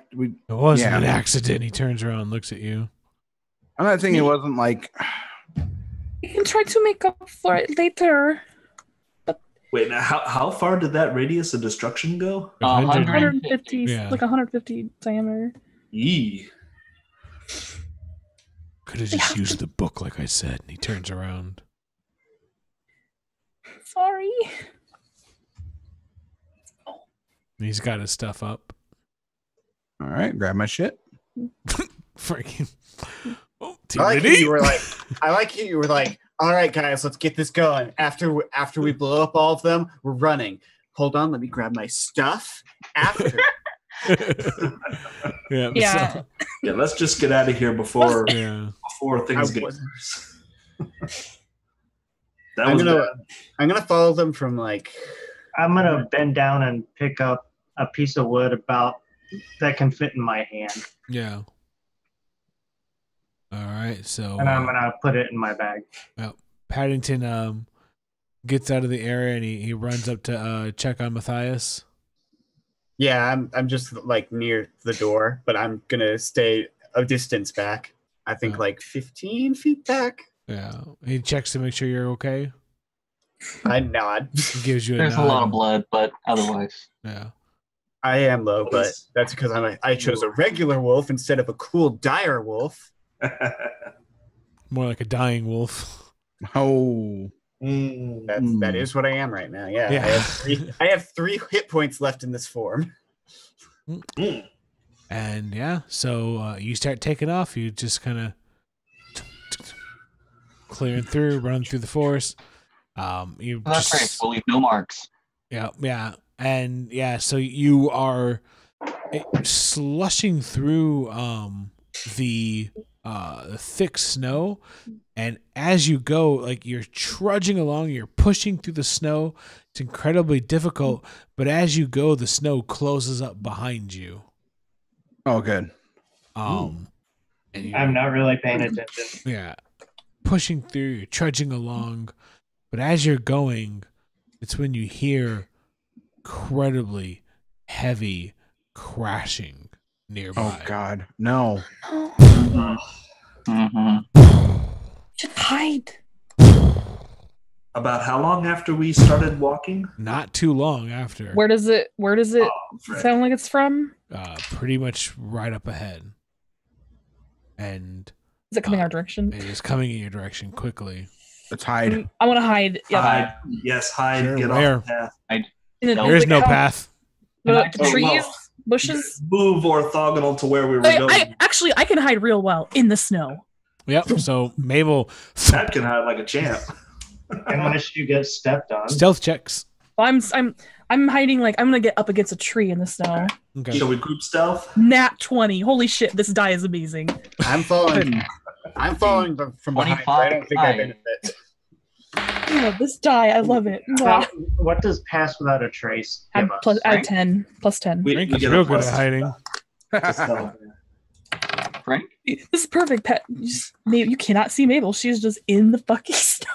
[SPEAKER 3] wasn't
[SPEAKER 4] Yeah.
[SPEAKER 3] an accident. He turns around and looks at you.
[SPEAKER 4] I'm not saying it wasn't like.
[SPEAKER 5] We can try to make up for it later.
[SPEAKER 7] Wait, now how far did that radius of destruction go?
[SPEAKER 3] 100.
[SPEAKER 5] 150,
[SPEAKER 3] Yeah.
[SPEAKER 5] like 150 diameter.
[SPEAKER 7] Yee.
[SPEAKER 3] Could have just used the book like I said. And he turns around.
[SPEAKER 5] Sorry.
[SPEAKER 3] And he's got his stuff up.
[SPEAKER 4] All right, grab my shit.
[SPEAKER 3] Freaking. Oh,
[SPEAKER 1] I like how
[SPEAKER 3] TBD.
[SPEAKER 1] you were like, all right, guys, let's get this going. After we blow up all of them, we're running. hold on, let me grab my stuff after.
[SPEAKER 5] Yeah.
[SPEAKER 3] So,
[SPEAKER 7] Yeah, let's just get out of here before things get
[SPEAKER 1] was-
[SPEAKER 7] worse. That was bad.
[SPEAKER 1] I'm gonna follow them from like.
[SPEAKER 6] I'm gonna bend down and pick up a piece of wood that can fit in my hand,
[SPEAKER 3] yeah. All right. So
[SPEAKER 6] and I'm gonna put it in my bag.
[SPEAKER 3] Paddington gets out of the area and he runs up to check on Matthias.
[SPEAKER 1] Yeah, I'm just like near the door, but I'm gonna stay a distance back. I think like 15 feet back.
[SPEAKER 3] Yeah. He checks to make sure you're okay.
[SPEAKER 1] I nod.
[SPEAKER 3] He gives you a
[SPEAKER 2] There's
[SPEAKER 3] nod.
[SPEAKER 2] a lot of blood, but otherwise.
[SPEAKER 3] Yeah.
[SPEAKER 1] I am low, but that's because I chose a regular wolf instead of a cool dire wolf.
[SPEAKER 3] More like a dying wolf.
[SPEAKER 4] Oh.
[SPEAKER 1] That is what I am right now. Yeah.
[SPEAKER 3] Yeah.
[SPEAKER 1] I have 3 hit points left in this form.
[SPEAKER 3] And yeah, so you start taking off. You just kind of clearing through, running through the forest. You
[SPEAKER 2] That's right. We'll leave no marks.
[SPEAKER 3] Yeah. And yeah, so you are slushing through the thick snow, and as you go, like you're trudging along, you're pushing through the snow. It's incredibly difficult, but as you go, the snow closes up behind you.
[SPEAKER 4] Oh, good.
[SPEAKER 3] And
[SPEAKER 6] I'm not really paying attention.
[SPEAKER 3] Yeah, pushing through, you're trudging along, but as you're going, it's when you hear incredibly heavy crashing nearby.
[SPEAKER 4] Oh God, no.
[SPEAKER 5] Should hide.
[SPEAKER 7] About how long after we started walking?
[SPEAKER 3] Not too long after.
[SPEAKER 5] Where does it
[SPEAKER 7] frick.
[SPEAKER 5] sound like it's from?
[SPEAKER 3] Pretty much right up ahead. And
[SPEAKER 5] Is it coming our direction?
[SPEAKER 3] it is coming in your direction quickly.
[SPEAKER 4] Let's hide.
[SPEAKER 5] I want to hide. Yeah.
[SPEAKER 7] Hide. Yes, hide.
[SPEAKER 3] Sure,
[SPEAKER 7] Get
[SPEAKER 3] where?
[SPEAKER 7] off the path.
[SPEAKER 5] In the-
[SPEAKER 3] There is no path.
[SPEAKER 5] The
[SPEAKER 7] Oh,
[SPEAKER 5] trees,
[SPEAKER 7] well.
[SPEAKER 5] bushes.
[SPEAKER 7] Move orthogonal to where we were going.
[SPEAKER 5] I can hide real well in the snow.
[SPEAKER 3] Yep. So Mabel,
[SPEAKER 7] That can hide like a champ.
[SPEAKER 6] Unless you get stepped on.
[SPEAKER 3] stealth checks.
[SPEAKER 5] I'm hiding like I'm gonna get up against a tree in the snow.
[SPEAKER 3] Okay.
[SPEAKER 7] Shall we group stealth?
[SPEAKER 5] Nat 20. Holy shit, this die is amazing.
[SPEAKER 1] I'm following from behind. So I don't think I benefit.
[SPEAKER 5] Yeah, this die, I love it.
[SPEAKER 6] What does pass without a trace give us?
[SPEAKER 5] Add 10. Plus 10.
[SPEAKER 3] Frank is
[SPEAKER 7] get
[SPEAKER 3] real
[SPEAKER 7] a
[SPEAKER 3] good
[SPEAKER 7] plus
[SPEAKER 3] at hiding.
[SPEAKER 7] to stealth.
[SPEAKER 2] Frank?
[SPEAKER 5] This is perfect, Pet. You cannot see Mabel. She's just in the fucking snow.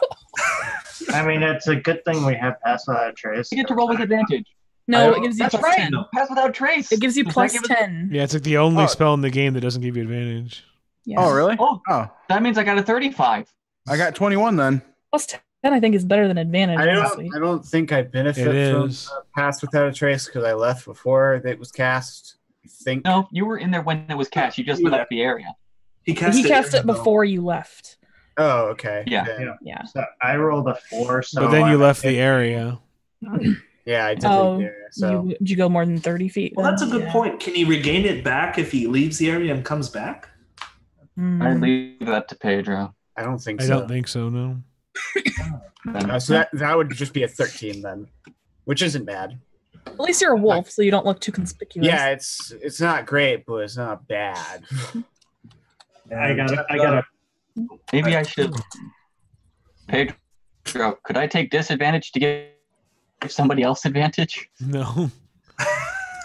[SPEAKER 6] I mean, it's a good thing we have pass without a trace.
[SPEAKER 2] You get to roll with advantage.
[SPEAKER 5] No, it gives you
[SPEAKER 2] That's
[SPEAKER 5] plus
[SPEAKER 2] right.
[SPEAKER 5] 10.
[SPEAKER 2] No, pass without trace.
[SPEAKER 5] It gives you
[SPEAKER 2] Does
[SPEAKER 5] plus
[SPEAKER 2] that give us-
[SPEAKER 5] 10.
[SPEAKER 3] Yeah, it's like the only
[SPEAKER 4] Oh.
[SPEAKER 3] spell in the game that doesn't give you advantage.
[SPEAKER 5] Yeah.
[SPEAKER 4] Oh, really?
[SPEAKER 2] Oh,
[SPEAKER 4] Oh,
[SPEAKER 2] that means I got a 35.
[SPEAKER 4] I got 21 then.
[SPEAKER 5] Plus 10, I think, is better than advantage. honestly.
[SPEAKER 1] I don't think I benefit
[SPEAKER 3] It
[SPEAKER 1] from
[SPEAKER 3] is.
[SPEAKER 1] Pass Without a Trace because I left before it was cast. I think.
[SPEAKER 2] No, you were in there when it was cast. You just left the area.
[SPEAKER 7] He cast
[SPEAKER 5] He cast it
[SPEAKER 7] though.
[SPEAKER 5] before you left.
[SPEAKER 1] Oh, okay.
[SPEAKER 2] Yeah.
[SPEAKER 1] Then-
[SPEAKER 5] Yeah.
[SPEAKER 6] So I rolled a 4. So
[SPEAKER 3] But then you
[SPEAKER 6] I'm
[SPEAKER 3] left
[SPEAKER 6] at
[SPEAKER 3] the area.
[SPEAKER 1] Yeah, I did.
[SPEAKER 5] Oh,
[SPEAKER 1] leave there, so
[SPEAKER 5] did you go more than 30 feet?
[SPEAKER 7] Well, that's a
[SPEAKER 5] then?
[SPEAKER 7] good point. Can he regain it back if he leaves the area and comes back?
[SPEAKER 5] Hmm.
[SPEAKER 2] I leave that to Pedro.
[SPEAKER 1] I don't think
[SPEAKER 3] I
[SPEAKER 1] so.
[SPEAKER 3] don't think so, no.
[SPEAKER 1] So that would just be a 13 then, which isn't bad.
[SPEAKER 5] At least you're a wolf, so you don't look too conspicuous.
[SPEAKER 1] Yeah, it's not great, but it's not bad.
[SPEAKER 6] I got
[SPEAKER 2] Maybe I should. Pedro, could I take disadvantage to give somebody else advantage?
[SPEAKER 3] No.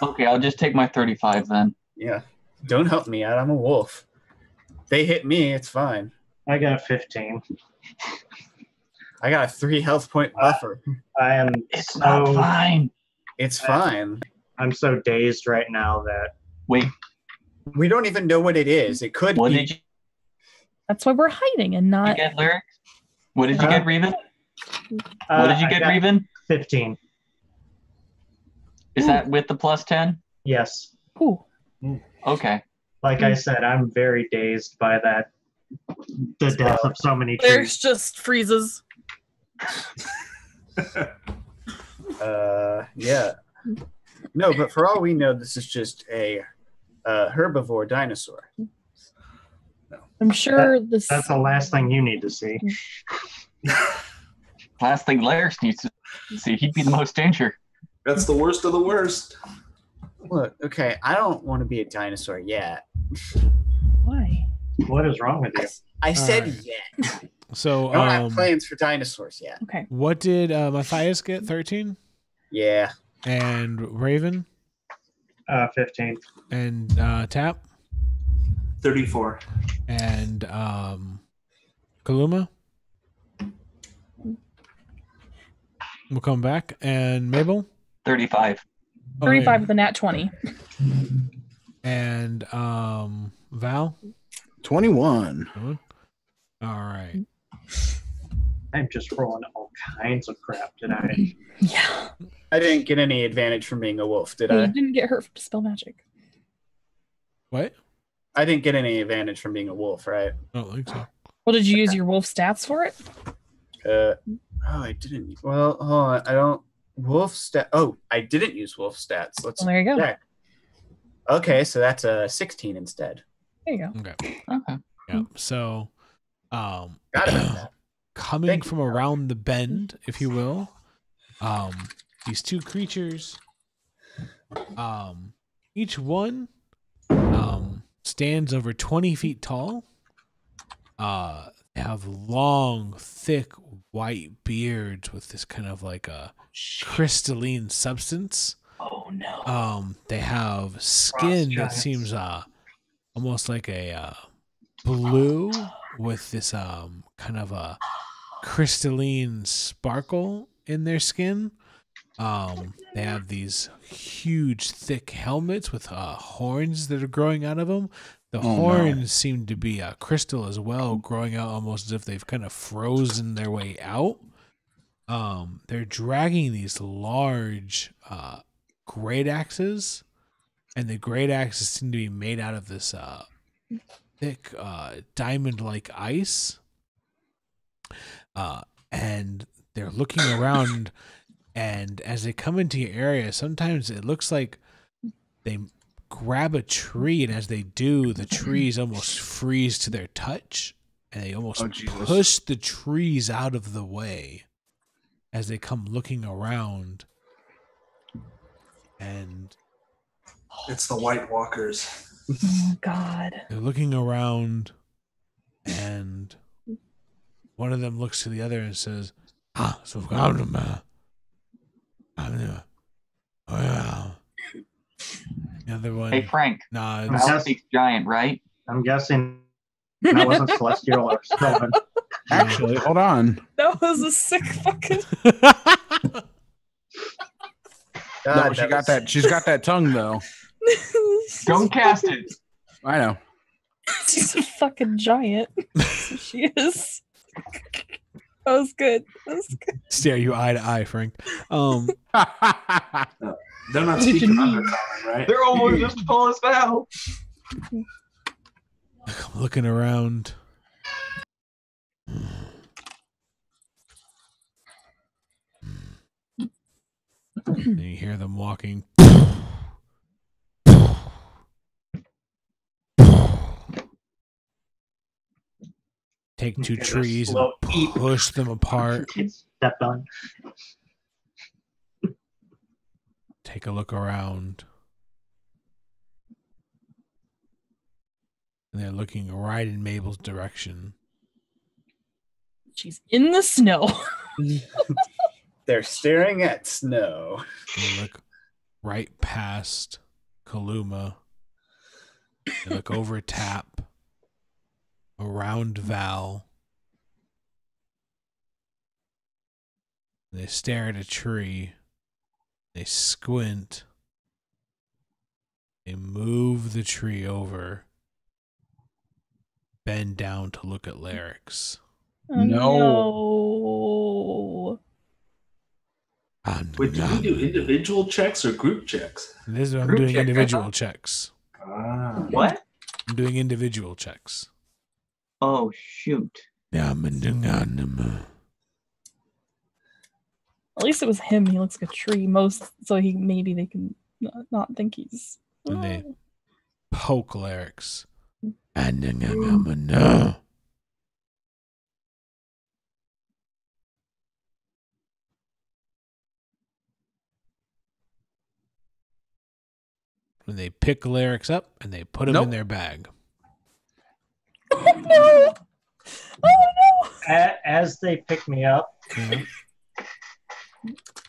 [SPEAKER 2] Okay, I'll just take my 35 then.
[SPEAKER 1] Yeah, don't help me out. I'm a wolf. They hit me, it's fine.
[SPEAKER 6] I got 15.
[SPEAKER 1] I got a 3 health point buffer.
[SPEAKER 6] I am
[SPEAKER 2] It's
[SPEAKER 6] so
[SPEAKER 2] not fine.
[SPEAKER 1] It's fine.
[SPEAKER 6] I'm so dazed right now that
[SPEAKER 2] Wait,
[SPEAKER 1] We don't even know what it is. It could
[SPEAKER 2] what
[SPEAKER 1] be.
[SPEAKER 2] did you
[SPEAKER 5] That's why we're hiding and not.
[SPEAKER 2] get, Lyric? What did you get, Reven?
[SPEAKER 6] uh,
[SPEAKER 2] What did you
[SPEAKER 6] I
[SPEAKER 2] get,
[SPEAKER 6] got
[SPEAKER 2] Reven?
[SPEAKER 6] 15.
[SPEAKER 2] Is that with the plus 10?
[SPEAKER 6] Yes.
[SPEAKER 5] Ooh.
[SPEAKER 2] Okay.
[SPEAKER 6] Like I said, I'm very dazed by that. The death of so many
[SPEAKER 5] There's
[SPEAKER 6] trees.
[SPEAKER 5] just freezes.
[SPEAKER 1] Yeah. No, but for all we know, this is just a herbivore dinosaur.
[SPEAKER 5] I'm sure this.
[SPEAKER 6] That's the last thing you need to see.
[SPEAKER 2] Last thing Lyric needs to see, he'd be the most danger.
[SPEAKER 7] That's the worst of the worst.
[SPEAKER 1] Look, okay, I don't want to be a dinosaur yet.
[SPEAKER 5] Why?
[SPEAKER 6] What is wrong with you?
[SPEAKER 1] I said
[SPEAKER 3] right.
[SPEAKER 1] yet.
[SPEAKER 3] So,
[SPEAKER 1] I don't have plans for dinosaurs yet.
[SPEAKER 5] Okay.
[SPEAKER 3] what did Matthias get? 13?
[SPEAKER 1] Yeah.
[SPEAKER 3] And Raven?
[SPEAKER 6] 15.
[SPEAKER 3] And Tap?
[SPEAKER 7] 34.
[SPEAKER 3] And Kaluma? We'll come back. And Mabel?
[SPEAKER 2] 35.
[SPEAKER 5] 35 with a nat 20.
[SPEAKER 3] And Val?
[SPEAKER 4] 21.
[SPEAKER 3] All right.
[SPEAKER 6] I'm just rolling all kinds of crap today.
[SPEAKER 5] Yeah.
[SPEAKER 1] I didn't get any advantage from being a wolf, did
[SPEAKER 5] You
[SPEAKER 1] I?
[SPEAKER 5] didn't get hurt from spell magic.
[SPEAKER 3] What?
[SPEAKER 1] I didn't get any advantage from being a wolf, right?
[SPEAKER 3] I don't think so.
[SPEAKER 5] Well, did you use your wolf stats for it?
[SPEAKER 1] I didn't. Well, hold on. I don't. Wolf stat. Oh, I didn't use wolf stats. Let's.
[SPEAKER 5] Well, there you go.
[SPEAKER 1] check. Okay, so that's a 16 instead.
[SPEAKER 5] There you go.
[SPEAKER 3] Okay.
[SPEAKER 2] Okay.
[SPEAKER 3] Yeah. So,
[SPEAKER 1] Got about that.
[SPEAKER 3] coming
[SPEAKER 1] Thank you,
[SPEAKER 3] from
[SPEAKER 1] Val.
[SPEAKER 3] around the bend, if you will, these two creatures, each one, stands over 20 feet tall. They have long, thick, white beards with this kind of like a crystalline substance.
[SPEAKER 2] Oh no.
[SPEAKER 3] They have skin that
[SPEAKER 6] giants.
[SPEAKER 3] seems almost like a blue with this kind of a crystalline sparkle in their skin. They have these huge, thick helmets with horns that are growing out of them. The horns seem to be crystal as well, growing out almost as if they've kind of frozen their way out. They're dragging these large great axes, and the great axes seem to be made out of this thick diamond-like ice. And they're looking around, and as they come into your area, sometimes it looks like they grab a tree, and as they do, the trees almost freeze to their touch, and they almost push the trees out of the way as they come looking around. And
[SPEAKER 7] It's the White Walkers.
[SPEAKER 5] Oh, God.
[SPEAKER 3] they're looking around, and one of them looks to the other and says, so the other one
[SPEAKER 2] Hey Frank,
[SPEAKER 3] nods.
[SPEAKER 2] Val speaks giant, right?
[SPEAKER 6] I'm guessing that wasn't celestial or Sylvan.
[SPEAKER 4] Actually, hold on.
[SPEAKER 5] That was a sick fucking.
[SPEAKER 4] No, she got that. She's got that tongue though.
[SPEAKER 2] Don't cast it.
[SPEAKER 4] I know.
[SPEAKER 5] She's a fucking giant. She is. That was good. That was good.
[SPEAKER 3] Stare you eye to eye, Frank.
[SPEAKER 7] They're not
[SPEAKER 5] What did you
[SPEAKER 7] speaking
[SPEAKER 5] mean?
[SPEAKER 7] undercommon, right?
[SPEAKER 2] They're almost just as tall as Val.
[SPEAKER 3] I'm looking around. And you hear them walking. Take two
[SPEAKER 6] Get a
[SPEAKER 3] trees and
[SPEAKER 6] slow eat.
[SPEAKER 3] push them apart.
[SPEAKER 6] Get stepped on.
[SPEAKER 3] Take a look around. And they're looking right in Mabel's direction.
[SPEAKER 5] She's in the snow.
[SPEAKER 1] They're staring at snow.
[SPEAKER 3] They look right past Kaluma. They look over Tap, around Val. They stare at a tree. They squint. They move the tree over. Bend down to look at Larix.
[SPEAKER 5] Oh,
[SPEAKER 2] No.
[SPEAKER 7] Wait, do we do individual checks or group checks?
[SPEAKER 3] This is I'm
[SPEAKER 2] Group
[SPEAKER 3] doing
[SPEAKER 2] check, I
[SPEAKER 3] individual
[SPEAKER 2] thought.
[SPEAKER 3] checks.
[SPEAKER 2] What?
[SPEAKER 3] I'm doing individual checks.
[SPEAKER 2] Oh shoot.
[SPEAKER 3] Yeah,
[SPEAKER 5] At least it was him. He looks like a tree. So maybe they can not think he's.
[SPEAKER 3] And they poke Larix. and they pick Larix up and they put him in their bag.
[SPEAKER 5] Oh no! Oh no!
[SPEAKER 6] As they pick me up,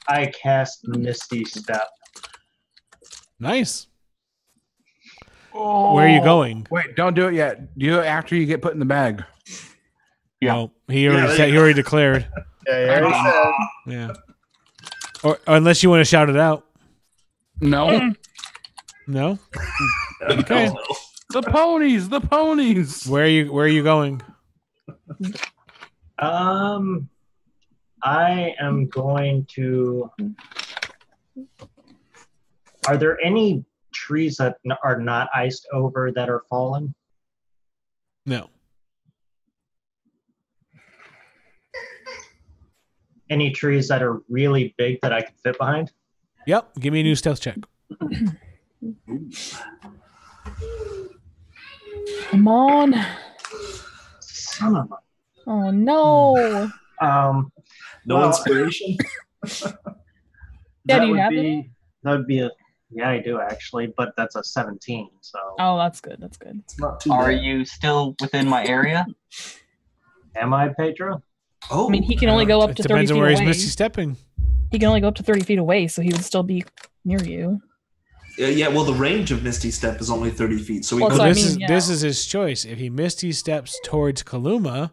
[SPEAKER 6] I cast Misty Step.
[SPEAKER 3] Nice. Where are you going?
[SPEAKER 4] Wait, don't do it yet. Do it after you get put in the bag.
[SPEAKER 2] Yeah.
[SPEAKER 3] No, he already said. He already declared. Yeah. Or unless you want to shout it out.
[SPEAKER 4] No.
[SPEAKER 3] No. Okay.
[SPEAKER 4] The ponies. The ponies.
[SPEAKER 3] Where are you going?
[SPEAKER 6] I am going to. Are there any trees that are not iced over that are fallen?
[SPEAKER 3] No.
[SPEAKER 6] Any trees that are really big that I could fit behind?
[SPEAKER 3] Yep. Give me a new stealth check.
[SPEAKER 5] Come on.
[SPEAKER 6] Son of a.
[SPEAKER 5] Oh no.
[SPEAKER 7] No inspiration.
[SPEAKER 5] Yeah, do you have any?
[SPEAKER 6] That would be a. Yeah, I do actually, but that's a 17. So.
[SPEAKER 5] Oh, that's good. That's good.
[SPEAKER 7] It's not too
[SPEAKER 2] Are
[SPEAKER 7] bad.
[SPEAKER 2] you still within my area?
[SPEAKER 6] Am I, Pedro?
[SPEAKER 7] Oh,
[SPEAKER 5] I mean, he can only go up
[SPEAKER 3] It
[SPEAKER 5] to 30
[SPEAKER 3] depends
[SPEAKER 5] feet
[SPEAKER 3] on where
[SPEAKER 5] away.
[SPEAKER 3] he's misty stepping.
[SPEAKER 5] He can only go up to 30 feet away, so he would still be near you.
[SPEAKER 7] yeah. Well, the range of Misty Step is only 30 feet, so we
[SPEAKER 5] Well,
[SPEAKER 7] could.
[SPEAKER 5] so I
[SPEAKER 3] This
[SPEAKER 5] mean,
[SPEAKER 3] this is his choice. If he misty steps towards Kaluma,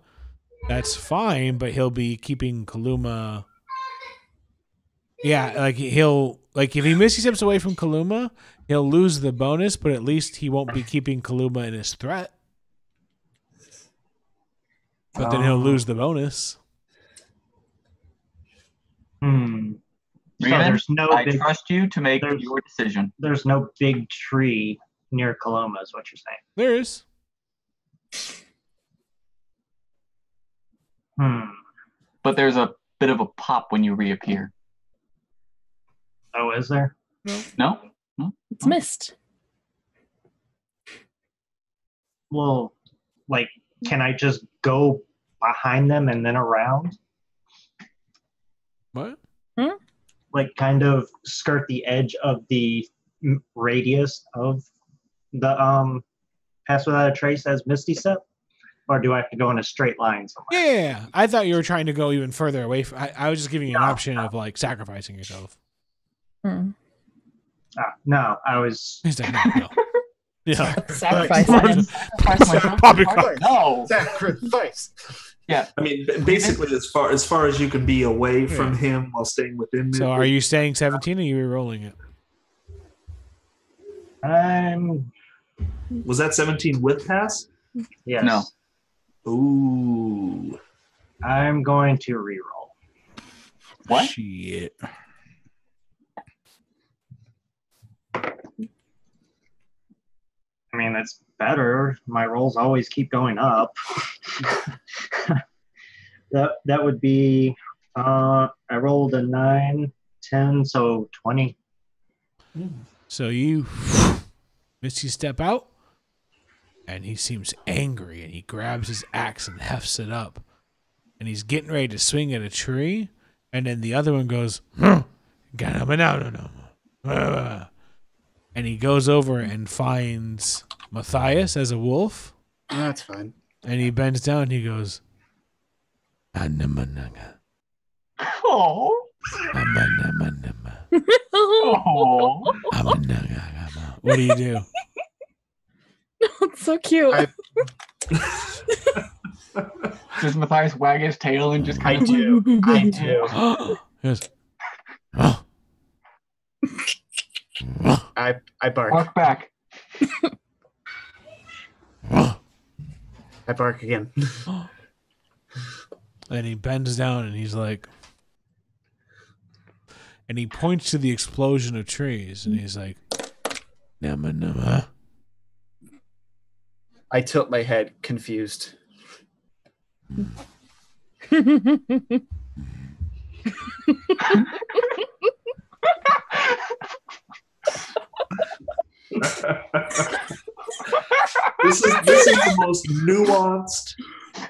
[SPEAKER 3] that's fine, but he'll be keeping Kaluma. Yeah, like if he misty steps away from Kaluma, he'll lose the bonus, but at least he won't be keeping Kaluma in his threat. But then he'll lose the bonus.
[SPEAKER 6] So
[SPEAKER 2] Raven,
[SPEAKER 6] there's no
[SPEAKER 2] I
[SPEAKER 6] big.
[SPEAKER 2] trust you to make
[SPEAKER 6] there's-
[SPEAKER 2] your decision.
[SPEAKER 6] There's no big tree near Coloma, is what you're saying.
[SPEAKER 3] There is.
[SPEAKER 2] But there's a bit of a pop when you reappear.
[SPEAKER 6] Oh, is there?
[SPEAKER 2] No?
[SPEAKER 5] It's missed.
[SPEAKER 6] Well, like, can I just go behind them and then around?
[SPEAKER 3] What?
[SPEAKER 6] Like, kind of skirt the edge of the radius of the Pass Without a Trace as Misty Step? Or do I have to go in a straight line somewhere?
[SPEAKER 3] Yeah, I thought you were trying to go even further away. I was just giving you an option of like sacrificing yourself.
[SPEAKER 6] No, I was.
[SPEAKER 3] He's like, no. Yeah.
[SPEAKER 5] Sacrifice
[SPEAKER 3] Pop your card.
[SPEAKER 2] No.
[SPEAKER 1] Sacrifice.
[SPEAKER 2] Yeah.
[SPEAKER 7] I mean, basically, as far as you can be away from him while staying within.
[SPEAKER 3] So are you staying 17 or are you re-rolling it?
[SPEAKER 7] Was that 17 with pass?
[SPEAKER 6] Yes.
[SPEAKER 2] No.
[SPEAKER 7] Ooh.
[SPEAKER 6] I'm going to reroll.
[SPEAKER 2] What?
[SPEAKER 4] Shit.
[SPEAKER 6] I mean, that's better. My rolls always keep going up. that would be, I rolled a 9, 10, so 20.
[SPEAKER 3] So you step out, and he seems angry, and he grabs his axe and hefts it up, and he's getting ready to swing at a tree, and then the other one goes, and he goes over and finds Matthias as a wolf,
[SPEAKER 1] That's fine.
[SPEAKER 3] and he bends down and he goes,
[SPEAKER 2] Oh. Oh.
[SPEAKER 3] what do you do?
[SPEAKER 5] It's so cute.
[SPEAKER 2] Does Matthias wag his tail and just
[SPEAKER 6] I
[SPEAKER 2] kind of
[SPEAKER 6] do. I do.
[SPEAKER 3] He goes,
[SPEAKER 1] I bark.
[SPEAKER 2] walk back?
[SPEAKER 1] I bark again.
[SPEAKER 3] and he bends down and he's like, and he points to the explosion of trees and he's like, nama nama.
[SPEAKER 1] I tilt my head, confused.
[SPEAKER 7] This is the most nuanced,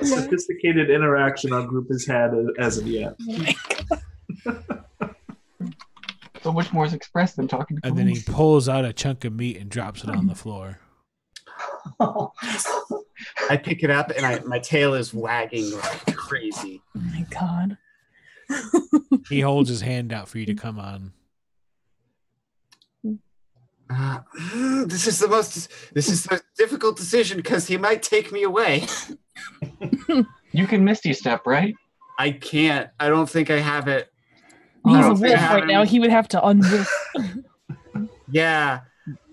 [SPEAKER 7] sophisticated interaction our group has had as of yet.
[SPEAKER 2] So which more express than talking to
[SPEAKER 3] And then he pulls out a chunk of meat and drops it on the floor.
[SPEAKER 1] I pick it up and my tail is wagging like crazy.
[SPEAKER 5] Oh my god.
[SPEAKER 3] He holds his hand out for you to come on.
[SPEAKER 1] This is the difficult decision because he might take me away.
[SPEAKER 2] You can Misty Step, right?
[SPEAKER 1] I can't. I don't think I have it.
[SPEAKER 5] He's a wolf right now. He would have to unwolf.
[SPEAKER 1] Yeah.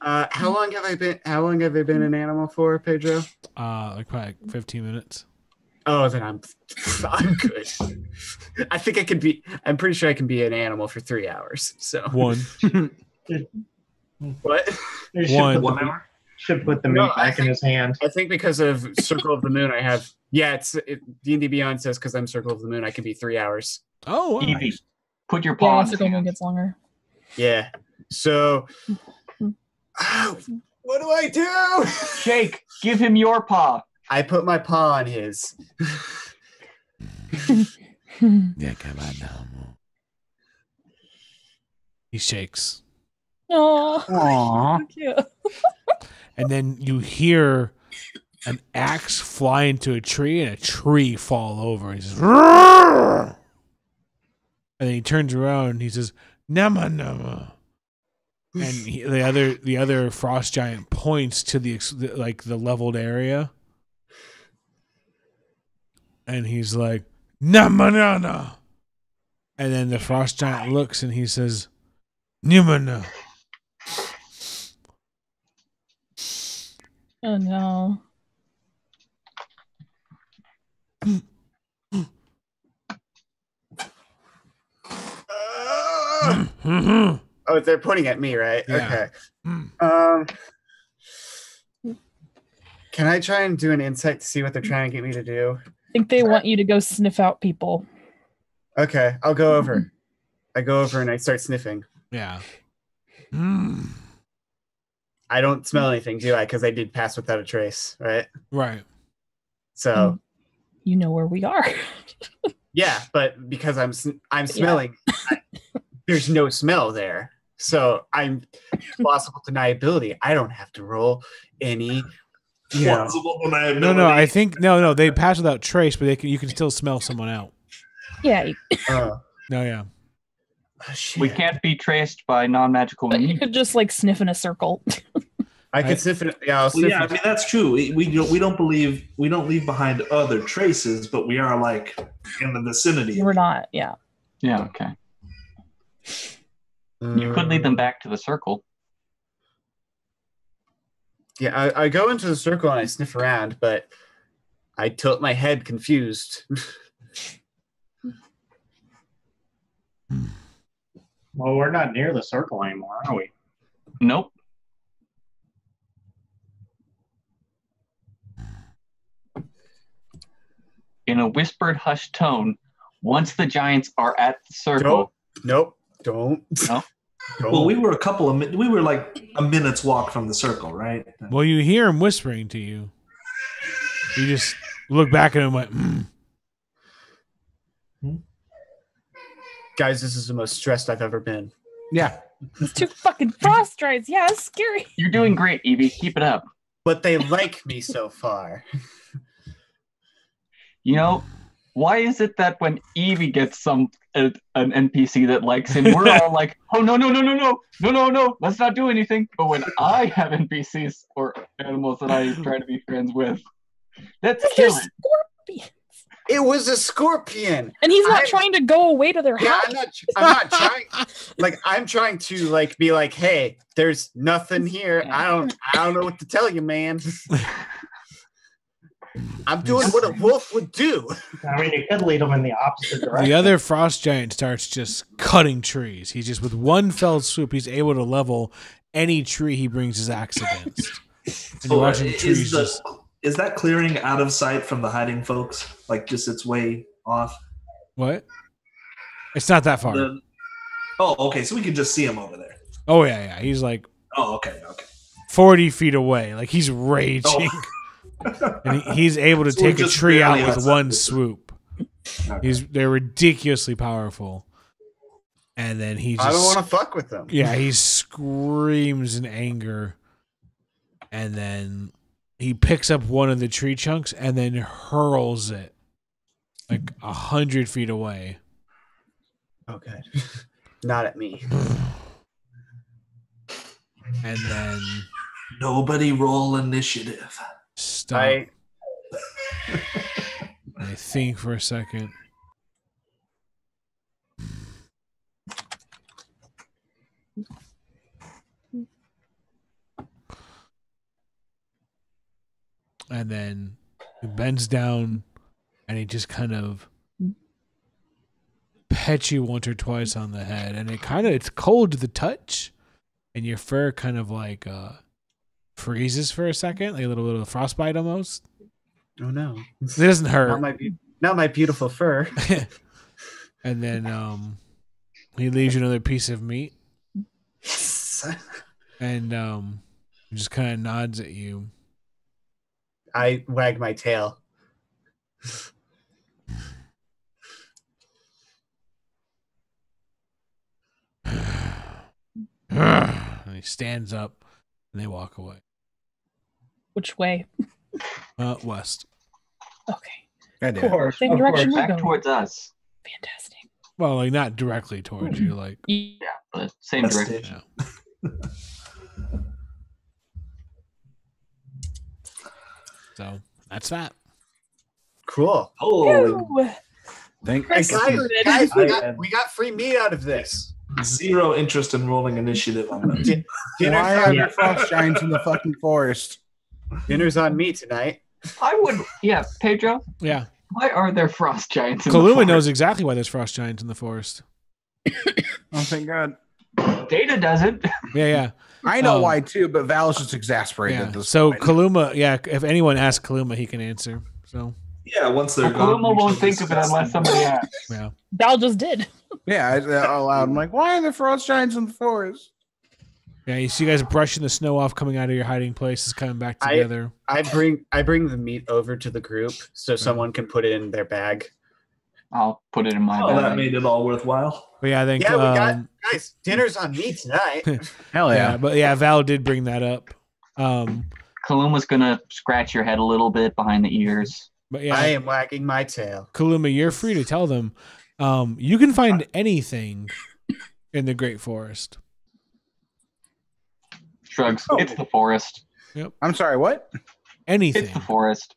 [SPEAKER 1] How long have I been an animal for, Pedro?
[SPEAKER 3] Like probably 15 minutes.
[SPEAKER 1] Oh, then I'm good. I think I could be. I'm pretty sure I can be an animal for 3 hours. So
[SPEAKER 3] 1.
[SPEAKER 1] What?
[SPEAKER 3] One
[SPEAKER 6] hour. Should put the meat back in his hand.
[SPEAKER 1] I think because of Circle of the Moon, I have. Yeah, D&D Beyond says because I'm Circle of the Moon, I can be 3 hours.
[SPEAKER 3] Oh, wow.
[SPEAKER 2] Evie, put your paw.
[SPEAKER 5] Yeah, Circle Moon gets longer.
[SPEAKER 1] Yeah. So, what do I do?
[SPEAKER 2] Shake. Give him your paw.
[SPEAKER 1] I put my paw on his.
[SPEAKER 3] Yeah, come on now. He shakes.
[SPEAKER 5] Oh, cute.
[SPEAKER 3] And then you hear an axe fly into a tree and a tree fall over. He says, "Roar!" And then he turns around and he says, "Nama nama." And the other frost giant points to the leveled area, and he's like, "Nama nama." And then the frost giant looks and he says, "Nimana."
[SPEAKER 5] Oh no.
[SPEAKER 1] Oh, they're pointing at me, right?
[SPEAKER 3] Yeah.
[SPEAKER 1] Okay. Can I try and do an insight to see what they're trying to get me to do?
[SPEAKER 5] I think they want you to go sniff out people.
[SPEAKER 1] Okay, I'll go over. I go over and I start sniffing.
[SPEAKER 3] Yeah.
[SPEAKER 1] I don't smell anything, do I? Because I did pass without a trace, right?
[SPEAKER 3] Right.
[SPEAKER 1] So
[SPEAKER 5] you know where we are.
[SPEAKER 1] Yeah, but because I'm smelling, there's no smell there. So I'm plausible deniability. I don't have to roll any.
[SPEAKER 7] Plausible deniability.
[SPEAKER 3] No. I think no. They pass without trace, but you can still smell someone out.
[SPEAKER 5] Yeah.
[SPEAKER 3] No, yeah.
[SPEAKER 1] Oh, shit.
[SPEAKER 2] We can't be traced by non-magical
[SPEAKER 5] But you
[SPEAKER 2] means.
[SPEAKER 5] could just like sniff in a circle.
[SPEAKER 1] I could sniff it. Yeah, I'll
[SPEAKER 7] Well,
[SPEAKER 1] sniff
[SPEAKER 7] yeah, I
[SPEAKER 1] it.
[SPEAKER 7] mean that's true. We don't leave behind other traces, but we are like in the vicinity.
[SPEAKER 5] We're not. Yeah.
[SPEAKER 2] Yeah, okay. You could lead them back to the circle.
[SPEAKER 1] Yeah, I go into the circle and I sniff around, but I tilt my head confused.
[SPEAKER 6] Well, we're not near the circle anymore, are we?
[SPEAKER 2] Nope. In a whispered, hushed tone, once the giants are at the circle.
[SPEAKER 1] Don't.
[SPEAKER 2] No?
[SPEAKER 1] Don't.
[SPEAKER 7] Well, we were like a minute's walk from the circle, right?
[SPEAKER 3] Well, you hear him whispering to you. You just look back at him and went,
[SPEAKER 1] Guys, this is the most stressed I've ever been.
[SPEAKER 4] Yeah.
[SPEAKER 5] It's 2 fucking frost giants. Yeah, it's scary.
[SPEAKER 2] You're doing great, Evie. Keep it up.
[SPEAKER 1] But they like me so far.
[SPEAKER 2] You know, why is it that when Evie gets an NPC that likes him, we're all like, oh, no, let's not do anything. But when I have NPCs or animals that I try to be friends with, let's kill it.
[SPEAKER 5] Scorpions.
[SPEAKER 1] It was a scorpion.
[SPEAKER 5] And he's not trying to go away to their house.
[SPEAKER 1] I'm not trying. Like, I'm trying to like be like, hey, there's nothing here. I don't know what to tell you, man. I'm doing what a wolf would do.
[SPEAKER 6] I mean, you could lead them in the opposite direction.
[SPEAKER 3] the other frost giant starts just cutting trees. He's just with one fell swoop, he's able to level any tree he brings his axe against. And you're watching trees
[SPEAKER 7] is that clearing out of sight from the hiding folks? Like just its way off?
[SPEAKER 3] What? It's not that far.
[SPEAKER 7] Okay, so we can just see him over there.
[SPEAKER 3] Oh yeah. He's like
[SPEAKER 7] okay.
[SPEAKER 3] 40 feet away. Like he's raging. And he's able to take a tree out with one swoop.
[SPEAKER 7] Okay.
[SPEAKER 3] They're ridiculously powerful. And then he just...
[SPEAKER 1] I don't want to fuck with them.
[SPEAKER 3] Yeah, he screams in anger. And then he picks up one of the tree chunks and then hurls it like 100 feet away.
[SPEAKER 1] Okay. Not at me.
[SPEAKER 3] And then...
[SPEAKER 7] Nobody roll initiative.
[SPEAKER 3] Stop. I think for a second. And then he bends down and he just kind of pets you once or twice on the head. And it's cold to the touch. And your fur kind of like freezes for a second, like a little bit of frostbite almost.
[SPEAKER 1] Oh no.
[SPEAKER 3] It doesn't hurt.
[SPEAKER 1] Not my beautiful fur.
[SPEAKER 3] And then he leaves you another piece of meat. And he just kind of nods at you.
[SPEAKER 1] I wag my tail.
[SPEAKER 3] And he stands up and they walk away.
[SPEAKER 5] Which way?
[SPEAKER 3] West.
[SPEAKER 5] Okay.
[SPEAKER 2] Of course,
[SPEAKER 5] Same direction we're
[SPEAKER 2] back
[SPEAKER 5] going.
[SPEAKER 2] towards us.
[SPEAKER 5] Fantastic.
[SPEAKER 3] Well, like not directly towards you, like
[SPEAKER 2] Yeah, but same
[SPEAKER 7] West
[SPEAKER 2] direction.
[SPEAKER 3] yeah. So that's that.
[SPEAKER 1] Cool.
[SPEAKER 7] Oh,
[SPEAKER 5] Woo!
[SPEAKER 4] Thank
[SPEAKER 1] Hey, guys, we got free meat out of this.
[SPEAKER 7] zero interest in rolling initiative on that.
[SPEAKER 4] Why are there frost giants in the fucking forest?
[SPEAKER 1] Dinner's on me tonight.
[SPEAKER 2] I would, yeah, Pedro.
[SPEAKER 3] Yeah.
[SPEAKER 2] Why are there frost giants in the
[SPEAKER 3] Kaluma
[SPEAKER 2] forest?
[SPEAKER 3] knows exactly why there's frost giants in the forest.
[SPEAKER 4] Oh, thank God.
[SPEAKER 2] Data doesn't.
[SPEAKER 3] Yeah.
[SPEAKER 4] I know why too, but Val's just exasperated
[SPEAKER 3] Yeah.
[SPEAKER 4] at this
[SPEAKER 3] So
[SPEAKER 4] point.
[SPEAKER 3] Kaluma, if anyone asks Kaluma, he can answer. So
[SPEAKER 7] Yeah, once they're
[SPEAKER 2] Well,
[SPEAKER 7] gone.
[SPEAKER 2] Kaluma won't think of it unless somebody asks.
[SPEAKER 3] yeah.
[SPEAKER 5] Val just did.
[SPEAKER 4] Yeah, I said out loud. I'm like, why are there frost giants in the forest?
[SPEAKER 3] Yeah, you see you guys brushing the snow off coming out of your hiding places, coming back together.
[SPEAKER 1] I bring the meat over to the group so someone can put it in their bag.
[SPEAKER 2] I'll put it in my
[SPEAKER 7] Oh,
[SPEAKER 2] bag.
[SPEAKER 7] that made it all worthwhile.
[SPEAKER 3] But yeah, I think
[SPEAKER 1] Yeah, we got guys. Dinner's on me tonight.
[SPEAKER 4] Hell yeah.
[SPEAKER 3] but yeah, Val did bring that up.
[SPEAKER 2] Kaluma's gonna scratch your head a little bit behind the ears.
[SPEAKER 3] But yeah,
[SPEAKER 1] I am wagging my tail.
[SPEAKER 3] Kaluma, you're free to tell them. You can find anything in the Great Forest.
[SPEAKER 2] Shrugs. It's the forest.
[SPEAKER 4] I'm sorry, what?
[SPEAKER 3] Anything.
[SPEAKER 2] It's the forest.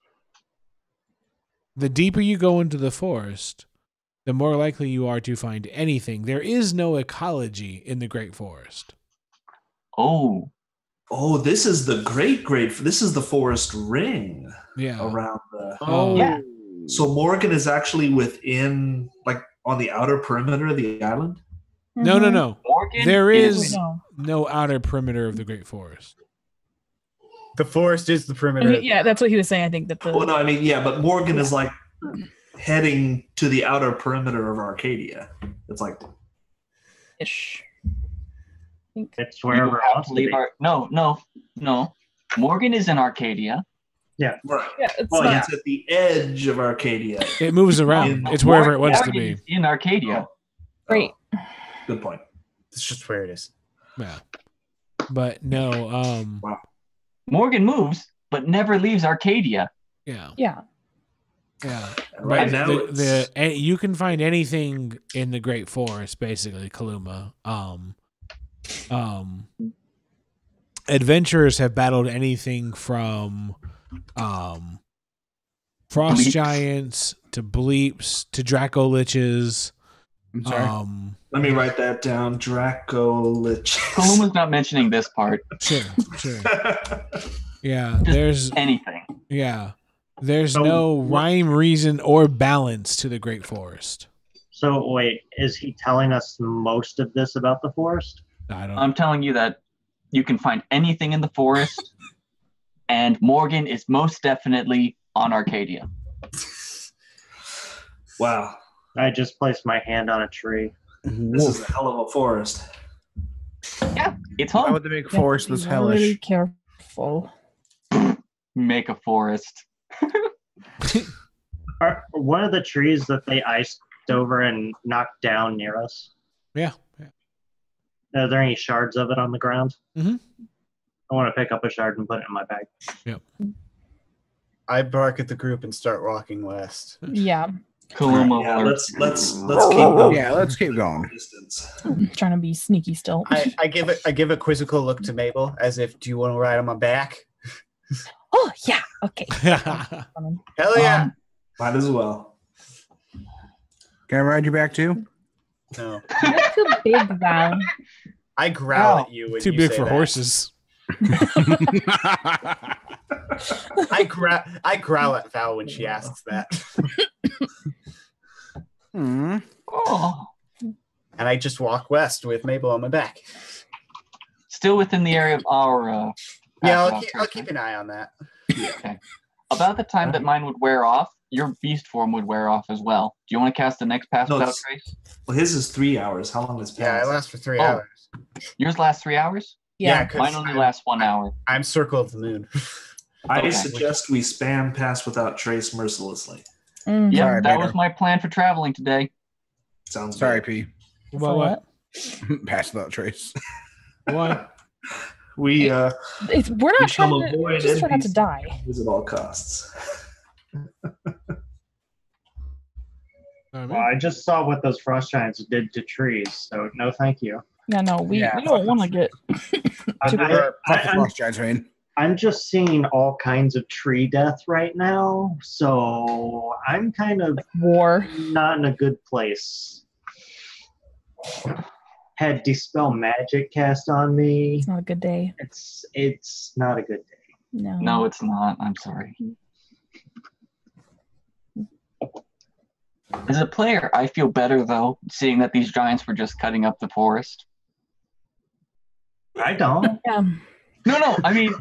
[SPEAKER 3] The deeper you go into the forest, the more likely you are to find anything. There is no ecology in the Great Forest.
[SPEAKER 2] Oh.
[SPEAKER 7] Oh, this is the great. This is the forest ring
[SPEAKER 3] Yeah.
[SPEAKER 7] around the.
[SPEAKER 3] Oh,
[SPEAKER 2] Yeah.
[SPEAKER 7] So Morgan is actually within, like, on the outer perimeter of the island.
[SPEAKER 3] No.
[SPEAKER 2] Morgan
[SPEAKER 3] There is
[SPEAKER 5] No.
[SPEAKER 3] no outer perimeter of the Great Forest.
[SPEAKER 1] The forest is the
[SPEAKER 5] I
[SPEAKER 1] perimeter.
[SPEAKER 5] mean, yeah, that's what he was saying. I think that the
[SPEAKER 7] Well, no, I mean, yeah, but Morgan is like heading to the outer perimeter of Arcadia. It's like,
[SPEAKER 5] ish.
[SPEAKER 6] It's
[SPEAKER 2] You
[SPEAKER 6] wherever
[SPEAKER 2] have
[SPEAKER 6] else
[SPEAKER 2] to
[SPEAKER 6] to
[SPEAKER 2] leave
[SPEAKER 6] be.
[SPEAKER 2] No. Morgan is in Arcadia.
[SPEAKER 7] right.
[SPEAKER 5] Yeah, it's
[SPEAKER 7] Well,
[SPEAKER 5] not.
[SPEAKER 7] it's at the edge of Arcadia.
[SPEAKER 3] It moves around. It's wherever it wants to be.
[SPEAKER 2] Morgan is in Arcadia.
[SPEAKER 5] Great.
[SPEAKER 7] Good point.
[SPEAKER 1] It's just where it is.
[SPEAKER 3] Yeah. But no,
[SPEAKER 2] Morgan moves, but never leaves Arcadia.
[SPEAKER 3] yeah.
[SPEAKER 5] Yeah.
[SPEAKER 3] Yeah.
[SPEAKER 7] Right
[SPEAKER 3] But
[SPEAKER 7] now,
[SPEAKER 3] you can find anything in the Great Forest, basically, Kaluma. Adventurers have battled anything from frost
[SPEAKER 2] Bleeps.
[SPEAKER 3] giants to bleeps to Draco liches.
[SPEAKER 4] I'm sorry.
[SPEAKER 7] let me write that down. Draco Lich.
[SPEAKER 2] Kaluma's not mentioning this part.
[SPEAKER 3] Sure. Yeah, there's
[SPEAKER 2] Anything.
[SPEAKER 3] there's
[SPEAKER 6] So
[SPEAKER 3] no
[SPEAKER 6] what-
[SPEAKER 3] rhyme, reason, or balance to the Great Forest.
[SPEAKER 6] So wait, is he telling us most of this about the forest?
[SPEAKER 3] I don't.
[SPEAKER 2] I'm telling you that you can find anything in the forest, and Morgan is most definitely on Arcadia.
[SPEAKER 7] Wow.
[SPEAKER 6] I just placed my hand on a tree.
[SPEAKER 7] This is a hell of a forest.
[SPEAKER 2] It's
[SPEAKER 4] Why
[SPEAKER 2] home.
[SPEAKER 4] would the big forest this hellish?
[SPEAKER 5] Really careful.
[SPEAKER 2] Make a forest.
[SPEAKER 6] Are one of the trees that they iced over and knocked down near us?
[SPEAKER 3] Yeah.
[SPEAKER 6] Are there any shards of it on the ground?
[SPEAKER 3] Mhm.
[SPEAKER 6] I want to pick up a shard and put it in my bag.
[SPEAKER 3] Yep.
[SPEAKER 1] I bark at the group and start walking west.
[SPEAKER 5] Yeah.
[SPEAKER 2] Kaluma
[SPEAKER 7] Yeah,
[SPEAKER 2] will-
[SPEAKER 7] let's keep going.
[SPEAKER 4] Yeah, let's keep going.
[SPEAKER 7] Distance.
[SPEAKER 5] I'm trying to be sneaky still.
[SPEAKER 1] I give a quizzical look to Mabel as if, do you want to ride on my back?
[SPEAKER 5] Oh yeah. Okay.
[SPEAKER 1] Hell yeah.
[SPEAKER 7] Might as well.
[SPEAKER 4] Can I ride you back too?
[SPEAKER 1] No.
[SPEAKER 5] You're too big, Val.
[SPEAKER 1] I growl at you when
[SPEAKER 3] Too
[SPEAKER 1] you
[SPEAKER 3] big
[SPEAKER 1] say
[SPEAKER 3] for
[SPEAKER 1] that.
[SPEAKER 3] horses.
[SPEAKER 1] I growl at Val when she asks that.
[SPEAKER 2] Oh,
[SPEAKER 1] And I just walk west with Mabel on my back.
[SPEAKER 2] still within the area of our.
[SPEAKER 1] Yeah,
[SPEAKER 2] pass
[SPEAKER 1] I'll
[SPEAKER 2] without
[SPEAKER 1] keep
[SPEAKER 2] trace,
[SPEAKER 1] an eye on that.
[SPEAKER 2] okay. About the time that mine would wear off, your beast form would wear off as well. Do you want to cast the next pass
[SPEAKER 7] No,
[SPEAKER 2] without
[SPEAKER 7] it's-
[SPEAKER 2] trace?
[SPEAKER 7] Well, his is 3 hours. How long is
[SPEAKER 1] Yeah, I
[SPEAKER 7] past?
[SPEAKER 1] last for 3
[SPEAKER 2] Oh.
[SPEAKER 1] hours.
[SPEAKER 2] Yours lasts 3 hours?
[SPEAKER 5] Yeah.
[SPEAKER 1] 'cause
[SPEAKER 2] Mine only
[SPEAKER 1] I'm-
[SPEAKER 2] lasts 1 hour.
[SPEAKER 1] I'm Circle of the Moon.
[SPEAKER 7] I
[SPEAKER 2] Okay.
[SPEAKER 7] suggest we spam pass without trace mercilessly.
[SPEAKER 5] Mm.
[SPEAKER 2] Yep,
[SPEAKER 4] Sorry,
[SPEAKER 2] that
[SPEAKER 4] Peter.
[SPEAKER 2] was my plan for traveling today.
[SPEAKER 7] Sounds
[SPEAKER 4] Sorry,
[SPEAKER 7] good.
[SPEAKER 4] P.
[SPEAKER 3] Well, what?
[SPEAKER 4] Pass without trace.
[SPEAKER 3] What?
[SPEAKER 7] We
[SPEAKER 5] We're
[SPEAKER 7] We
[SPEAKER 5] not
[SPEAKER 7] shall
[SPEAKER 5] trying to. We're
[SPEAKER 7] avoid
[SPEAKER 5] just trying not to
[SPEAKER 7] NPCs.
[SPEAKER 5] die.
[SPEAKER 7] use at all costs.
[SPEAKER 3] I
[SPEAKER 6] Well, I just saw what those frost giants did to trees, so no thank you.
[SPEAKER 5] Yeah, no, we
[SPEAKER 4] Yeah.
[SPEAKER 5] don't want to get.
[SPEAKER 6] I,
[SPEAKER 5] Too bad.
[SPEAKER 4] Fuck the
[SPEAKER 6] I'm,
[SPEAKER 4] frost giants, I mean.
[SPEAKER 6] I'm just seeing all kinds of tree death right now, so I'm kind of
[SPEAKER 5] War.
[SPEAKER 6] not in a good place. Had Dispel Magic cast on me.
[SPEAKER 5] It's not a good day.
[SPEAKER 6] It's not a good day.
[SPEAKER 5] No.
[SPEAKER 2] No, it's not. I'm sorry. As a player, I feel better, though, seeing that these giants were just cutting up the forest.
[SPEAKER 6] I don't.
[SPEAKER 5] Yeah.
[SPEAKER 2] No, I mean,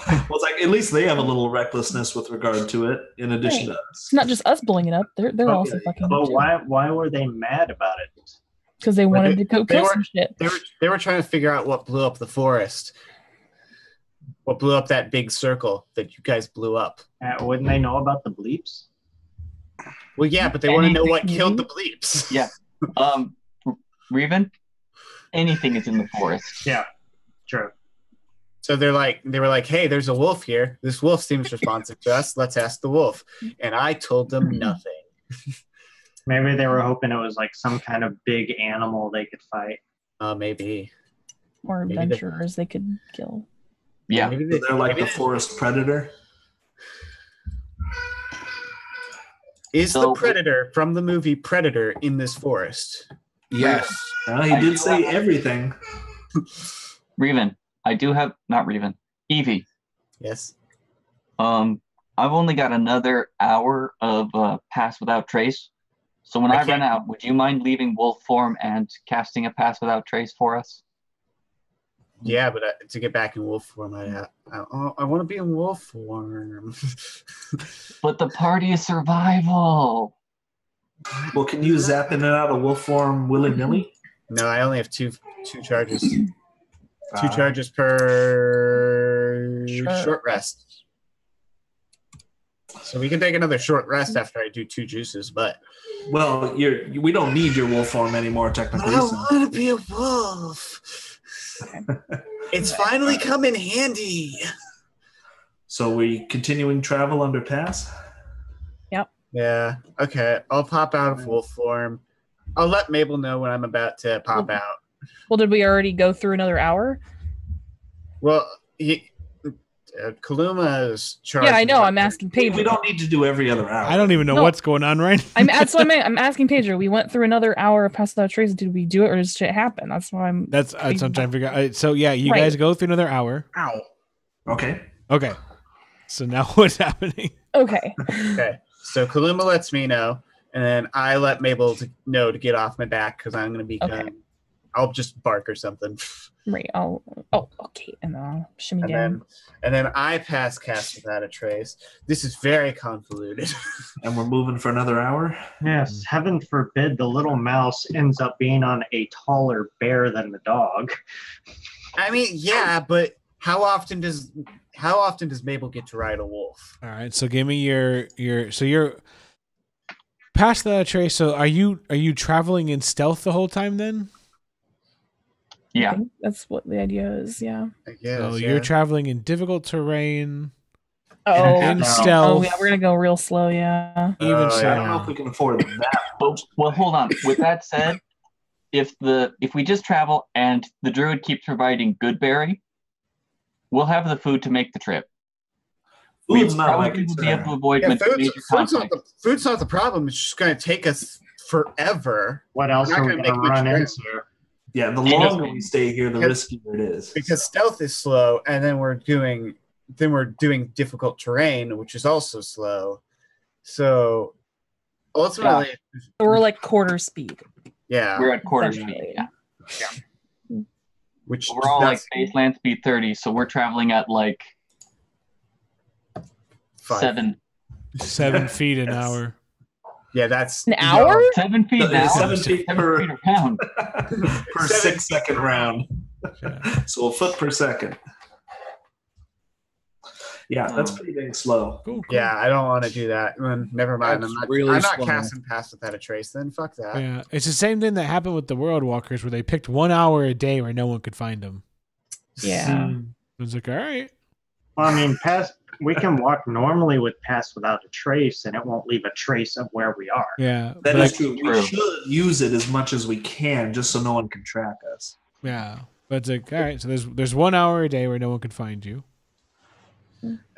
[SPEAKER 7] Well, it's like at least they have a little recklessness with regard to it, in addition to us.
[SPEAKER 5] It's not just us blowing it up. They're
[SPEAKER 7] Oh,
[SPEAKER 5] also
[SPEAKER 7] yeah,
[SPEAKER 5] fucking
[SPEAKER 6] But
[SPEAKER 5] up too.
[SPEAKER 6] why were they mad about it?
[SPEAKER 5] Because they wanted to go
[SPEAKER 1] they
[SPEAKER 5] kill
[SPEAKER 1] were-
[SPEAKER 5] some shit.
[SPEAKER 1] They were trying to figure out what blew up the forest. What blew up that big circle that you guys blew up.
[SPEAKER 6] Wouldn't they know about the bleeps?
[SPEAKER 1] Well, yeah, but they want to know what
[SPEAKER 5] Anything
[SPEAKER 1] killed
[SPEAKER 5] new?
[SPEAKER 1] the bleeps.
[SPEAKER 2] Yeah. Reven, anything is in the forest.
[SPEAKER 6] Yeah, true.
[SPEAKER 1] So they were like, hey, there's a wolf here. This wolf seems responsive to us. Let's ask the wolf. And I told them nothing.
[SPEAKER 6] Maybe they were hoping it was like some kind of big animal they could fight.
[SPEAKER 1] Maybe.
[SPEAKER 5] Or
[SPEAKER 1] Maybe they-
[SPEAKER 5] adventurers they could kill.
[SPEAKER 2] Yeah.
[SPEAKER 1] Maybe
[SPEAKER 7] So they're like
[SPEAKER 1] maybe
[SPEAKER 7] the forest predator.
[SPEAKER 1] Is
[SPEAKER 2] So-
[SPEAKER 1] the predator from the movie Predator in this forest?
[SPEAKER 4] Yes.
[SPEAKER 7] He did say everything.
[SPEAKER 2] Reven, I do have, not Reven, Evie.
[SPEAKER 1] Yes.
[SPEAKER 2] I've only got another hour of pass without trace. So when
[SPEAKER 1] I
[SPEAKER 2] I run
[SPEAKER 1] can't-
[SPEAKER 2] out, would you mind leaving wolf form and casting a pass without trace for us?
[SPEAKER 1] Yeah, but to get back in wolf form, I want to be in wolf form.
[SPEAKER 2] But the party is survival.
[SPEAKER 7] Well, can you zap in and out of wolf form willy nilly?
[SPEAKER 1] No, I only have two charges. Two charges per
[SPEAKER 5] Sure.
[SPEAKER 1] short rest. So we can take another short rest after I do 2 juices, but
[SPEAKER 7] Well, we don't need your wolf form anymore, technically. So.
[SPEAKER 1] want to be a wolf. It's finally come in handy.
[SPEAKER 7] So we continuing travel under pass?
[SPEAKER 1] Yeah. Okay. I'll pop out of wolf form. I'll let Mabel know when I'm about to pop out.
[SPEAKER 5] Well, did we already go through another hour?
[SPEAKER 1] Well, Kaluma's charged.
[SPEAKER 5] Yeah, I know. I'm asking
[SPEAKER 7] We
[SPEAKER 5] Pedro.
[SPEAKER 7] don't need to do every other hour.
[SPEAKER 3] I don't even know
[SPEAKER 5] No.
[SPEAKER 3] what's going on right now.
[SPEAKER 5] I'm asking Pedro. We went through another hour of Pass Without Trace. Did we do it or does shit happen? That's why I'm.
[SPEAKER 3] That's what I'm trying to figure out. So yeah, you
[SPEAKER 5] Right.
[SPEAKER 3] guys go through another hour.
[SPEAKER 4] Ow.
[SPEAKER 7] Okay.
[SPEAKER 3] Okay. So now what's happening?
[SPEAKER 5] Okay.
[SPEAKER 1] Okay. So Kaluma lets me know, and then I let Mabel know to get off my back because I'm going to be.
[SPEAKER 5] Okay.
[SPEAKER 1] I'll just bark or something,
[SPEAKER 5] Right. Okay. And then I'll shimmy
[SPEAKER 1] and
[SPEAKER 5] down.
[SPEAKER 1] then I pass cast without a trace. This is very convoluted.
[SPEAKER 7] And we're moving for another hour?
[SPEAKER 6] Yes, heaven forbid the little mouse ends up being on a taller bear than the dog.
[SPEAKER 1] I mean, yeah, but how often does Mabel get to ride a wolf?
[SPEAKER 3] All right. So give me your. So you're past the trace. So are you traveling in stealth the whole time then?
[SPEAKER 2] Yeah.
[SPEAKER 5] I think that's what the idea is. Yeah.
[SPEAKER 1] I guess,
[SPEAKER 3] So
[SPEAKER 1] yeah.
[SPEAKER 3] you're traveling in difficult terrain,
[SPEAKER 5] Oh,
[SPEAKER 3] in
[SPEAKER 6] no.
[SPEAKER 3] stealth.
[SPEAKER 5] yeah, we're gonna go real slow. Yeah.
[SPEAKER 3] Even
[SPEAKER 1] yeah.
[SPEAKER 3] so,
[SPEAKER 7] I don't know if we can afford that.
[SPEAKER 2] Well, hold on. With that said, if we just travel and the druid keeps providing good berry, we'll have the food to make the trip.
[SPEAKER 7] Food's not my
[SPEAKER 2] probably will be able to
[SPEAKER 7] concern.
[SPEAKER 2] avoid
[SPEAKER 1] Yeah,
[SPEAKER 2] major conflict.
[SPEAKER 1] food's not the problem. It's just going to take us forever.
[SPEAKER 6] What else
[SPEAKER 1] We're not
[SPEAKER 6] are we
[SPEAKER 1] gonna
[SPEAKER 6] going to
[SPEAKER 1] make
[SPEAKER 6] run
[SPEAKER 1] much
[SPEAKER 6] into?
[SPEAKER 7] Yeah, the
[SPEAKER 2] Yeah.
[SPEAKER 7] longer we stay here, the riskier it is.
[SPEAKER 1] Because stealth is slow, and then we're doing difficult terrain, which is also slow. So ultimately,
[SPEAKER 5] So we're like quarter speed.
[SPEAKER 1] yeah,
[SPEAKER 2] We're at quarter speed.
[SPEAKER 5] Essentially.
[SPEAKER 2] Yeah.
[SPEAKER 1] which
[SPEAKER 2] We're all like
[SPEAKER 1] that's
[SPEAKER 2] baseline speed 30, so we're traveling at like
[SPEAKER 1] 5.
[SPEAKER 3] 7 feet an
[SPEAKER 7] Yes.
[SPEAKER 3] hour.
[SPEAKER 1] Yeah, that's
[SPEAKER 5] An hour?
[SPEAKER 2] 7 feet
[SPEAKER 7] No,
[SPEAKER 2] now.
[SPEAKER 7] 7 feet per,
[SPEAKER 2] feet a pound.
[SPEAKER 7] per
[SPEAKER 1] 7
[SPEAKER 7] 6-second round.
[SPEAKER 3] Yeah.
[SPEAKER 7] So a foot per second. Yeah, that's pretty dang slow.
[SPEAKER 3] Cool, cool.
[SPEAKER 1] Yeah, I don't want to do that. Never mind.
[SPEAKER 4] That's
[SPEAKER 1] I'm not
[SPEAKER 4] really slow.
[SPEAKER 1] casting Pass Without a Trace. Then fuck that.
[SPEAKER 3] Yeah, it's the same thing that happened with the World Walkers, where they picked 1 hour a day where no one could find them.
[SPEAKER 5] Yeah.
[SPEAKER 3] It was like, all right,
[SPEAKER 6] Well, I mean, we can walk normally with Pass Without a Trace, and it won't leave a trace of where we are.
[SPEAKER 3] yeah,
[SPEAKER 7] That
[SPEAKER 3] but
[SPEAKER 7] is
[SPEAKER 3] I-
[SPEAKER 7] true. We should use it as much as we can, just so no one can track us.
[SPEAKER 3] yeah, but it's like, all right, so there's 1 hour a day where no one can find you.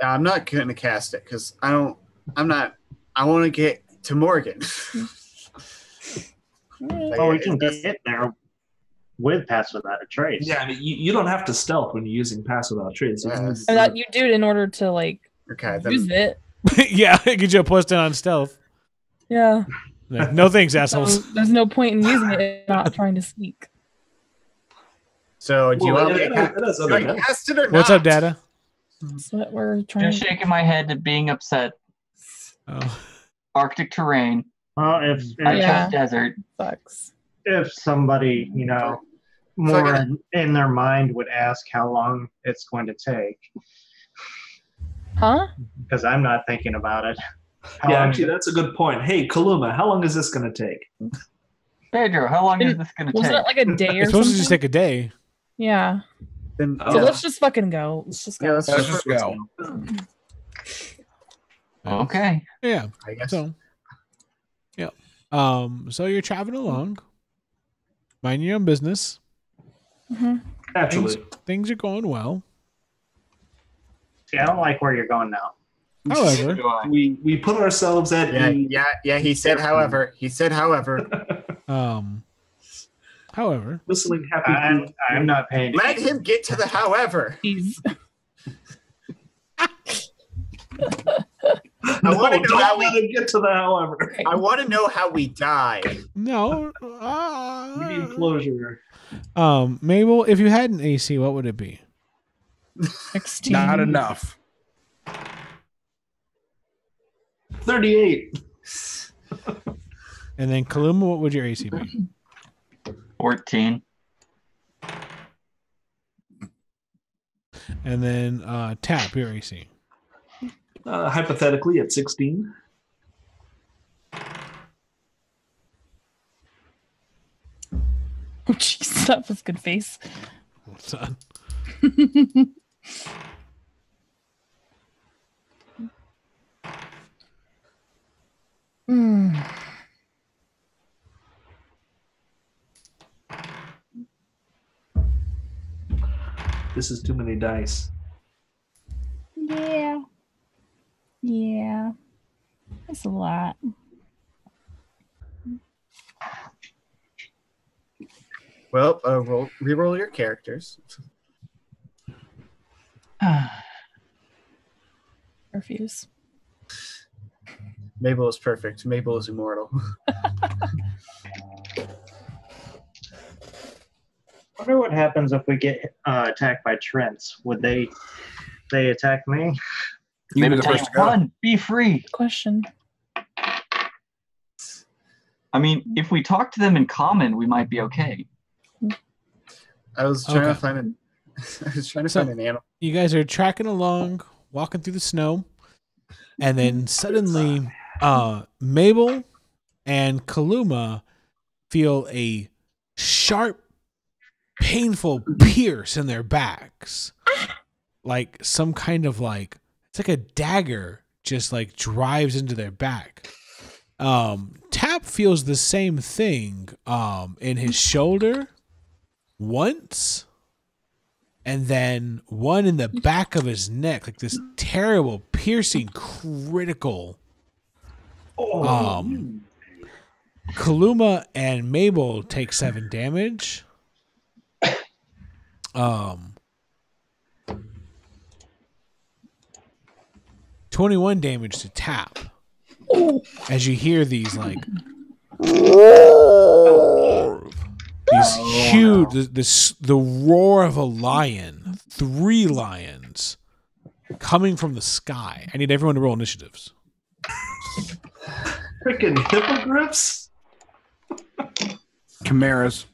[SPEAKER 1] I'm not going to cast it because I want to get to Morgan.
[SPEAKER 6] Oh, we can get there with Pass Without a Trace.
[SPEAKER 7] Yeah, I mean, you don't have to stealth when you're using Pass Without Trace. You can
[SPEAKER 1] Yeah.
[SPEAKER 7] use-
[SPEAKER 5] And that you do it in order to like
[SPEAKER 1] Okay,
[SPEAKER 5] use
[SPEAKER 1] then
[SPEAKER 5] it.
[SPEAKER 3] Yeah, it gives you a +10 on stealth.
[SPEAKER 5] Yeah.
[SPEAKER 3] Like, no thanks,
[SPEAKER 5] So
[SPEAKER 3] assholes.
[SPEAKER 5] there's no point in using it if not trying to sneak.
[SPEAKER 1] so do you
[SPEAKER 7] Well,
[SPEAKER 1] want me
[SPEAKER 7] it
[SPEAKER 1] to
[SPEAKER 7] has other benefits.
[SPEAKER 1] cast it or not?
[SPEAKER 3] What's up, Data?
[SPEAKER 5] That's what we're trying
[SPEAKER 2] Just
[SPEAKER 5] to
[SPEAKER 2] shaking my head at being upset.
[SPEAKER 3] Oh,
[SPEAKER 2] Arctic terrain,
[SPEAKER 6] Well,
[SPEAKER 2] I
[SPEAKER 5] Yeah.
[SPEAKER 2] chose desert.
[SPEAKER 5] sucks.
[SPEAKER 6] if somebody, more in their mind would ask how long it's going to take,
[SPEAKER 5] Huh?
[SPEAKER 6] because I'm not thinking about it. How
[SPEAKER 7] Yeah,
[SPEAKER 6] long
[SPEAKER 7] actually, that's a good point. Hey, Kaluma, how long is this going to take?
[SPEAKER 2] Pedro, how long is this going to
[SPEAKER 5] Wasn't
[SPEAKER 2] take?
[SPEAKER 5] it like a day or
[SPEAKER 3] it's supposed
[SPEAKER 5] something?
[SPEAKER 3] to just take a day.
[SPEAKER 5] Yeah.
[SPEAKER 1] Then,
[SPEAKER 7] Oh.
[SPEAKER 5] So
[SPEAKER 1] yeah.
[SPEAKER 5] let's just fucking go. Let's just go.
[SPEAKER 1] Yeah, let's
[SPEAKER 4] Let's just go.
[SPEAKER 2] Okay.
[SPEAKER 3] Yeah.
[SPEAKER 1] I guess.
[SPEAKER 3] So, yeah. So you're traveling along, minding your own business.
[SPEAKER 5] Mhm.
[SPEAKER 7] Naturally.
[SPEAKER 3] Things are going well.
[SPEAKER 6] See, I don't like where you're going now.
[SPEAKER 3] However,
[SPEAKER 2] Do I?
[SPEAKER 7] We put ourselves at ease.
[SPEAKER 1] Yeah. He said, however.
[SPEAKER 3] however,
[SPEAKER 7] Whistling happy.
[SPEAKER 6] I'm not paying.
[SPEAKER 1] Let him get to the however.
[SPEAKER 5] Jeez.
[SPEAKER 7] No,
[SPEAKER 1] wanna know
[SPEAKER 7] don't
[SPEAKER 1] how
[SPEAKER 7] let him get to the however.
[SPEAKER 1] I want to know how we die.
[SPEAKER 3] no.
[SPEAKER 7] We need closure.
[SPEAKER 3] Mabel, if you had an AC, what would it be?
[SPEAKER 5] 16.
[SPEAKER 4] Not enough.
[SPEAKER 7] 38.
[SPEAKER 3] And then Kaluma, what would your AC be?
[SPEAKER 2] 14.
[SPEAKER 3] And then Tap, your AC.
[SPEAKER 7] Hypothetically, at 16.
[SPEAKER 5] Oh, jeez, that was good face.
[SPEAKER 3] What's on?
[SPEAKER 5] Hmm.
[SPEAKER 7] This is too many dice.
[SPEAKER 5] Yeah. Yeah. That's a lot.
[SPEAKER 1] Well, reroll your characters.
[SPEAKER 5] Refuse.
[SPEAKER 1] Mabel is perfect. Mabel is immortal.
[SPEAKER 6] I wonder what happens if we get attacked by Trents. Would they attack me?
[SPEAKER 4] You
[SPEAKER 2] Maybe
[SPEAKER 4] be the
[SPEAKER 2] tell
[SPEAKER 4] first
[SPEAKER 2] you,
[SPEAKER 4] to go.
[SPEAKER 2] run, be free.
[SPEAKER 5] Question.
[SPEAKER 2] I mean, if we talk to them in common, we might be okay.
[SPEAKER 1] I was trying to
[SPEAKER 3] Okay.
[SPEAKER 1] find an. I was trying to
[SPEAKER 3] So-
[SPEAKER 1] find an animal.
[SPEAKER 3] You guys are tracking along, walking through the snow, and then suddenly Mabel and Kaluma feel a sharp painful pierce in their backs. Like some kind of like, it's like a dagger just like drives into their back. Tap feels the same thing in his shoulder once, and then one in the back of his neck, like this terrible, piercing, critical. Kaluma and Mabel take 7 damage. 21 damage to Tap. As you hear these like these huge, the roar of a lion, 3 lions coming from the sky. I need everyone to roll initiatives.
[SPEAKER 7] Freaking hippogriffs.
[SPEAKER 4] Chimeras.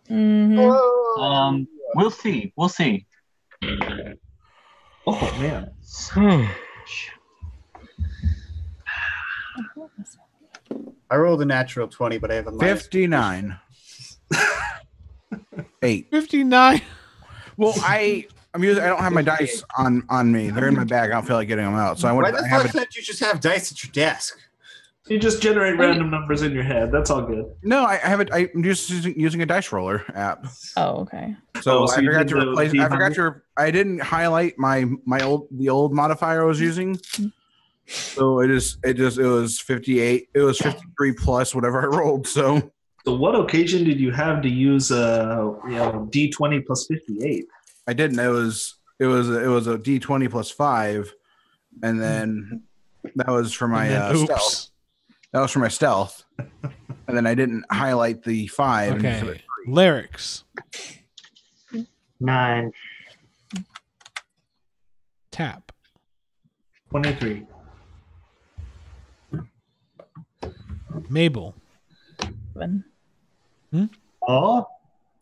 [SPEAKER 5] Mm-hmm.
[SPEAKER 2] We'll see. We'll see.
[SPEAKER 7] Oh man.
[SPEAKER 1] I rolled a natural 20, but I have a minus.
[SPEAKER 4] 59. 8.
[SPEAKER 3] 59.
[SPEAKER 4] Well, I don't have my dice on me. They're in my bag. I don't feel like getting them out. So
[SPEAKER 1] Why the fuck can't you just have dice at your desk?
[SPEAKER 7] You just generate random numbers in your head. That's all good.
[SPEAKER 4] No, I'm just using a dice roller app.
[SPEAKER 5] Oh, okay.
[SPEAKER 4] So
[SPEAKER 7] so
[SPEAKER 4] I
[SPEAKER 7] you
[SPEAKER 4] forgot
[SPEAKER 7] did
[SPEAKER 4] to
[SPEAKER 7] the
[SPEAKER 4] replace. I forgot
[SPEAKER 7] D100?
[SPEAKER 4] to. I didn't highlight the old modifier I was using. So it was 58. It was 53 plus whatever I rolled. So
[SPEAKER 7] what occasion did you have to use D20 plus 58?
[SPEAKER 4] I didn't. It was a D20 plus 5, and then that was for my stealth. That was for my stealth, and then I didn't highlight the 5.
[SPEAKER 3] Okay, lyrics.
[SPEAKER 6] 9.
[SPEAKER 3] Tap.
[SPEAKER 7] 23.
[SPEAKER 3] Mabel.
[SPEAKER 5] 7.
[SPEAKER 6] Oh,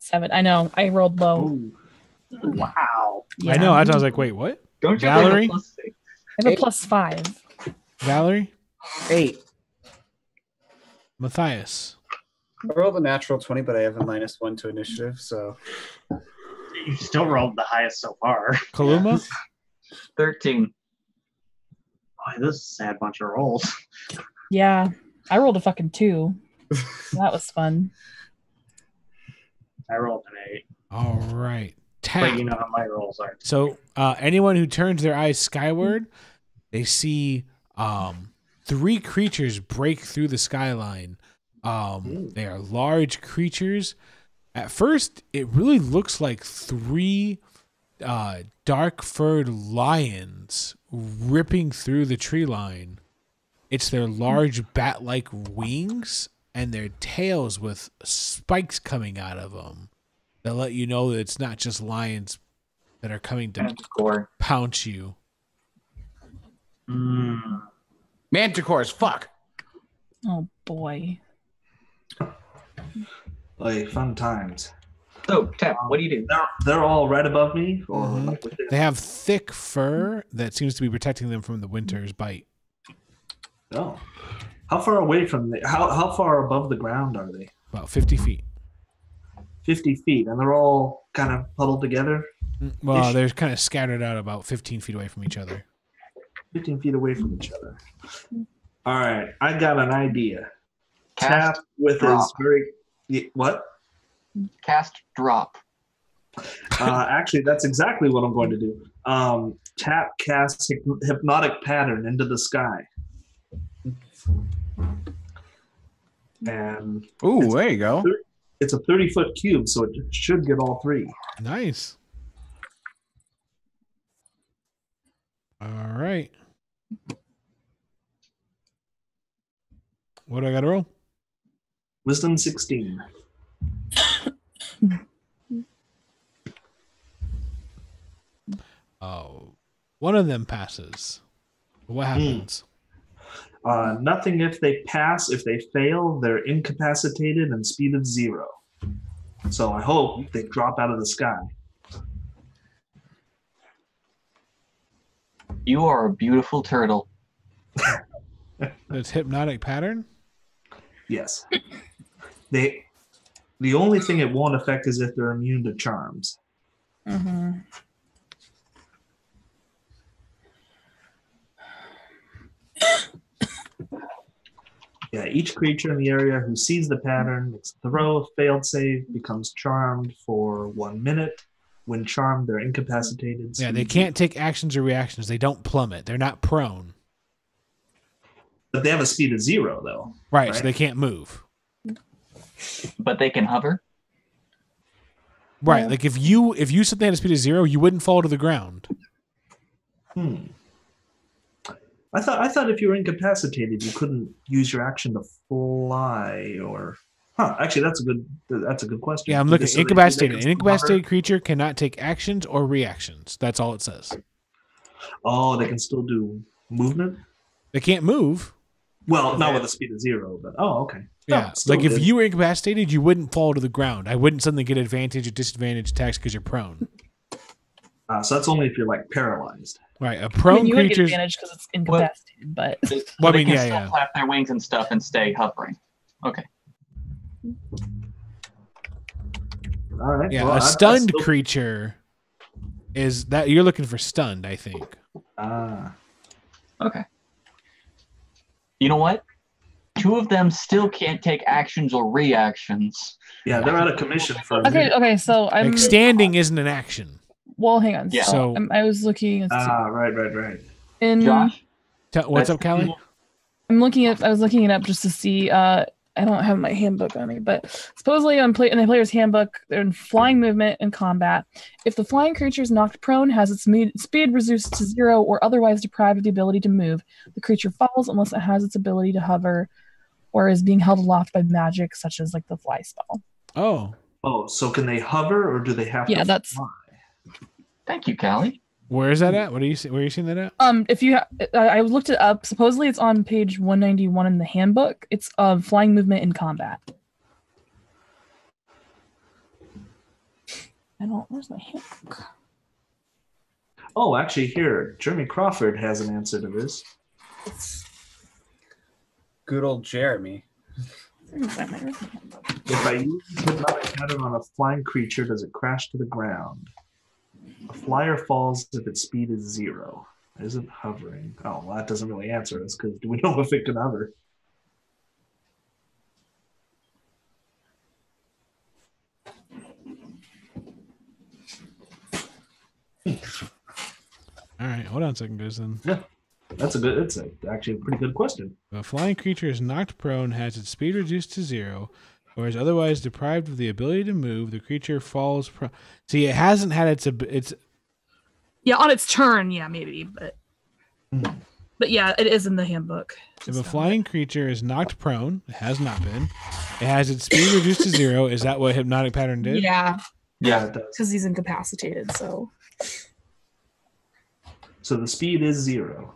[SPEAKER 5] 7. I know. I rolled low.
[SPEAKER 7] Ooh.
[SPEAKER 6] wow.
[SPEAKER 5] Yeah.
[SPEAKER 3] I know. I was like, wait, what?
[SPEAKER 2] Don't you
[SPEAKER 3] Valerie?
[SPEAKER 2] have a +6?
[SPEAKER 5] I have a +5.
[SPEAKER 3] Valerie.
[SPEAKER 4] 8.
[SPEAKER 3] Matthias.
[SPEAKER 1] I rolled a natural 20, but I have a -1 to initiative, so.
[SPEAKER 6] You still rolled the highest so far.
[SPEAKER 3] Kaluma.
[SPEAKER 2] 13.
[SPEAKER 6] Boy, this is a sad bunch of rolls.
[SPEAKER 5] Yeah. I rolled a fucking 2. That was fun.
[SPEAKER 6] I rolled an 8.
[SPEAKER 3] All right. Tap.
[SPEAKER 6] But you know how my rolls are.
[SPEAKER 3] So anyone who turns their eyes skyward, they see 3 creatures break through the skyline. They are large creatures. At first, it really looks like 3 dark-furred lions ripping through the tree line. It's their large bat-like wings and their tails with spikes coming out of them that let you know that it's not just lions that are coming to pounce you.
[SPEAKER 4] Manticores, fuck.
[SPEAKER 5] Oh, boy.
[SPEAKER 7] Like fun times.
[SPEAKER 2] So, Tap, what do you do?
[SPEAKER 7] They're all right above me. Or
[SPEAKER 3] Mhm.
[SPEAKER 7] like within?
[SPEAKER 3] They have thick fur that seems to be protecting them from the winter's bite.
[SPEAKER 7] Oh. How far away from how far above the ground are they?
[SPEAKER 3] About 50 feet.
[SPEAKER 7] 50 feet, and they're all kind of huddled together.
[SPEAKER 3] Well, they're kind of scattered out about 15 feet away from each other.
[SPEAKER 7] 15 feet away from each other. All right, I got an idea.
[SPEAKER 2] Cast
[SPEAKER 7] Tap with
[SPEAKER 2] drop.
[SPEAKER 7] his very what?
[SPEAKER 2] Cast drop.
[SPEAKER 7] Actually, that's exactly what I'm going to do. Tap casts hypnotic pattern into the sky. And
[SPEAKER 4] Ooh, there you go.
[SPEAKER 7] it's a 30-foot cube, so it should get all 3.
[SPEAKER 3] Nice. All right. What do I got to roll?
[SPEAKER 7] Wisdom 16.
[SPEAKER 3] Oh, one of them passes. What happens?
[SPEAKER 7] Nothing if they pass. If they fail, they're incapacitated and speed of 0. So I hope they drop out of the sky.
[SPEAKER 2] You are a beautiful turtle.
[SPEAKER 3] It's hypnotic pattern.
[SPEAKER 7] Yes. They The only thing it won't affect is if they're immune to charms.
[SPEAKER 5] Mm-hmm.
[SPEAKER 7] Yeah, each creature in the area who sees the pattern makes a throw, failed save, becomes charmed for 1 minute. When charmed, they're incapacitated.
[SPEAKER 3] Yeah, they can't take actions or reactions. They don't plummet. They're not prone.
[SPEAKER 7] But they have a speed of 0, though.
[SPEAKER 3] Right, so they can't move.
[SPEAKER 2] But they can hover.
[SPEAKER 3] Right, like if you said they had a speed of 0, you wouldn't fall to the ground.
[SPEAKER 7] I thought if you were incapacitated, you couldn't use your action to fly, or actually, that's a good question.
[SPEAKER 3] Yeah, I'm looking incapacitated. An incapacitated creature cannot take actions or reactions. That's all it says.
[SPEAKER 7] Oh, they can still do movement?
[SPEAKER 3] They can't move.
[SPEAKER 7] Well, not with a speed of 0, but okay.
[SPEAKER 3] Yeah, like if you were incapacitated, you wouldn't fall to the ground. I wouldn't suddenly get advantage or disadvantage attacks because you're prone.
[SPEAKER 7] So that's only if you're like paralyzed.
[SPEAKER 3] Right, a prone
[SPEAKER 5] you
[SPEAKER 3] creature.
[SPEAKER 5] would get advantage because it's incapacitated, but
[SPEAKER 3] Well, I
[SPEAKER 2] they
[SPEAKER 3] mean,
[SPEAKER 2] can
[SPEAKER 3] yeah,
[SPEAKER 2] still
[SPEAKER 3] yeah.
[SPEAKER 2] flap their wings and stuff and stay hovering. Okay.
[SPEAKER 7] All right.
[SPEAKER 3] Yeah,
[SPEAKER 7] well,
[SPEAKER 3] a stunned creature is that you're looking for stunned, I think.
[SPEAKER 2] Okay. You know what? 2 of them still can't take actions or reactions.
[SPEAKER 7] Yeah, they're out of commission for.
[SPEAKER 5] okay. So I'm
[SPEAKER 3] Like standing isn't an action.
[SPEAKER 5] Well, hang on.
[SPEAKER 2] Yeah.
[SPEAKER 5] So I was looking at
[SPEAKER 7] Right.
[SPEAKER 5] in
[SPEAKER 2] Josh?
[SPEAKER 3] What's up, Callie?
[SPEAKER 5] I was looking it up just to see. I don't have my handbook on me, but supposedly in the player's handbook, they're in flying movement and combat. If the flying creature is knocked prone, has its speed reduced to 0, or otherwise deprived of the ability to move, the creature falls unless it has its ability to hover, or is being held aloft by magic, such as like the fly spell.
[SPEAKER 7] Oh, so can they hover, or do they have to
[SPEAKER 5] that's
[SPEAKER 7] fly?
[SPEAKER 2] Thank you, Callie.
[SPEAKER 3] Where is that at? Where are you seeing that at?
[SPEAKER 5] If you, I looked it up. Supposedly, it's on page 191 in the handbook. It's flying movement in combat. Where's my handbook?
[SPEAKER 7] Oh, actually, here, Jeremy Crawford has an answer to this.
[SPEAKER 1] Good old Jeremy.
[SPEAKER 7] If I use hypnotic pattern on a flying creature, does it crash to the ground? A flyer falls if its speed is 0. Isn't hovering. Oh, well, that doesn't really answer us, because do we know if it can hover?
[SPEAKER 3] All right, hold on a second, guys. Then.
[SPEAKER 7] Yeah, it's actually a pretty good question.
[SPEAKER 3] If a flying creature is knocked prone, has its speed reduced to 0, or is otherwise deprived of the ability to move, the creature falls prone. See, it hasn't had its.
[SPEAKER 5] Yeah, on its turn, yeah, maybe, but yeah, it is in the handbook.
[SPEAKER 3] If a flying creature is knocked prone, it has not been. It has its speed reduced to 0. Is that what hypnotic pattern did?
[SPEAKER 5] Yeah,
[SPEAKER 7] It does.
[SPEAKER 5] because he's incapacitated. So
[SPEAKER 7] the speed is 0.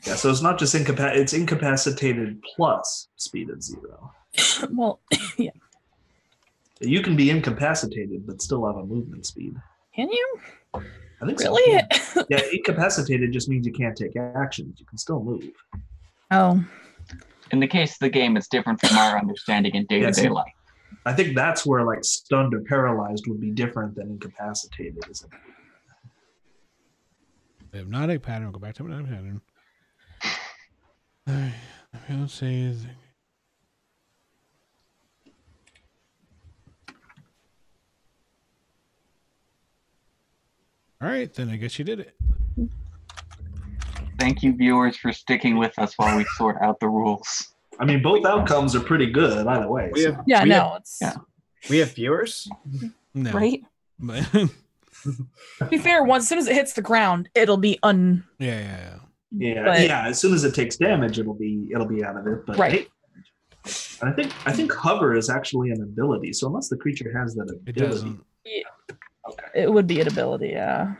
[SPEAKER 7] Yeah, so it's not just it's incapacitated plus speed of 0.
[SPEAKER 5] well, yeah.
[SPEAKER 7] You can be incapacitated but still have a movement speed.
[SPEAKER 5] Can you?
[SPEAKER 7] I think
[SPEAKER 5] Really?
[SPEAKER 7] So. Yeah, incapacitated just means you can't take actions. You can still move.
[SPEAKER 5] Oh.
[SPEAKER 2] In the case of the game, it's different from our understanding in day-to-day life.
[SPEAKER 7] I think that's where like stunned or paralyzed would be different than incapacitated, isn't it?
[SPEAKER 3] The hypnotic pattern. We'll go back to hypnotic pattern. All right. Let's see. All right, then I guess you did it.
[SPEAKER 2] Thank you, viewers, for sticking with us while we sort out the rules.
[SPEAKER 7] I mean, both outcomes are pretty good either way.
[SPEAKER 1] We have viewers?
[SPEAKER 3] No.
[SPEAKER 5] Right?
[SPEAKER 3] But
[SPEAKER 5] To be fair, as soon as it hits the ground, it'll be
[SPEAKER 3] yeah.
[SPEAKER 7] As soon as it takes damage, it'll be out of it. But
[SPEAKER 5] right.
[SPEAKER 7] And I think hover is actually an ability. So unless the creature has that ability,
[SPEAKER 3] it doesn't.
[SPEAKER 5] Yeah. Okay. It would be an ability, yeah.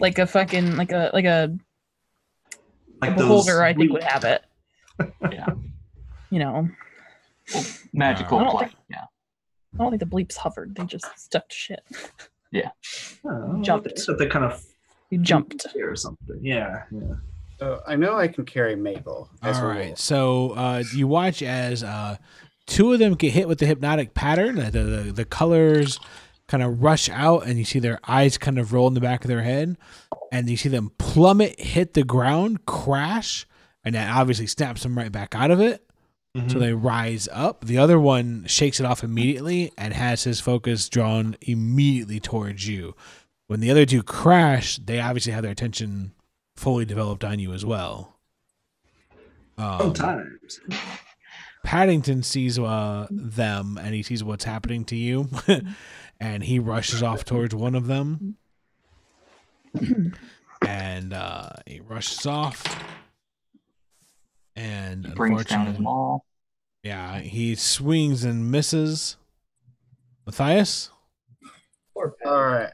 [SPEAKER 5] Like a fucking like a beholder, I think, would have it.
[SPEAKER 2] Yeah.
[SPEAKER 5] You know.
[SPEAKER 2] Magical play. Yeah.
[SPEAKER 5] I don't think the bleeps hovered. They just stuck to shit.
[SPEAKER 2] Yeah.
[SPEAKER 7] jumped. So they kind of
[SPEAKER 5] You jumped.
[SPEAKER 7] or something. Yeah.
[SPEAKER 1] So I know I can carry Mabel. As
[SPEAKER 3] All
[SPEAKER 1] a
[SPEAKER 3] right.
[SPEAKER 1] wolf.
[SPEAKER 3] So you watch as two of them get hit with the hypnotic pattern. The colors kind of rush out, and you see their eyes kind of roll in the back of their head, and you see them plummet, hit the ground, crash, and that obviously snaps them right back out of it. So they rise up. The other one shakes it off immediately and has his focus drawn immediately towards you. When the other two crash, they obviously have their attention fully developed on you as well.
[SPEAKER 7] Sometimes.
[SPEAKER 3] Paddington sees them, and he sees what's happening to you, and he rushes off towards one of them. And he rushes off. And
[SPEAKER 2] Brings down his
[SPEAKER 3] unfortunately,
[SPEAKER 2] maul.
[SPEAKER 3] yeah, he swings and misses. Matthias?
[SPEAKER 1] All right.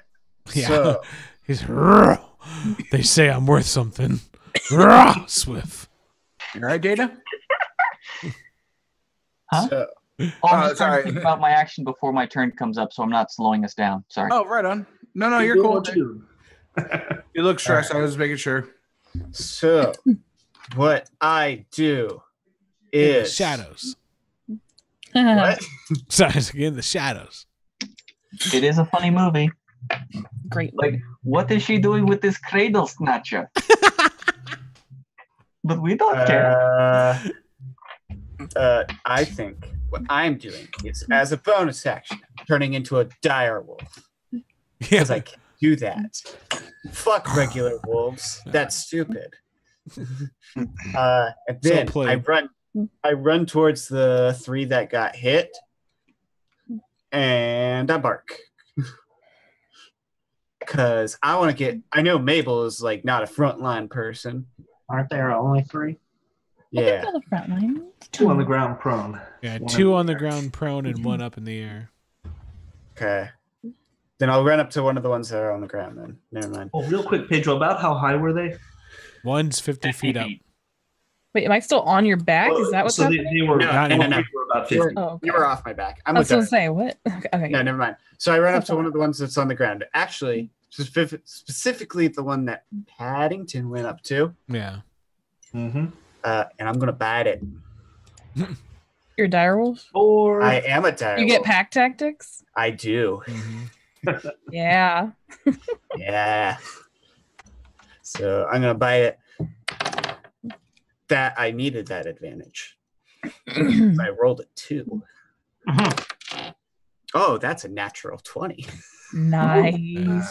[SPEAKER 3] Yeah.
[SPEAKER 1] So
[SPEAKER 3] He's they say I'm worth something. Swift.
[SPEAKER 4] You all right, Data?
[SPEAKER 2] Huh?
[SPEAKER 1] so
[SPEAKER 2] Oh, I'm just trying
[SPEAKER 4] sorry.
[SPEAKER 2] to think about my action before my turn comes up, so I'm not slowing us down. Sorry.
[SPEAKER 4] Oh, right on. No, you're
[SPEAKER 7] Doing
[SPEAKER 4] cool.
[SPEAKER 7] what you do.
[SPEAKER 4] You look stressed. I was just making sure.
[SPEAKER 1] So what I do
[SPEAKER 3] In the
[SPEAKER 1] is
[SPEAKER 3] shadows.
[SPEAKER 1] What?
[SPEAKER 3] Sorry, again, the shadows.
[SPEAKER 2] It is a funny movie.
[SPEAKER 5] Great.
[SPEAKER 2] Like, what is she doing with this cradle snatcher? But we don't care.
[SPEAKER 1] I think what I'm doing is, as a bonus action, turning into a dire wolf
[SPEAKER 3] Yeah.
[SPEAKER 1] because I can't do that. Fuck regular wolves. That's stupid. And then
[SPEAKER 3] played.
[SPEAKER 1] I run towards the three that got hit, and I bark. Because I want to get. I know Mabel is like not a frontline person.
[SPEAKER 6] Aren't there only 3?
[SPEAKER 1] Yeah.
[SPEAKER 5] The front line.
[SPEAKER 7] 2 on the ground prone.
[SPEAKER 3] Yeah,
[SPEAKER 7] One
[SPEAKER 3] 2
[SPEAKER 7] in
[SPEAKER 3] on the
[SPEAKER 7] air.
[SPEAKER 3] ground prone and 1 up in the air.
[SPEAKER 1] Okay. Then I'll run up to one of the ones that are on the ground. Then never mind.
[SPEAKER 7] Oh, real quick, Pedro, about how high were they?
[SPEAKER 3] One's 50 feet up.
[SPEAKER 5] Wait, am I still on your back? Is that what's
[SPEAKER 7] so
[SPEAKER 5] happening?
[SPEAKER 7] they were,
[SPEAKER 1] No,
[SPEAKER 3] no,
[SPEAKER 7] they
[SPEAKER 3] no.
[SPEAKER 7] were about
[SPEAKER 1] You
[SPEAKER 7] 50.
[SPEAKER 1] were,
[SPEAKER 5] Oh, okay.
[SPEAKER 1] you were off my back. I'm
[SPEAKER 5] I was
[SPEAKER 1] a
[SPEAKER 5] gonna
[SPEAKER 1] dire.
[SPEAKER 5] say what? Okay.
[SPEAKER 1] No, never mind. So I run up to one of the ones that's on the ground. Actually, specifically the one that Paddington went up to,
[SPEAKER 3] Yeah.
[SPEAKER 7] Mm-hmm.
[SPEAKER 1] and I'm gonna bite it.
[SPEAKER 5] You're a direwolf.
[SPEAKER 7] Or
[SPEAKER 1] I am a dire.
[SPEAKER 5] You get
[SPEAKER 1] wolf.
[SPEAKER 5] pack tactics.
[SPEAKER 1] I do.
[SPEAKER 3] Mhm.
[SPEAKER 5] Yeah.
[SPEAKER 1] Yeah. So I'm gonna bite it. That I needed that advantage. I rolled a 2. Oh, that's a natural 20.
[SPEAKER 5] Nice.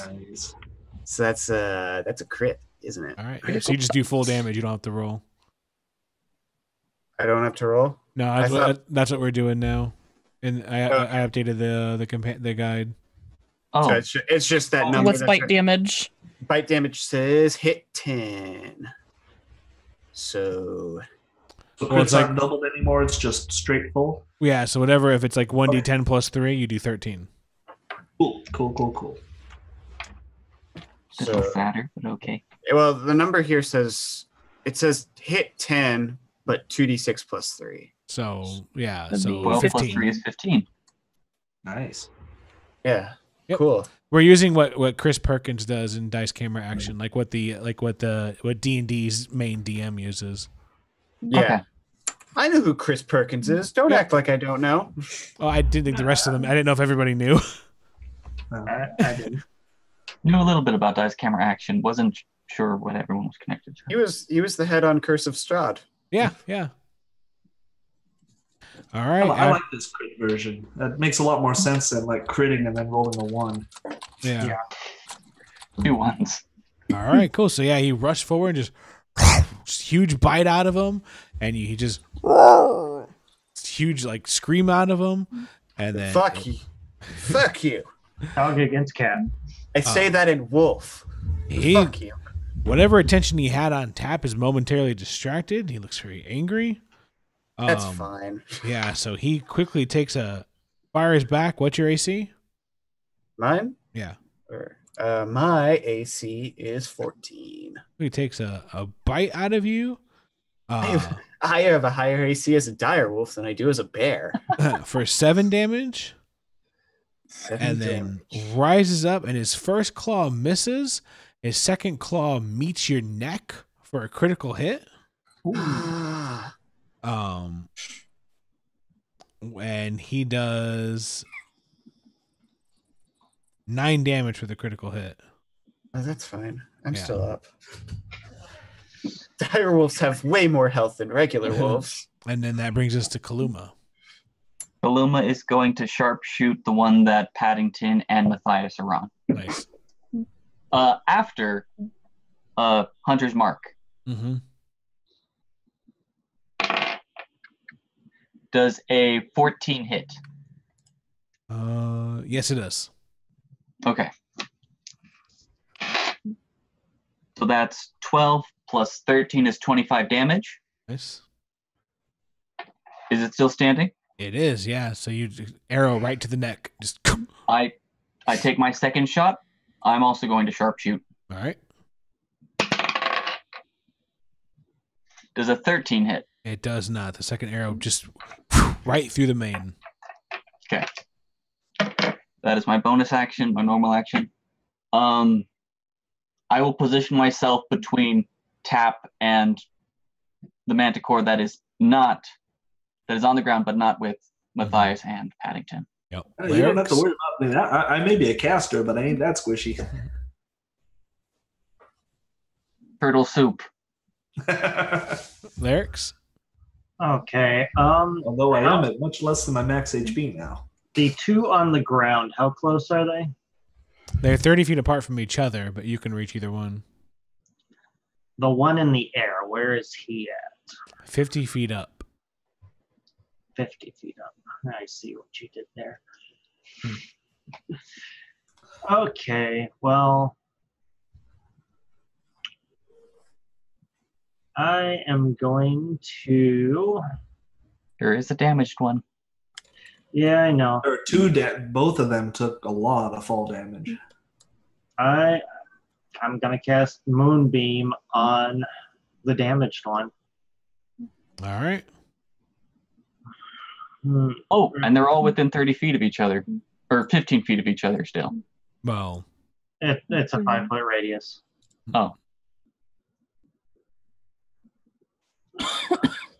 [SPEAKER 7] nice.
[SPEAKER 1] So that's a crit, isn't it?
[SPEAKER 3] All right. Yeah, so you just do full damage. You don't have to roll.
[SPEAKER 1] I don't have to roll.
[SPEAKER 3] No,
[SPEAKER 1] I
[SPEAKER 3] that's what we're doing now. And I updated the guide.
[SPEAKER 2] Oh,
[SPEAKER 1] So it's just that number.
[SPEAKER 5] What's
[SPEAKER 1] that's
[SPEAKER 5] bite
[SPEAKER 1] right.
[SPEAKER 5] damage?
[SPEAKER 1] Bite damage says hit 10. So
[SPEAKER 7] So
[SPEAKER 3] Well, it's
[SPEAKER 7] crits
[SPEAKER 3] like-
[SPEAKER 7] aren't doubled anymore. It's just straight full.
[SPEAKER 3] Yeah, so whatever, if it's like 1d10 plus 3, you do 13.
[SPEAKER 7] Cool.
[SPEAKER 2] a little sadder, but okay.
[SPEAKER 1] well, the number here says hit 10, but 2d6 plus 3.
[SPEAKER 3] So, yeah,
[SPEAKER 5] That'd
[SPEAKER 3] so
[SPEAKER 5] be
[SPEAKER 2] 12 plus
[SPEAKER 3] 15.
[SPEAKER 2] 3 is 15.
[SPEAKER 7] Nice.
[SPEAKER 1] Yeah.
[SPEAKER 3] Yep.
[SPEAKER 1] Cool.
[SPEAKER 3] We're using what Chris Perkins does in dice camera action, like what D&D's main DM uses.
[SPEAKER 1] Yeah.
[SPEAKER 2] Okay.
[SPEAKER 1] I know who Chris Perkins is. Don't act like I don't know.
[SPEAKER 3] Oh, I didn't think the rest of them. I didn't know if everybody knew.
[SPEAKER 6] I didn't.
[SPEAKER 2] Knew a little bit about dice camera action. Wasn't sure what everyone was connected to.
[SPEAKER 1] He was the head on Curse of Strahd.
[SPEAKER 3] Yeah. All right.
[SPEAKER 7] I like this crit version. That makes a lot more sense than like critting and then rolling a 1.
[SPEAKER 3] Yeah.
[SPEAKER 2] 2 ones.
[SPEAKER 3] All right. Cool. So yeah, he rushed forward and just huge bite out of him, and he just huge like scream out of him, and then
[SPEAKER 1] Fuck you. Fuck you.
[SPEAKER 6] Dog against cat.
[SPEAKER 1] I say that in wolf.
[SPEAKER 3] he
[SPEAKER 1] Fuck you.
[SPEAKER 3] whatever attention he had on tap is momentarily distracted. He looks very angry.
[SPEAKER 1] That's fine.
[SPEAKER 3] Yeah. So he quickly fires back. What's your AC?
[SPEAKER 1] Mine?
[SPEAKER 3] Yeah.
[SPEAKER 1] My AC is 14.
[SPEAKER 3] He takes a bite out of you.
[SPEAKER 1] I have a higher AC as a dire wolf than I do as a bear.
[SPEAKER 3] For 7 damage.
[SPEAKER 1] 7
[SPEAKER 3] And then
[SPEAKER 1] damage.
[SPEAKER 3] rises up, and his first claw misses, His second claw meets your neck for a critical hit. And he does 9 damage for the critical hit.
[SPEAKER 1] Oh, that's fine. I'm still up. Dire wolves have way more health than regular wolves.
[SPEAKER 3] And then that brings us to Kaluma.
[SPEAKER 2] Kaluma is going to sharpshoot the one that Paddington and Matthias are on.
[SPEAKER 3] Nice.
[SPEAKER 2] After Hunter's Mark.
[SPEAKER 3] Mm-hmm.
[SPEAKER 2] Does a 14 hit?
[SPEAKER 3] Yes, it does.
[SPEAKER 2] Okay. So that's 12 plus 13 is 25 damage.
[SPEAKER 3] Nice.
[SPEAKER 2] Is it still standing?
[SPEAKER 3] It is, yeah. So you arrow right to the neck. Just.
[SPEAKER 2] I take my second shot. I'm also going to sharpshoot.
[SPEAKER 3] All right.
[SPEAKER 2] Does a 13 hit?
[SPEAKER 3] It does not. The second arrow just right through the main.
[SPEAKER 2] Okay. That is my bonus action, my normal action. I will position myself between Tap and the Manticore that is on the ground, but not with Matthias and Paddington.
[SPEAKER 3] Yep.
[SPEAKER 7] You don't have to worry about me. I may be a caster, but I ain't that squishy.
[SPEAKER 2] Turtle soup.
[SPEAKER 3] Lyrics?
[SPEAKER 6] Okay.
[SPEAKER 7] Although I am at much less than my max HP now.
[SPEAKER 6] The two on the ground, how close are they?
[SPEAKER 3] They're 30 feet apart from each other, but you can reach either one.
[SPEAKER 6] The one in the air, where is he at?
[SPEAKER 3] 50 feet up.
[SPEAKER 6] 50 feet up. I see what you did there. Okay, well, I am going to...
[SPEAKER 2] There is a damaged one.
[SPEAKER 6] Yeah, I know.
[SPEAKER 7] There are two. Both of them took a lot of fall damage.
[SPEAKER 6] I'm gonna cast Moonbeam on the damaged one.
[SPEAKER 3] All right.
[SPEAKER 2] Oh, and they're all within 30 feet of each other, or 15 feet of each other still.
[SPEAKER 3] Well,
[SPEAKER 6] it's a 5-foot radius.
[SPEAKER 2] Oh.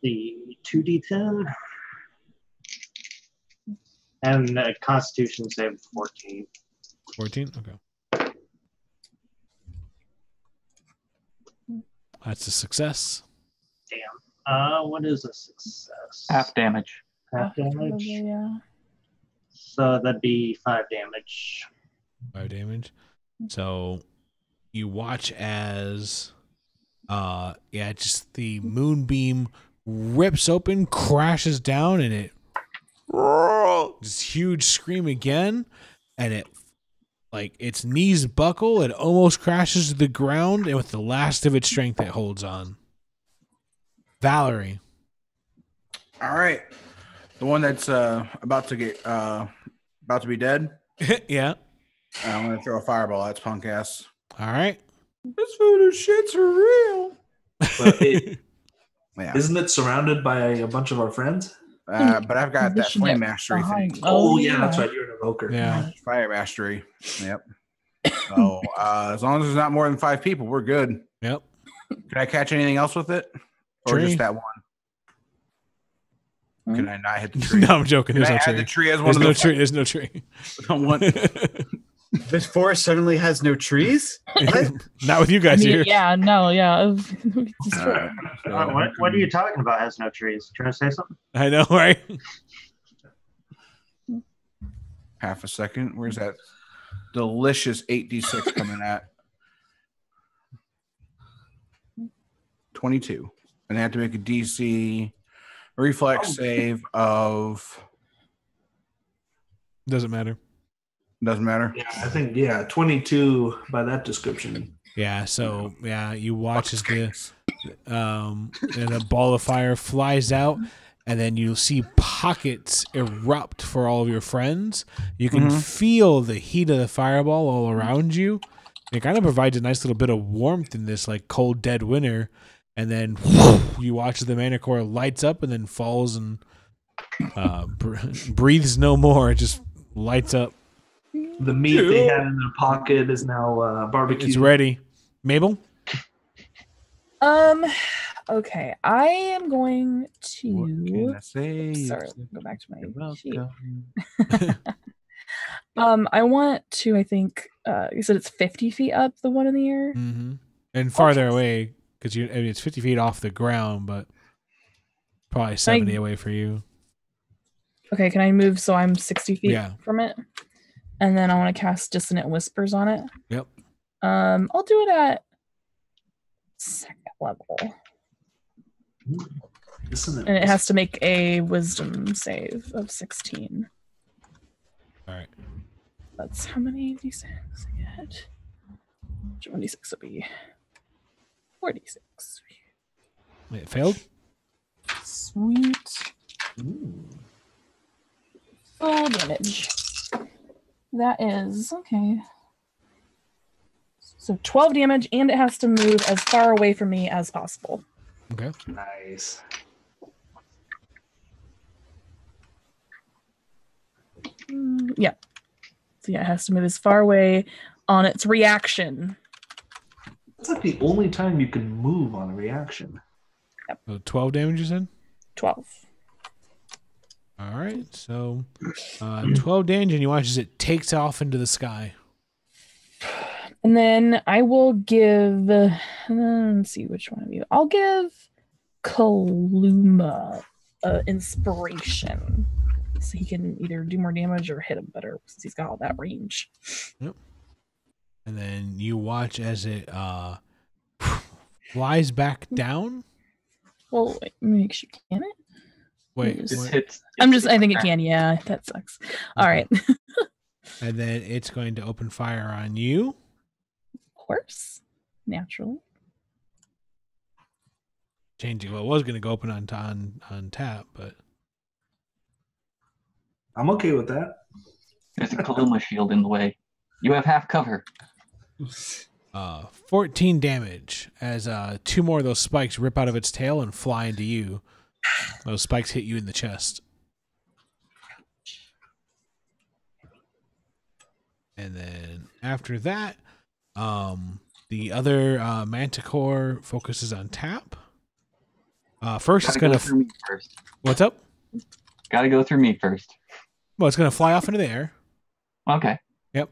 [SPEAKER 6] The 2d10 and the Constitution save 14.
[SPEAKER 3] 14? Okay. That's a success.
[SPEAKER 6] Damn. What is a success?
[SPEAKER 2] Half damage.
[SPEAKER 6] Half damage?
[SPEAKER 5] Yeah.
[SPEAKER 6] So that'd be 5 damage.
[SPEAKER 3] 5 damage. So you watch as just the moonbeam rips open, crashes down, and it this huge scream again, and it its knees buckle, it almost crashes to the ground, and with the last of its strength it holds on. Valerie.
[SPEAKER 4] All right. The one that's about to be dead.
[SPEAKER 3] Yeah.
[SPEAKER 4] I'm gonna throw a fireball. That's punk ass.
[SPEAKER 3] All right.
[SPEAKER 4] This voodoo shits are real.
[SPEAKER 7] But
[SPEAKER 4] Yeah.
[SPEAKER 7] isn't it surrounded by a bunch of our friends?
[SPEAKER 4] But I've got that
[SPEAKER 5] Position
[SPEAKER 4] flame
[SPEAKER 5] it
[SPEAKER 4] mastery
[SPEAKER 5] behind.
[SPEAKER 4] thing.
[SPEAKER 7] Oh, yeah, that's right. You're an evoker.
[SPEAKER 3] Yeah.
[SPEAKER 4] Fire mastery. Yep. So as long as there's not more than 5 people, we're good.
[SPEAKER 3] Yep.
[SPEAKER 4] Can I catch anything else with it? Or
[SPEAKER 3] Tree.
[SPEAKER 4] just that one? Can I not hit the tree?
[SPEAKER 3] No, I'm joking.
[SPEAKER 4] Can
[SPEAKER 3] There's
[SPEAKER 4] I
[SPEAKER 3] no
[SPEAKER 4] add
[SPEAKER 3] tree.
[SPEAKER 4] the tree as one
[SPEAKER 3] There's
[SPEAKER 4] of
[SPEAKER 3] no
[SPEAKER 4] the
[SPEAKER 3] tree. There's no tree.
[SPEAKER 4] One.
[SPEAKER 1] This forest suddenly has no trees? What?
[SPEAKER 3] Not with you guys here.
[SPEAKER 5] Yeah, no, yeah.
[SPEAKER 6] What are you talking about? Has no trees? Trying to say something?
[SPEAKER 3] I know, right?
[SPEAKER 4] Half a second. Where's that delicious 8d6 coming at? 22. And I have to make a DC reflex save of...
[SPEAKER 3] Doesn't matter.
[SPEAKER 4] Doesn't matter.
[SPEAKER 7] Yeah, I think 22 by that description.
[SPEAKER 3] Yeah, so you watch as and a ball of fire flies out, and then you see pockets erupt for all of your friends. You can feel the heat of the fireball all around you. It kind of provides a nice little bit of warmth in this cold, dead winter. And then you watch the Manticore lights up and then falls and breathes no more. It just lights up.
[SPEAKER 7] The meat they had in their pocket is now barbecued.
[SPEAKER 3] It's ready. Mabel?
[SPEAKER 5] Okay, I am going
[SPEAKER 4] What can
[SPEAKER 5] to.
[SPEAKER 4] I say?
[SPEAKER 5] Sorry, go back to my sheet.
[SPEAKER 4] Welcome.
[SPEAKER 5] I want to. I think you said it's 50 feet up, the one in the air.
[SPEAKER 3] Mm-hmm. And farther away, because I mean, it's 50 feet off the ground, but probably 70 away for you.
[SPEAKER 5] Okay, can I move so I'm 60 feet from it? And then I want to cast Dissonant Whispers on it.
[SPEAKER 3] Yep.
[SPEAKER 5] I'll do it at 2nd level. And it has to make a Wisdom save of 16.
[SPEAKER 3] All right.
[SPEAKER 5] That's how many d6 I get? 26 will be 46.
[SPEAKER 3] It failed?
[SPEAKER 5] Sweet. Full damage. That is okay. So 12 damage, and it has to move as far away from me as possible.
[SPEAKER 3] Okay.
[SPEAKER 7] Nice.
[SPEAKER 5] Yeah. So yeah, it has to move as far away on its reaction.
[SPEAKER 7] That's like the only time you can move on a reaction.
[SPEAKER 5] Yep.
[SPEAKER 3] So 12 damage, you said?
[SPEAKER 5] 12.
[SPEAKER 3] All right. So 12 damage, and you watch as it takes off into the sky.
[SPEAKER 5] And then I will give, let's see which one of you. I'll give Kaluma inspiration. So he can either do more damage or hit him better since he's got all that range.
[SPEAKER 3] Yep. And then you watch as it flies back down.
[SPEAKER 5] Well, wait, make sure can it?
[SPEAKER 3] Wait.
[SPEAKER 5] I think it can. Yeah, that sucks. All right.
[SPEAKER 3] And then it's going to open fire on you.
[SPEAKER 5] Of course. Naturally.
[SPEAKER 3] Changing. Well, it was going to go open on tap, but
[SPEAKER 7] I'm okay with that.
[SPEAKER 2] There's a Kaluma shield in the way. You have half cover.
[SPEAKER 3] 14 damage as 2 more of those spikes rip out of its tail and fly into you. Those spikes hit you in the chest. And then after that, the other Manticore focuses on tap. First, it's going to... What's up?
[SPEAKER 2] Gotta go through me first.
[SPEAKER 3] Well, it's going to fly off into the air.
[SPEAKER 2] Okay.
[SPEAKER 3] Yep.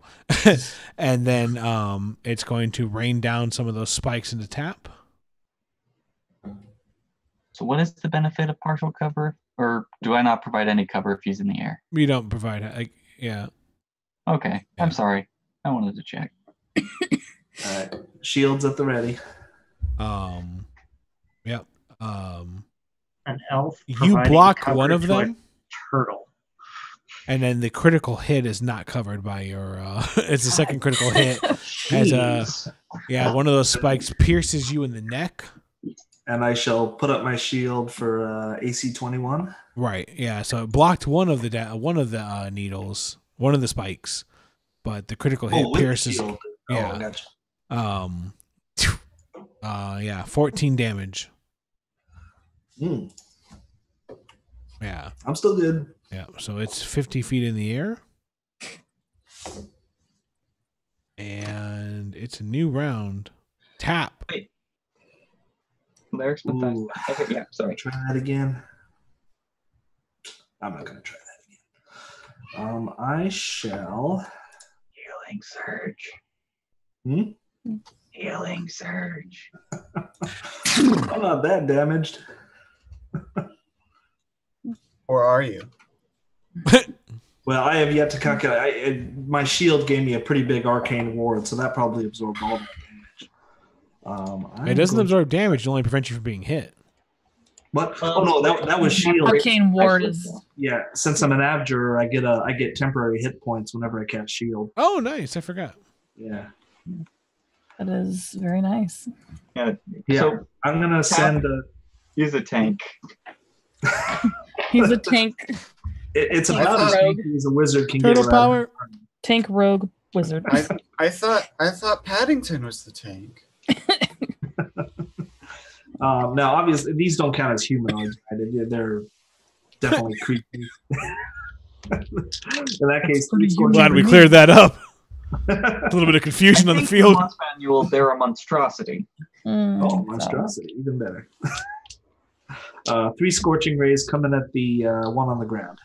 [SPEAKER 3] And then it's going to rain down some of those spikes into tap.
[SPEAKER 2] So what is the benefit of partial cover? Or do I not provide any cover if he's in the air?
[SPEAKER 3] You don't provide... yeah.
[SPEAKER 2] Okay. Yeah. I'm sorry. I wanted to check.
[SPEAKER 7] All right. Shields at the ready.
[SPEAKER 3] Yep.
[SPEAKER 6] An elf.
[SPEAKER 3] You block one of them.
[SPEAKER 6] Turtle.
[SPEAKER 3] And then the critical hit is not covered by your it's the second critical hit. As one of those spikes pierces you in the neck.
[SPEAKER 7] And I shall put up my shield for AC 21.
[SPEAKER 3] Right. Yeah. So it blocked one of the needles, one of the spikes, but the critical hit pierces. Yeah. Gotcha. 14 damage. Yeah.
[SPEAKER 7] I'm still good.
[SPEAKER 3] Yeah. So it's 50 feet in the air. And it's a new round. Tap.
[SPEAKER 2] Wait. There's okay, yeah, sorry.
[SPEAKER 7] Try that again. I'm not going to try that again. I shall.
[SPEAKER 2] Healing surge. Healing surge.
[SPEAKER 7] I'm not that damaged.
[SPEAKER 1] Or are you?
[SPEAKER 7] Well, I have yet to calculate. My shield gave me a pretty big arcane ward, so that probably absorbed all that damage.
[SPEAKER 3] It doesn't absorb damage; it only prevents you from being hit.
[SPEAKER 7] What? Oh no, that was shield.
[SPEAKER 5] Arcane ward is.
[SPEAKER 7] Yeah, since I'm an abjurer, I get temporary hit points whenever I cast shield.
[SPEAKER 3] Oh, nice! I forgot.
[SPEAKER 7] Yeah.
[SPEAKER 5] That is very nice.
[SPEAKER 2] Yeah.
[SPEAKER 7] So I'm gonna send.
[SPEAKER 2] He's a tank.
[SPEAKER 5] He's a tank.
[SPEAKER 7] It's about as tanky as a wizard can
[SPEAKER 3] Turtle
[SPEAKER 7] get.
[SPEAKER 3] Power.
[SPEAKER 5] Tank rogue wizard.
[SPEAKER 1] I thought Paddington was the tank.
[SPEAKER 7] Now, obviously, these don't count as humanoids. Right? They're definitely creepy. In that case,
[SPEAKER 3] glad we cleared that up. A little bit of confusion on the
[SPEAKER 2] In
[SPEAKER 3] field.
[SPEAKER 2] the month manual, they're a monstrosity.
[SPEAKER 7] Oh, monstrosity, even better. 3 scorching rays coming at the one on the ground.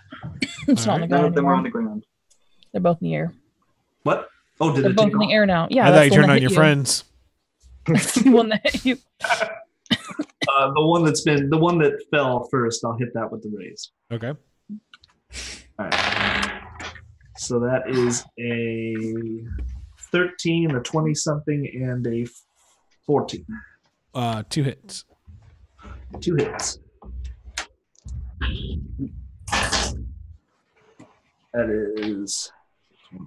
[SPEAKER 5] It's not on the
[SPEAKER 2] None
[SPEAKER 5] ground
[SPEAKER 2] of them are on
[SPEAKER 5] anymore.
[SPEAKER 2] the ground.
[SPEAKER 5] They're both in the air.
[SPEAKER 7] What? Oh, did
[SPEAKER 5] They're
[SPEAKER 7] it
[SPEAKER 5] both
[SPEAKER 7] take
[SPEAKER 5] in the
[SPEAKER 7] off?
[SPEAKER 5] air now. Yeah,
[SPEAKER 3] I thought
[SPEAKER 5] that's
[SPEAKER 3] you
[SPEAKER 5] the one
[SPEAKER 3] turned
[SPEAKER 5] that
[SPEAKER 3] on
[SPEAKER 5] hit
[SPEAKER 3] your
[SPEAKER 5] you.
[SPEAKER 3] friends.
[SPEAKER 5] That's the one that hit you.
[SPEAKER 7] The one that fell first, I'll hit that with the rays.
[SPEAKER 3] Okay.
[SPEAKER 7] All right. So that is a 13, a 20-something, and a 14.
[SPEAKER 3] 2 hits.
[SPEAKER 7] 2 hits. That is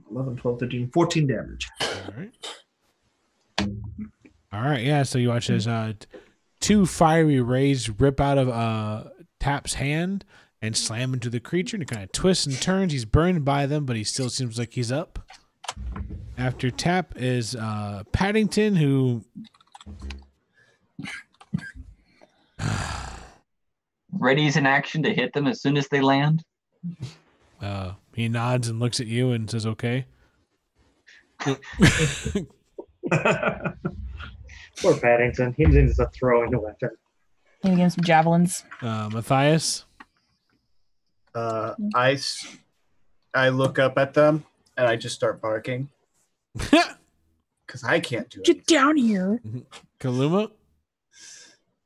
[SPEAKER 7] 11, 12, 13, 14 damage.
[SPEAKER 3] All right. Yeah. So you watch as 2 fiery rays rip out of Tap's hand and slam into the creature, and it kind of twists and turns. He's burned by them, but he still seems like he's up. After Tap is Paddington, who
[SPEAKER 2] Ready's in action to hit them as soon as they land.
[SPEAKER 3] he nods and looks at you and says, "Okay."
[SPEAKER 6] Poor Paddington. He needs a throwing weapon.
[SPEAKER 5] Maybe give him some javelins.
[SPEAKER 3] Matthias.
[SPEAKER 1] I look up at them and I just start barking because I can't do it.
[SPEAKER 5] Get down here.
[SPEAKER 3] Kaluma.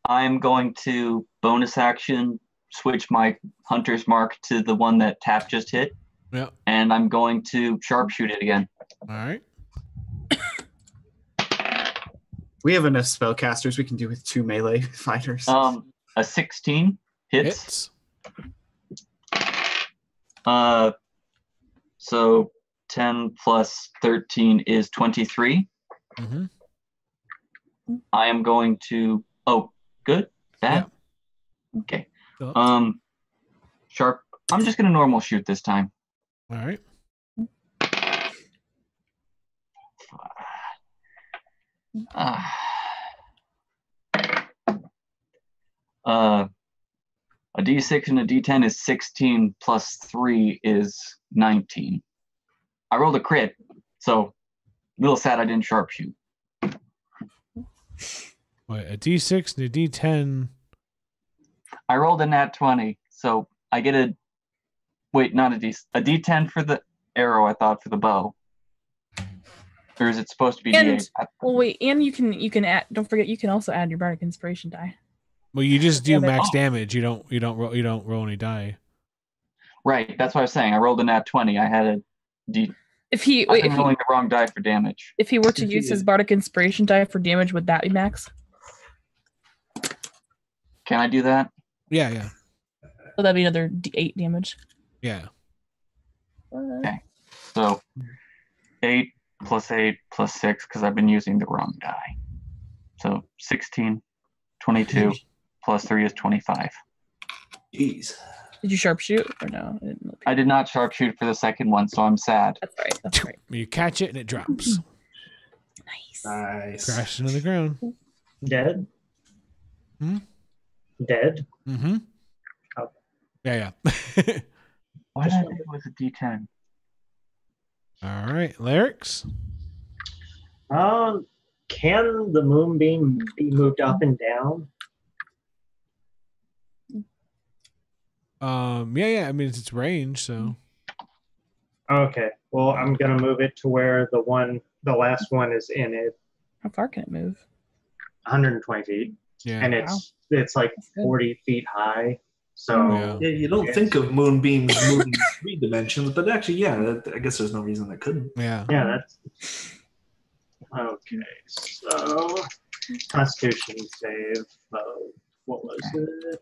[SPEAKER 2] I'm going to bonus action switch my hunter's mark to the one that Tap just hit.
[SPEAKER 3] Yeah.
[SPEAKER 2] And I'm going to sharpshoot it again.
[SPEAKER 3] All right.
[SPEAKER 1] We have enough spellcasters we can do with 2 melee fighters.
[SPEAKER 2] A 16 hits. So 10 plus 13 is 23.
[SPEAKER 3] Mm-hmm.
[SPEAKER 2] I am going to. Oh, good. Bad. Yeah. Okay. Sharp. I'm just gonna normal shoot this time.
[SPEAKER 3] All right.
[SPEAKER 2] A D6 and a D10 is 16 plus 3 is 19. I rolled a crit, so a little sad I didn't sharpshoot.
[SPEAKER 3] Wait, a D6 and a D10.
[SPEAKER 2] I rolled a nat 20, so I get a. Wait, not a D10 for the arrow. I thought for the bow. Or is it supposed to be D8?
[SPEAKER 5] Well, wait, and you can add. Don't forget, you can also add your bardic inspiration die.
[SPEAKER 3] Well, you just do max damage. You don't roll any die.
[SPEAKER 2] Right, that's what I was saying. I rolled a nat 20. I had a D.
[SPEAKER 5] If he
[SPEAKER 2] rolling the wrong die for damage.
[SPEAKER 5] If he were to use his bardic inspiration die for damage, would that be max?
[SPEAKER 2] Can I do that?
[SPEAKER 3] Yeah.
[SPEAKER 5] So that'd be another D8 damage.
[SPEAKER 3] Yeah.
[SPEAKER 2] Okay. So 8 plus 8 plus 6 because I've been using the wrong die. So 16, 22 plus 3 is 25.
[SPEAKER 7] Jeez.
[SPEAKER 5] Did you sharpshoot or no?
[SPEAKER 2] I did not sharpshoot for the second one, so I'm sad.
[SPEAKER 5] That's right. That's right.
[SPEAKER 3] You catch it and it drops.
[SPEAKER 7] Nice.
[SPEAKER 3] Crash into the ground.
[SPEAKER 6] Dead? Dead?
[SPEAKER 3] Mm-hmm.
[SPEAKER 6] Oh.
[SPEAKER 3] Yeah.
[SPEAKER 2] Why did I think it was a D10?
[SPEAKER 3] All right, lyrics.
[SPEAKER 6] Can the moonbeam be moved up and down?
[SPEAKER 3] Yeah. I mean, it's range, so.
[SPEAKER 6] Okay. Well, I'm gonna move it to where the last one is in it.
[SPEAKER 5] How far can it move?
[SPEAKER 6] 120 feet.
[SPEAKER 3] Yeah.
[SPEAKER 6] And it's like 40 feet high. So
[SPEAKER 7] yeah, you don't think of moonbeams moving 3 dimensions, but actually, yeah, I guess there's no reason that couldn't.
[SPEAKER 3] Yeah.
[SPEAKER 6] Yeah, that's okay. So Constitution save. What was it?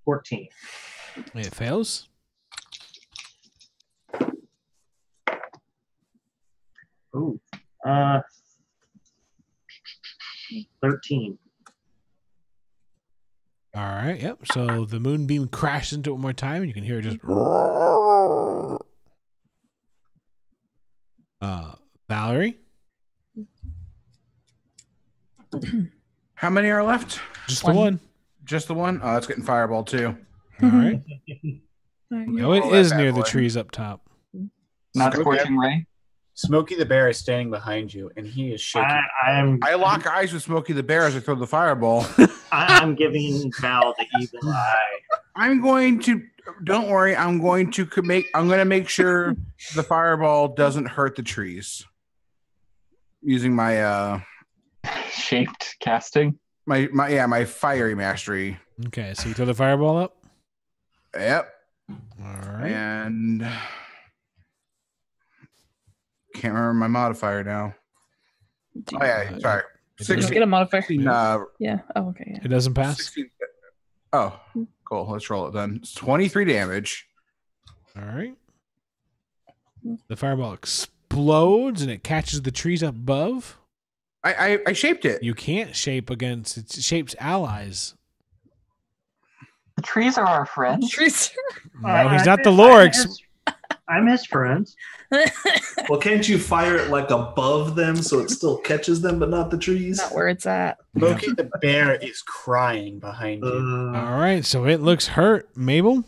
[SPEAKER 6] 14.
[SPEAKER 3] It fails.
[SPEAKER 6] Ooh. 13.
[SPEAKER 3] All right. Yep. So the moonbeam crashes into it one more time, and you can hear it just. Valerie.
[SPEAKER 4] How many are left?
[SPEAKER 3] Just the one.
[SPEAKER 4] Just the one? Oh, that's getting fireball too.
[SPEAKER 3] All right.
[SPEAKER 5] Right,
[SPEAKER 3] No, it is near the trees up top.
[SPEAKER 2] Not Scorching Ray?
[SPEAKER 1] Smokey the Bear is standing behind you, and he is shaking.
[SPEAKER 4] I lock eyes with Smokey the Bear as I throw the fireball.
[SPEAKER 6] I'm giving Val the evil eye.
[SPEAKER 4] I'm going to. Don't worry. I'm going to make sure the fireball doesn't hurt the trees. Using my
[SPEAKER 2] shaped casting.
[SPEAKER 4] My fiery mastery.
[SPEAKER 3] Okay, so you throw the fireball up.
[SPEAKER 4] Yep.
[SPEAKER 3] All right.
[SPEAKER 4] And can't remember my modifier now. Oh yeah, sorry.
[SPEAKER 5] Just get a modifier.
[SPEAKER 4] 16,
[SPEAKER 5] yeah. Oh, okay. Yeah.
[SPEAKER 3] It doesn't pass.
[SPEAKER 4] 16, oh, cool. Let's roll it then. It's 23 damage.
[SPEAKER 3] All right. The fireball explodes and it catches the trees up above.
[SPEAKER 4] I shaped it.
[SPEAKER 3] You can't shape against it. Shapes allies.
[SPEAKER 2] The trees are our friends.
[SPEAKER 5] Trees.
[SPEAKER 3] No, he's not the Lorix.
[SPEAKER 6] I'm his friend.
[SPEAKER 7] Well, can't you fire it like above them so it still catches them, but not the trees?
[SPEAKER 5] Not where it's at.
[SPEAKER 1] Smokey the Bear is crying behind you.
[SPEAKER 3] All right, so it looks hurt. Mabel?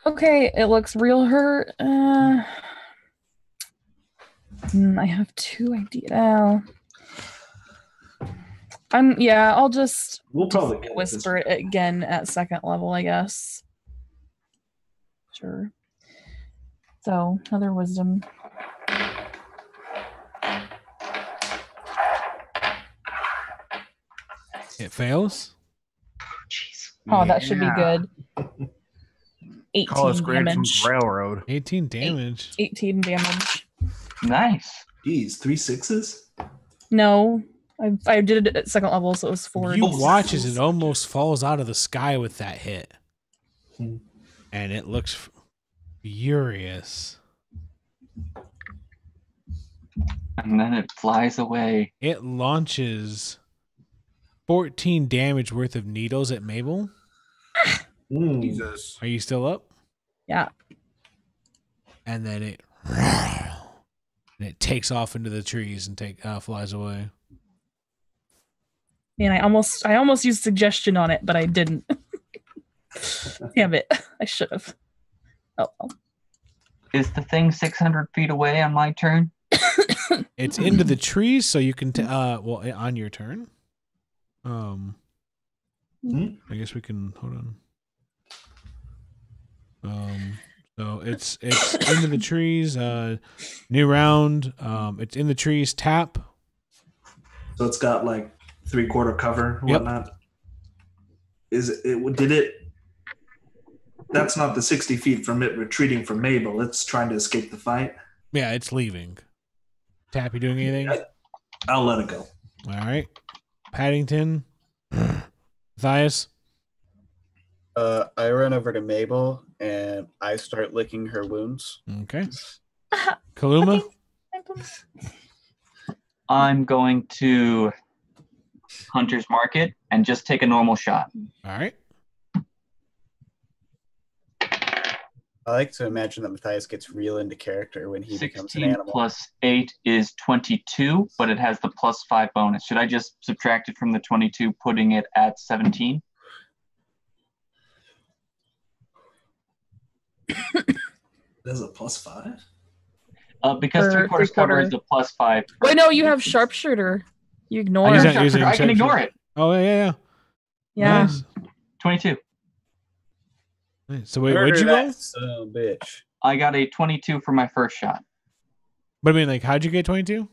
[SPEAKER 5] Okay, it looks real hurt. I have 2 ideas now. I'll just
[SPEAKER 7] We'll probably get
[SPEAKER 5] whisper it again at 2nd level, I guess. Sure. So, another wisdom.
[SPEAKER 3] It fails.
[SPEAKER 5] Jeez. Oh, that should be good. 18
[SPEAKER 4] Call us
[SPEAKER 5] damage.
[SPEAKER 4] Railroad.
[SPEAKER 3] 18 damage.
[SPEAKER 5] 18 damage.
[SPEAKER 2] Nice.
[SPEAKER 7] Geez, 3 6s?
[SPEAKER 5] No, I did it at 2nd level, so it was 4.
[SPEAKER 3] You watch as it almost falls out of the sky with that hit. And it looks furious.
[SPEAKER 2] And then it flies away.
[SPEAKER 3] It launches 14 damage worth of needles at Mabel.
[SPEAKER 4] Jesus.
[SPEAKER 3] Are you still up?
[SPEAKER 5] Yeah. And
[SPEAKER 3] then it takes off into the trees and flies away.
[SPEAKER 5] Man, I almost used suggestion on it, but I didn't. Damn it. I should have. Oh well.
[SPEAKER 2] Is the thing 600 feet away on my turn?
[SPEAKER 3] It's into the trees, so you can on your turn. I guess we can hold on. So it's into the trees. New round. It's in the trees. Tap.
[SPEAKER 7] So it's got like 3/4 cover, whatnot. Did it? That's not the 60 feet from it retreating from Mabel. It's trying to escape the fight.
[SPEAKER 3] Yeah, it's leaving. Tap, you doing anything?
[SPEAKER 7] I'll let it go.
[SPEAKER 3] All right. Paddington. Matthias.
[SPEAKER 1] I run over to Mabel and I start licking her wounds.
[SPEAKER 3] Okay. Kaluma.
[SPEAKER 2] I'm going to Hunter's Market and just take a normal shot.
[SPEAKER 3] All right.
[SPEAKER 1] I like to imagine that Matthias gets real into character when he becomes an
[SPEAKER 2] 16
[SPEAKER 1] animal.
[SPEAKER 2] plus 8 is 22, but it has the +5 bonus. Should I just subtract it from the 22, putting it at 17?
[SPEAKER 7] There's a +5?
[SPEAKER 2] Because 3/4 is the +5.
[SPEAKER 5] Wait, no, you have sharpshooter. You ignore
[SPEAKER 3] He's
[SPEAKER 5] it.
[SPEAKER 3] not using
[SPEAKER 2] I can ignore it.
[SPEAKER 3] Oh, yeah.
[SPEAKER 5] Yeah.
[SPEAKER 3] Nice.
[SPEAKER 2] 22.
[SPEAKER 3] Nice. So wait, what'd you roll?
[SPEAKER 1] Son of a bitch.
[SPEAKER 2] I got a 22 for my first shot.
[SPEAKER 3] But I mean, like, how'd you get 22?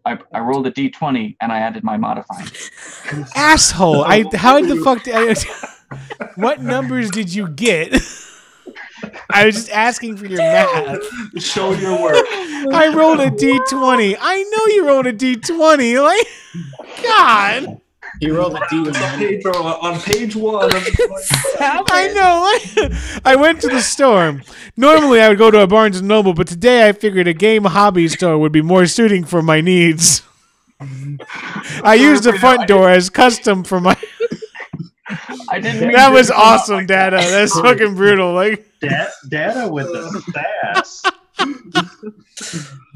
[SPEAKER 2] I rolled a d20 and I added my modifier.
[SPEAKER 3] Asshole! What numbers did you get? I was just asking for your math.
[SPEAKER 7] Show your work.
[SPEAKER 3] I rolled a d20. I know you rolled a d20. Like, God.
[SPEAKER 1] He rolled a D1.
[SPEAKER 7] On page 1 of the
[SPEAKER 3] I know. I went to the store. Normally, I would go to a Barnes & Noble, but today I figured a game hobby store would be more suiting for my needs. I used the front door as custom for my...
[SPEAKER 2] I didn't.
[SPEAKER 3] That was awesome, Data. That's fucking brutal. Like
[SPEAKER 6] Data with the sass.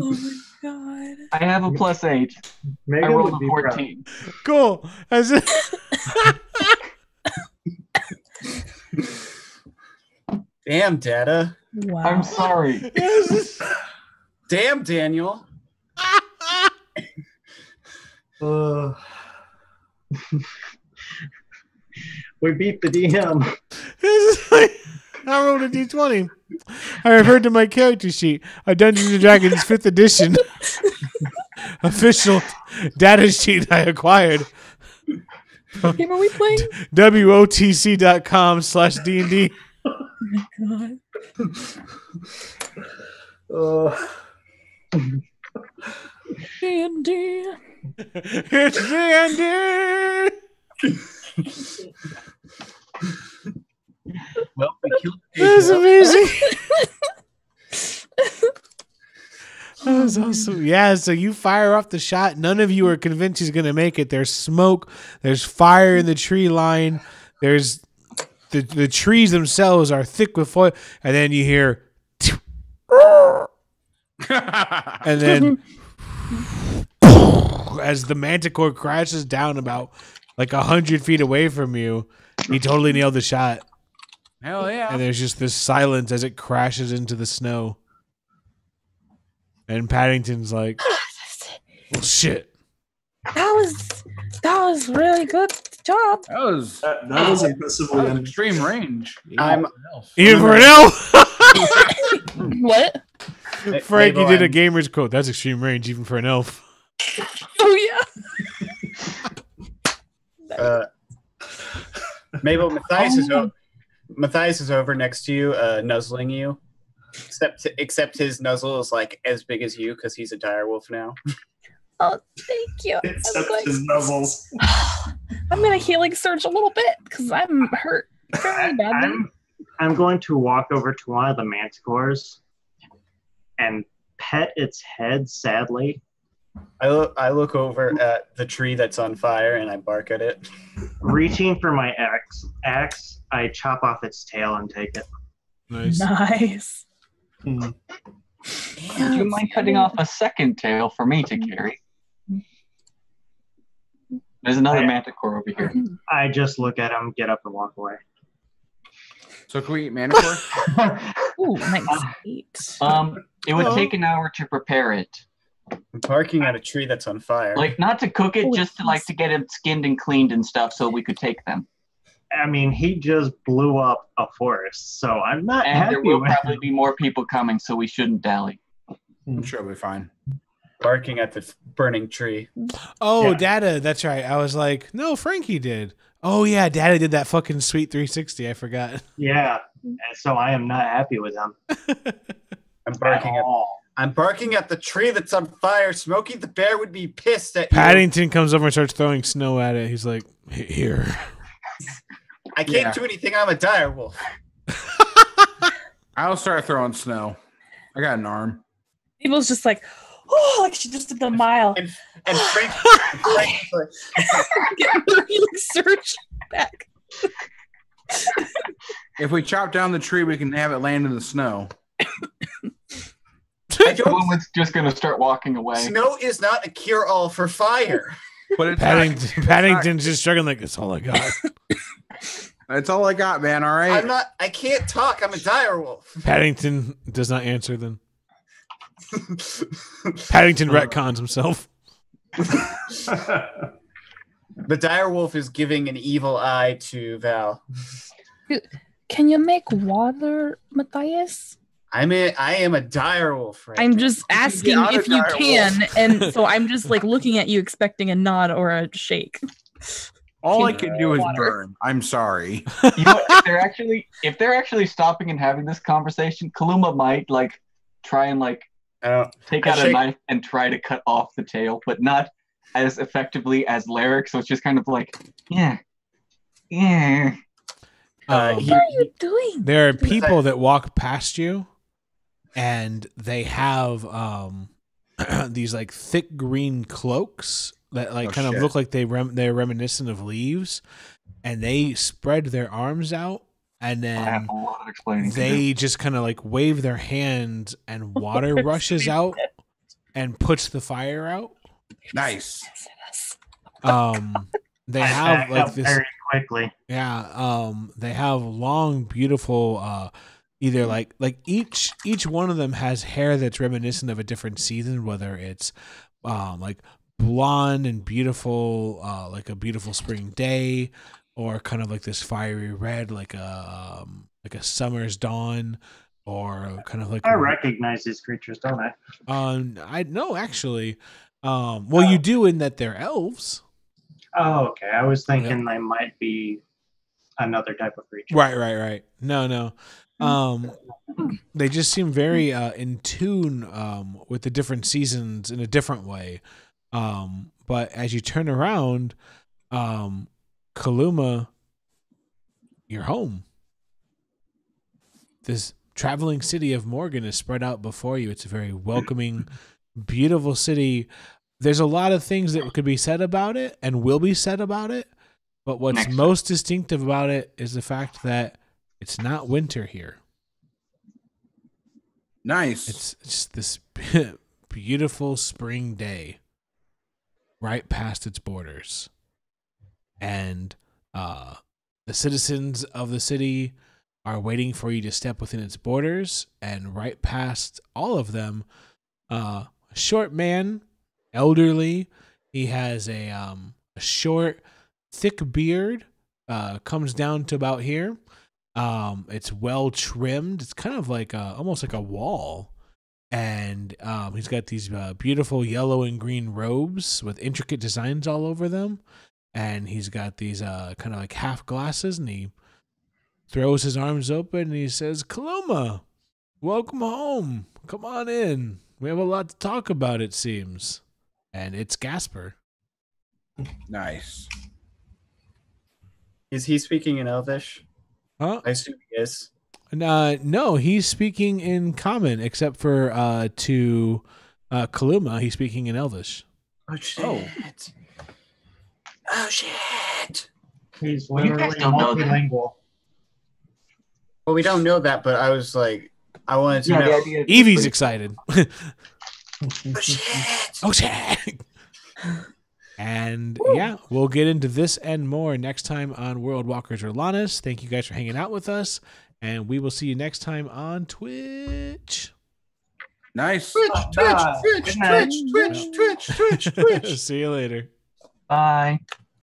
[SPEAKER 5] Oh my god.
[SPEAKER 2] I have a +8.
[SPEAKER 6] Megan
[SPEAKER 2] I rolled
[SPEAKER 6] would
[SPEAKER 2] a
[SPEAKER 6] be
[SPEAKER 2] 14.
[SPEAKER 3] Cool.
[SPEAKER 1] Damn, Data.
[SPEAKER 5] Wow.
[SPEAKER 2] I'm sorry.
[SPEAKER 1] Damn, Daniel.
[SPEAKER 6] We beat the DM.
[SPEAKER 3] I rolled a d20. I referred to my character sheet, a Dungeons and Dragons 5th edition official data sheet I acquired.
[SPEAKER 5] What game are we playing?
[SPEAKER 3] WOTC.com/D&D.
[SPEAKER 5] Oh my god. D&D.
[SPEAKER 3] It's D&D.
[SPEAKER 1] Well, we killed
[SPEAKER 3] That's amazing. That was awesome. Yeah, so you fire off the shot. None of you are convinced he's going to make it. There's smoke. There's fire in the tree line. There's the trees themselves are thick with foil. And then you hear... and then as the manticore crashes down about like 100 feet away from you, he totally nailed the shot.
[SPEAKER 4] Hell yeah.
[SPEAKER 3] And there's just this silence as it crashes into the snow. And Paddington's like, well, shit.
[SPEAKER 5] That was really good job.
[SPEAKER 4] That was
[SPEAKER 7] impressively
[SPEAKER 4] extreme range.
[SPEAKER 3] Even for an elf.
[SPEAKER 5] What?
[SPEAKER 3] Frankie did a gamer's quote. That's extreme range, even for an elf.
[SPEAKER 5] Oh yeah.
[SPEAKER 1] Mabel, Matthias is over next to you, nuzzling you. Except his nuzzle is like as big as you because he's a direwolf now.
[SPEAKER 5] Oh, thank you.
[SPEAKER 7] Except his nuzzles.
[SPEAKER 5] I'm gonna healing surge a little bit because I'm hurt very badly.
[SPEAKER 6] I'm going to walk over to one of the manticores and pet its head sadly.
[SPEAKER 1] I look over at the tree that's on fire and I bark at it.
[SPEAKER 6] Reaching for my axe, I chop off its tail and take it.
[SPEAKER 3] Nice.
[SPEAKER 2] Would you mind cutting off a second tail for me to carry? There's another manticore over here.
[SPEAKER 6] I just look at him, get up, and walk away.
[SPEAKER 4] So can we eat manticore?
[SPEAKER 5] Ooh, nice.
[SPEAKER 2] It would take an hour to prepare it.
[SPEAKER 1] I'm barking at a tree that's on fire.
[SPEAKER 2] Like, not to cook it, just to get it skinned and cleaned and stuff so we could take them.
[SPEAKER 6] I mean, he just blew up a forest, so I'm not
[SPEAKER 2] And
[SPEAKER 6] happy
[SPEAKER 2] there will
[SPEAKER 6] with
[SPEAKER 2] probably be more people coming, so we shouldn't dally.
[SPEAKER 4] I'm sure it'll be fine.
[SPEAKER 1] Barking at the burning tree.
[SPEAKER 3] Oh,
[SPEAKER 6] Yeah.
[SPEAKER 3] Data. That's right. I was like, no, Frankie did. Oh, yeah. Data did that fucking sweet 360. I forgot.
[SPEAKER 6] Yeah, and so I am not happy with him.
[SPEAKER 1] I'm barking at the tree that's on fire. Smokey the Bear would be pissed at you.
[SPEAKER 3] Paddington comes over and starts throwing snow at it. He's like, here.
[SPEAKER 1] I can't do anything. I'm a direwolf.
[SPEAKER 4] I'll start throwing snow. I got an arm.
[SPEAKER 5] People's just like, oh, like she just did the mile.
[SPEAKER 1] And Frank
[SPEAKER 5] Healing surge back.
[SPEAKER 4] If we chop down the tree, we can have it land in the snow.
[SPEAKER 2] Everyone's just going to start walking away.
[SPEAKER 1] Snow is not a cure-all for fire.
[SPEAKER 4] But it's
[SPEAKER 3] Paddington's just struggling like, that's all I got.
[SPEAKER 4] That's all I got, man. All right.
[SPEAKER 1] I can't talk. I'm a direwolf.
[SPEAKER 3] Paddington does not answer then. Paddington retcons himself.
[SPEAKER 1] The direwolf is giving an evil eye to Val.
[SPEAKER 5] Can you make water, Matthias?
[SPEAKER 1] I am a direwolf. Right
[SPEAKER 5] I'm
[SPEAKER 1] now.
[SPEAKER 5] just asking if you can, and so I'm just like looking at you, expecting a nod or a shake.
[SPEAKER 4] All I can do is burn. I'm sorry.
[SPEAKER 2] You know, if they're actually stopping and having this conversation, Kaluma might try and take out a knife and try to cut off the tail, but not as effectively as Lyric. So it's just kind of like, yeah.
[SPEAKER 5] What are you doing?
[SPEAKER 3] There are people that walk past you, and they have these thick green cloaks that kind of look like they're reminiscent of leaves, and they spread their arms out, and then they just kind of wave their hands, and water rushes out and puts the fire out.
[SPEAKER 4] Nice.
[SPEAKER 3] They have this
[SPEAKER 6] very quickly.
[SPEAKER 3] Yeah, they have long, beautiful either like each one of them has hair that's reminiscent of a different season, whether it's like blonde and beautiful, like a beautiful spring day, or kind of like this fiery red, like a summer's dawn, or kind of like
[SPEAKER 6] I recognize these creatures, don't I?
[SPEAKER 3] I know actually. Well, you do in that they're elves.
[SPEAKER 6] Oh, okay. I was thinking they might be another type of creature.
[SPEAKER 3] Right. No. They just seem very in tune with the different seasons in a different way. But as you turn around, Kaluma, you're home. This traveling city of Morgan is spread out before you. It's a very welcoming, beautiful city. There's a lot of things that could be said about it and will be said about it. But what's most distinctive about it is the fact that it's not winter here.
[SPEAKER 4] Nice.
[SPEAKER 3] It's just this beautiful spring day right past its borders. And the citizens of the city are waiting for you to step within its borders. And right past all of them, a short man, elderly, he has a short, thick beard, comes down to about here. It's well trimmed. It's kind of like almost like a wall. And he's got these beautiful yellow and green robes with intricate designs all over them. And he's got these kind of like half glasses, and he throws his arms open and he says, Kaluma, welcome home. Come on in. We have a lot to talk about, it seems. And it's Gasper.
[SPEAKER 4] Nice.
[SPEAKER 1] Is he speaking in Elvish?
[SPEAKER 3] Huh?
[SPEAKER 1] I assume he is.
[SPEAKER 3] No, he's speaking in Common, except for to Kaluma, he's speaking in Elvish.
[SPEAKER 1] Oh, shit. Oh, shit.
[SPEAKER 6] He's
[SPEAKER 2] Well, you guys
[SPEAKER 6] literally
[SPEAKER 2] don't know that.
[SPEAKER 6] multilingual.
[SPEAKER 1] Well, we don't know that, but I was like, I wanted to know.
[SPEAKER 3] Evie's excited.
[SPEAKER 1] Oh, shit.
[SPEAKER 3] Oh, shit. And yeah, we'll get into this and more next time on World Walkers Rhalanas. Thank you guys for hanging out with us, and we will see you next time on Twitch.
[SPEAKER 4] Nice.
[SPEAKER 1] Twitch.
[SPEAKER 3] See you later.
[SPEAKER 2] Bye.